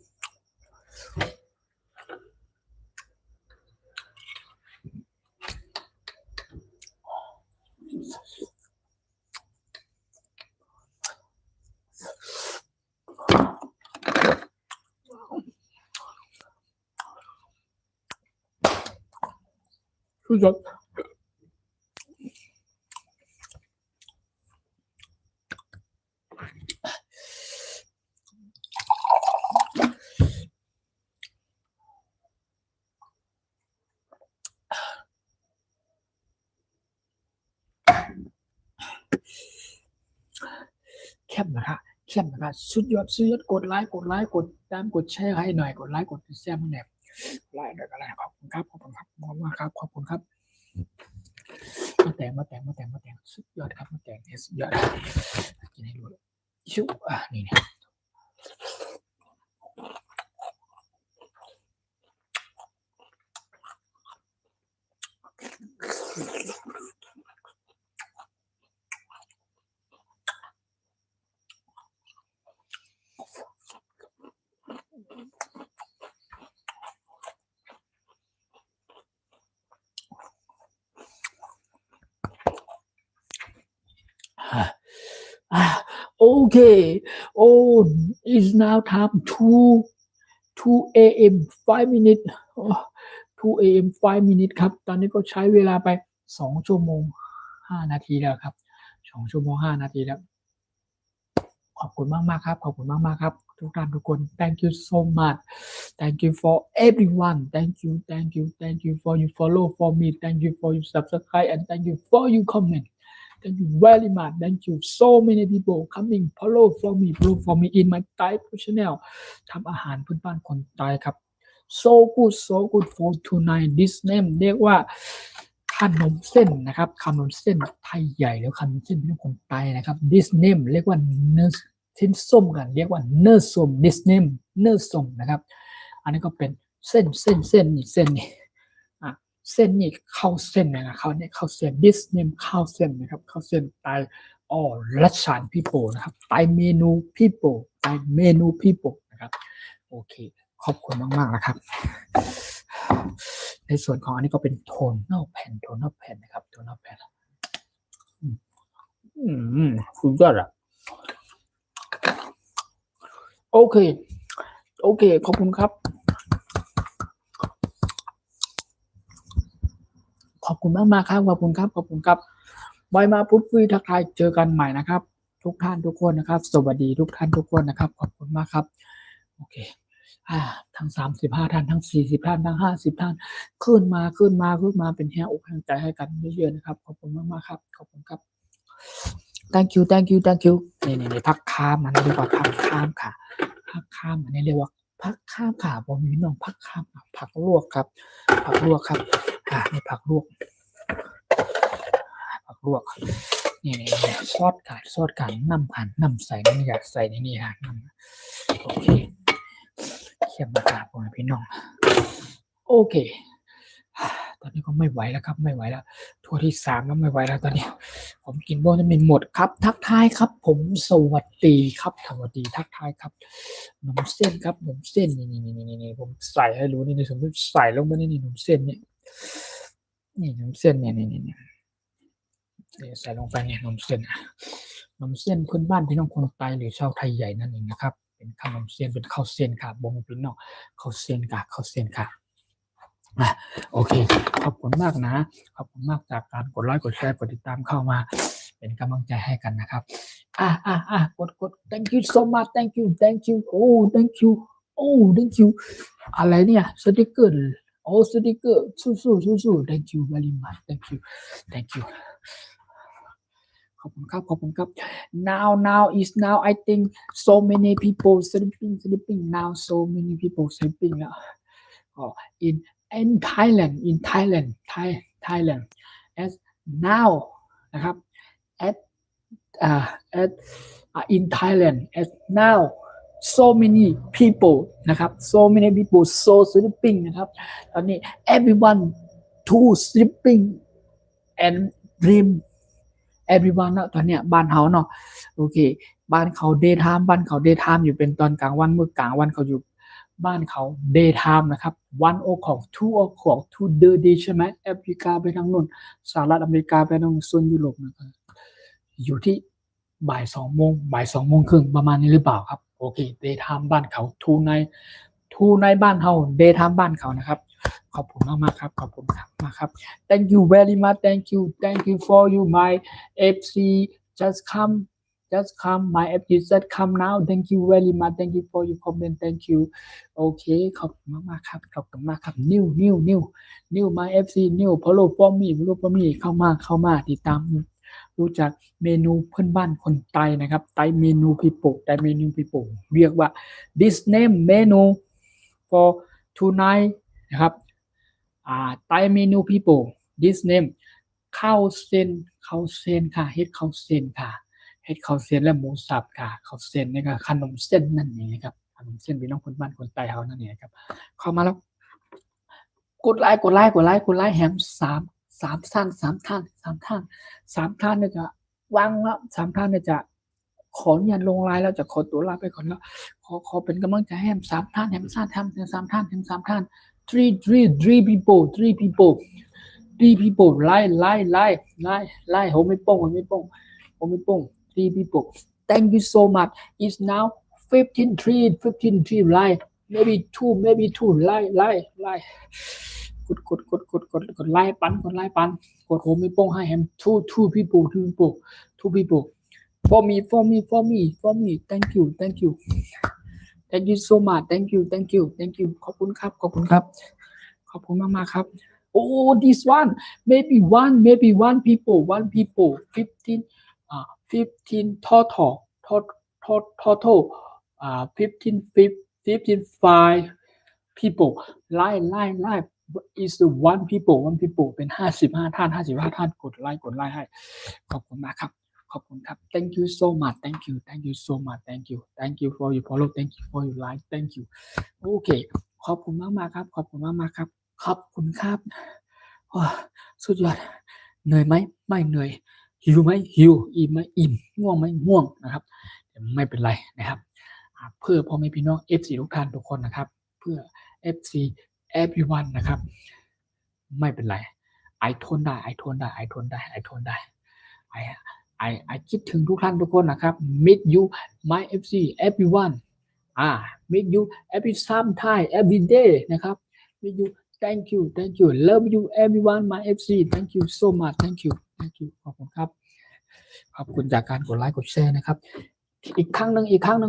สุดยอดเข้มนะคะสุดยอดกดไลค์กดตามกดแชร์ให้หน่อยกดไลค์กดแชร์ให้หน่อยไลค์ด้วยกันเลยขอบคุณครับมากครับขอบคุณครับมาแต่งสุดยอดครับมาแต่งสุดยอดกินให้ดูเลยชุบนี่Okay. Oh, it's now time 2 a.m. 5 minutes 2 a.m. 5 minutes ครับตอนนี้ก็ใช้เวลาไป2 ชั่วโมง 5 นาทีแล้วครับ2 ชั่วโมง 5 นาทีแล้ว ขอบคุณมากๆครับขอบคุณมากๆครับทุกท่านทุกคน thank you so much thank you for everyone thank you for you follow for me thank you for you subscribe and thank you for you comment thank you very much thank you so many people coming follow for me in my Thai channel ทำอาหารพื้นบ้านคนไทยครับ so good for tonight this name เรียกว่าขนมเส้นนะครับขนมเส้นไทยใหญ่หรือขนมเส้นเป็นคนไทยนะครับ this name เรียกว่าเนื้อชิ้นส้มกันเรียกว่าเนื้อส้ม this name เนื้อส้มนะครับอันนี้ก็เป็นเส้นนี่เส้นนี่เส้นนี่ข้าวเส้นนะครับเขาเนี่ยข้าวเส้น this name ข้าวเส้นนะครับข้าวเส้นไทยรัชชาน people นะครับไทยเมนู people ไทยเมนู people นะครับโอเคขอบคุณมากๆนะครับในส่วนของอันนี้ก็เป็นโทนเนลแผ่นนะครับโทนเนลแผ่นสุดยอดอ่ะโอเคขอบคุณครับขอบคุณมากๆครับขอบคุณครับไว้มาพูดคุยทักทายเจอกันใหม่นะครับทุกท่านทุกคนนะครับสวัสดีทุกท่านทุกคนนะครับขอบคุณมากครับโอเคทั้ง35ท่านทั้ง40ท่านทั้ง50ท่านขึ้นมาเป็นแรงอกแรงใจให้กันเยอะๆนะครับขอบคุณมากๆครับขอบคุณครับ thank you นี่พักข้ามอันนี้เรียกว่าพักข้ามค่ะพักข้ามอันนี้เรียกว่าพักข้ามค่ะบ่มีน้องพักข้ามผักลวกครับนี่ผักลวกนี่ซอสกันน้ำใส่นี่อยากใส่ในนี่ค่ะโอเคเขียนมาครับพี่น้องโอเคตอนนี้ก็ไม่ไหวแล้วครับไม่ไหวแล้วทัวร์ที่3แล้วไม่ไหวแล้วตอนนี้ผมกินโบจะเป็นหมดครับทักทายครับผมสวัสดีครับสวัสดีทักทายครับนมเส้นครับนมเส้นนี่ผมใส่ให้รู้นี่ผมใส่ลงไปนี่นมเส้นนี่นมเส้นนี่ใส่ลงไปเนี่ยนมเส้นพื้นบ้านพี่น้องคนไทยหรือชาวไทยใหญ่นั่นเองนะครับเป็นขนมเส้นเป็นข้าวเส้นค่ะบงพี่น้องข้าวเส้นค่ะโอเคขอบคุณมากนะขอบคุณมากจากการกดไลค์กดแชร์กดติดตามเข้ามาเป็นกำลังใจให้กันนะครับกด thank you so much thank you thank you อะไรเนี่ยสติกเกอร์สติกเกอร์สู้ thank you very much thank you ขอบคุณครับ now I think so many people sleeping now so many people sleeping แล้วin Thailand as now นะครับ at in Thailand as now so many people นะครับ so sleeping นะครับตอนนี้ everyone too sleeping and dream everyone เนาะตอนเนี้ยบ้านเฮาเนาะโอเคบ้านเขา daytime อยู่เป็นตอนกลางวันมื้อกลางวันเขาอยู่บ้านเขา daytime นะครับ1 o'clock 2 o'clock to the day ใช่ไหมแอฟริกาไปทางโน้นสหรัฐอเมริกาไปทางโซนยุโรปนะครับอยู่ที่บ่าย2โมงครึ่งประมาณนี้หรือเปล่าครับโอเค daytime บ้านเขา two night บ้านเฮา daytime บ้านเขานะครับขอบคุณมากครับขอบคุณครับมากครับ thank you very much thank you for you my FC just come my FC just come now thank you very much thank you for your comment thank you โอเคขอบคุณมากครับขอบคุณมากครับ new my FC new follow for me เข้ามาติดตามรู้จักเมนูเพื่อนบ้านคนไทยนะครับไทยเมนู people เรียกว่า this name เมนู for tonight นะครับไทยเมนู people this name ข้าวเส้นค่ะเฮ็ดข้าวเส้นค่ะเฮ็ดข้าวเส้นและหมูสับค่ะข้าวเส้นนี่ก็ขนมเส้นนั่นเองครับขนมเส้นพี่น้องคนบ้านคนไทยเฮานั่นเองครับเข้ามาแล้วกดไลค์แฮม3ท่านเนี่ยจะวางแล้ว3ท่านเนี่ยจะขออนุญาตลงไลน์แล้วจะขอตัวลาไปก่อนแล้วขอเป็นกำลังใจให้แฮม3ท่านthree people ไล่โหไม่โป้ง3 people thank you so much it's now 15 ไล่maybe two ไล่กดไล่ปันกดโหไม่โป้งให้แฮม two people for me thank you so much thank you ขอบคุณครับขอบคุณมากๆครับ oh this one maybe one people 15 15 total 15 5 people ไล่ is the one people เป็น55ท่านกดไลค์ให้ขอบคุณมากครับthank you so much thank you so much thank you for your follow thank you for your like thank you โอเคขอบคุณมากๆครับขอบคุณครับสุดยอดเหนื่อยไหมไม่เหนื่อยหิวไหมหิวอิ่มไหมอิ่มง่วงไหมง่วงนะครับไม่เป็นไรนะครับเพื่อพ่อแม่พี่น้อง FC ทุกท่านทุกคนนะครับเพื่อ FC everyone นะครับไม่เป็นไรไอทนได้I คิดถึงทุกท่านทุกคนนะครับ meet you my FC everyone meet you every sometime every day นะครับ meet you thank you love you everyone my FC thank you so much thank you ขอบคุณครับขอบคุณจากการกดไลค์กดแชร์นะครับอีกครั้งหนึ่ง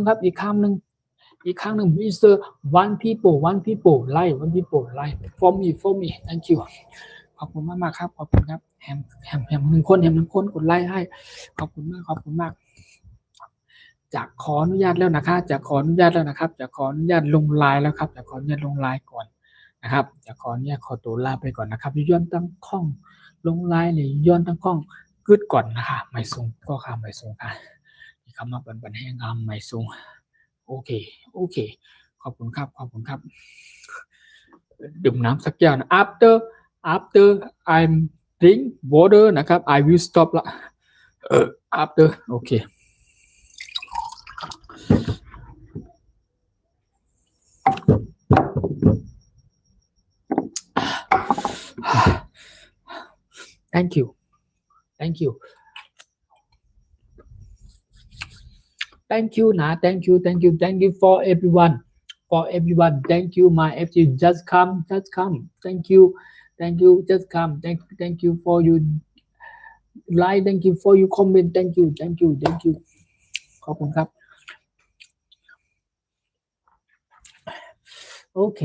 ครับอีกครั้งหนึ่งMr. one people like for me thank you ขอบคุณมากๆครับขอบคุณครับแฮม1 คนกดไลค์ให้ขอบคุณมากจะขออนุญาตแล้วนะครับจะขออนุญาตลงไลน์แล้วครับจะขออนุญาตลงไลน์ก่อนนะครับจะขออนุญาตขอตัวลาไปก่อนนะครับย้อนตั้งข้องลงไลน์หรือย้อนตั้งข้องกึดก่อนนะคะไม่ส่งก็ค่ะไม่ส่งค่ะที่คำมาปันแห้งไม่ส่งโอเคขอบคุณครับดื่มน้ำสักแก้วนะ after I'm drink water นะครับ I will stop ละafter โอเคthank youนะ thank you for everyone thank you my FC just come thank you just come thank you for you like thank you for you comment thank you ขอบคุณครับโอเค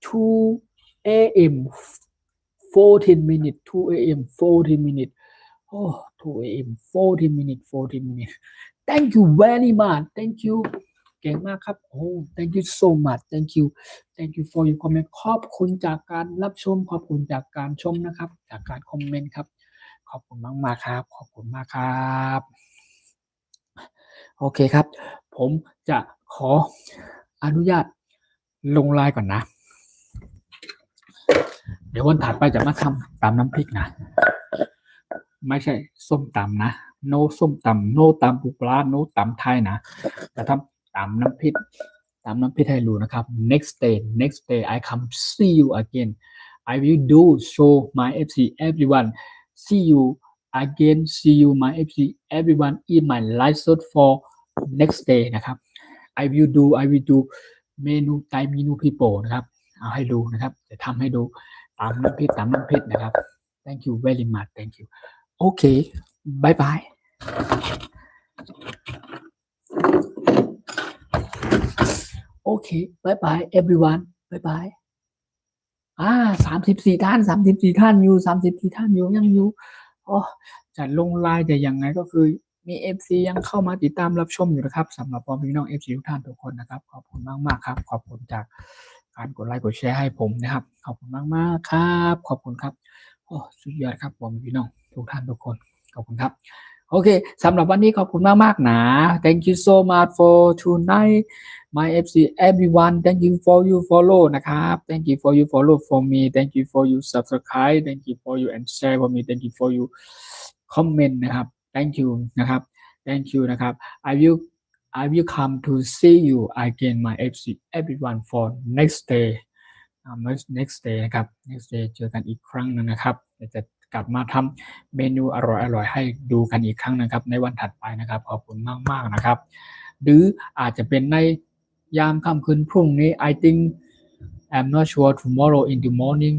2 AM 14 minutes 2 AM 14 minutes 2 AM 14 minutes thank you very much thank you เก่งมากครับthank you so much thank you for your comment ขอบคุณจากการรับชมขอบคุณจากการชมนะครับจากการคอมเมนต์ครับขอบคุณมากๆครับขอบคุณมากครับโอเคครับผมจะขออนุญาตลงไลน์ก่อนนะเดี๋ยววันถัดไปจะมาทำตำน้ำพริกนะไม่ใช่ส้มตำนะโนส้มตำโนตำปูปลาโนตำไทยนะจะทำตำน้ำพริกให้รู้นะครับ next day I come see you again I will do show my FC everyone see you again see you my FC everyone in my live shot for next day นะครับ I will do เมนูไทยเมนูพี่โปนะครับเอาให้ดูนะครับจะทำให้ดูตำน้ำพริกนะครับ thank you very much thank you โอเคบายบายโอเคบายบาย everyone บายบาย34 ท่านอยู่ยังอยู่จะลงไลน์จะยังไงก็คือมี FC ยังเข้ามาติดตามรับชมอยู่นะครับสำหรับพี่น้อง FC ทุกท่านทุกคนนะครับขอบคุณมากๆครับขอบคุณจากการกดไลค์กดแชร์ให้ผมนะครับขอบคุณมากๆครับขอบคุณครับสุดยอดครับพี่น้องทุกท่านทุกคนขอบคุณครับโอเคสำหรับวันนี้ขอบคุณมากๆนะ thank you so much for tonight my FC everyone thank you for you follow นะครับ thank you for you follow for me thank you for you subscribe thank you for you and share for me thank you for you comment นะครับ thank you นะครับ thank you นะครับ I will come to see you again my FC everyone for next day next day นะครับ next day เจอกันอีกครั้งนึงนะครับจะกลับมาทำเมนูอร่อยๆให้ดูกันอีกครั้งนะครับในวันถัดไปนะครับขอบคุณมากๆนะครับหรืออาจจะเป็นในยามค่ำคืนพรุ่งนี้ I think I'm not sure tomorrow in the morning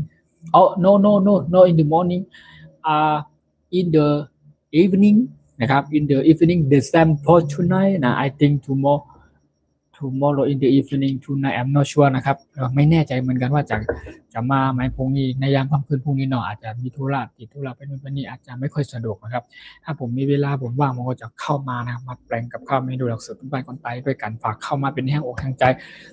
no in the morning in the evening นะครับ in the evening the same for tonight นะ I think tomorrow in the evening tonight I'm not sure นะครับไม่แน่ใจเหมือนกันว่าจะมาไหมพรุ่งนี้ในยามค่ำคืนพรุ่งนี้เนาะอาจจะมีธุระติดธุระไปนู่นไปนี่อาจจะไม่ค่อยสะดวกนะครับถ้าผมมีเวลาผมว่างผมก็จะเข้ามานะครับมาแปลงกับข้าวเมนูหลักสูตรบ้านคนไทยด้วยกันฝากเข้ามาเป็นแห้งอกแห้งใจ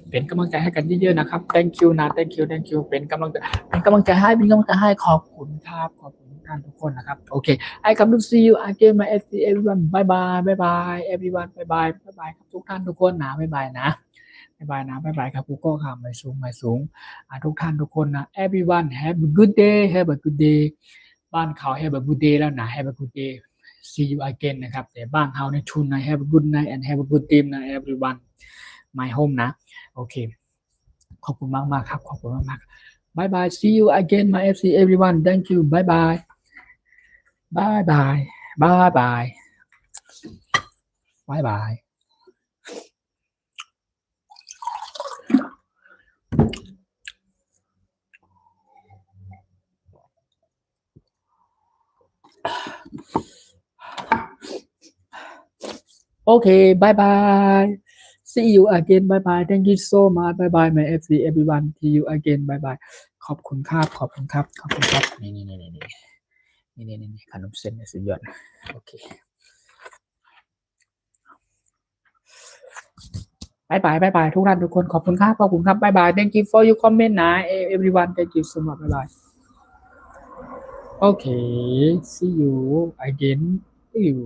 เป็นกำลังใจให้กันเยอะๆนะครับ thank you นะ thank you เป็นกำลังใจให้ขอบคุณครับขอบคุณท่านทุกคนนะครับโอเค I come to see you again my everyone bye bye everyone bye bye ครับทุกท่านทุกคนนะบายบายนะครับกูก็ค่ะไม่สูงทุกท่านทุกคนนะ everyone have a good day บ้านเขา have a good day แล้วนะ have a good day see you again นะครับแต่บ้านเขาในชุนนะ have a good night and have a good dream นะ everyone my home นะโอเคขอบคุณมากครับขอบคุณมากbye bye see you again my FC everyone thank you bye bye Okay, bye bye. See you again. Bye bye. Thank you so much. Bye bye, my FC everyone. See you again. Bye bye. ขอบคุณครับนี่ขนมเส้นสุดยอดโอเคบายบายทุกท่านทุกคนขอบคุณครับบายบาย Thank you for your comment นะ everyone. Thank you so much. Bye bye. Okay, see you again. See you.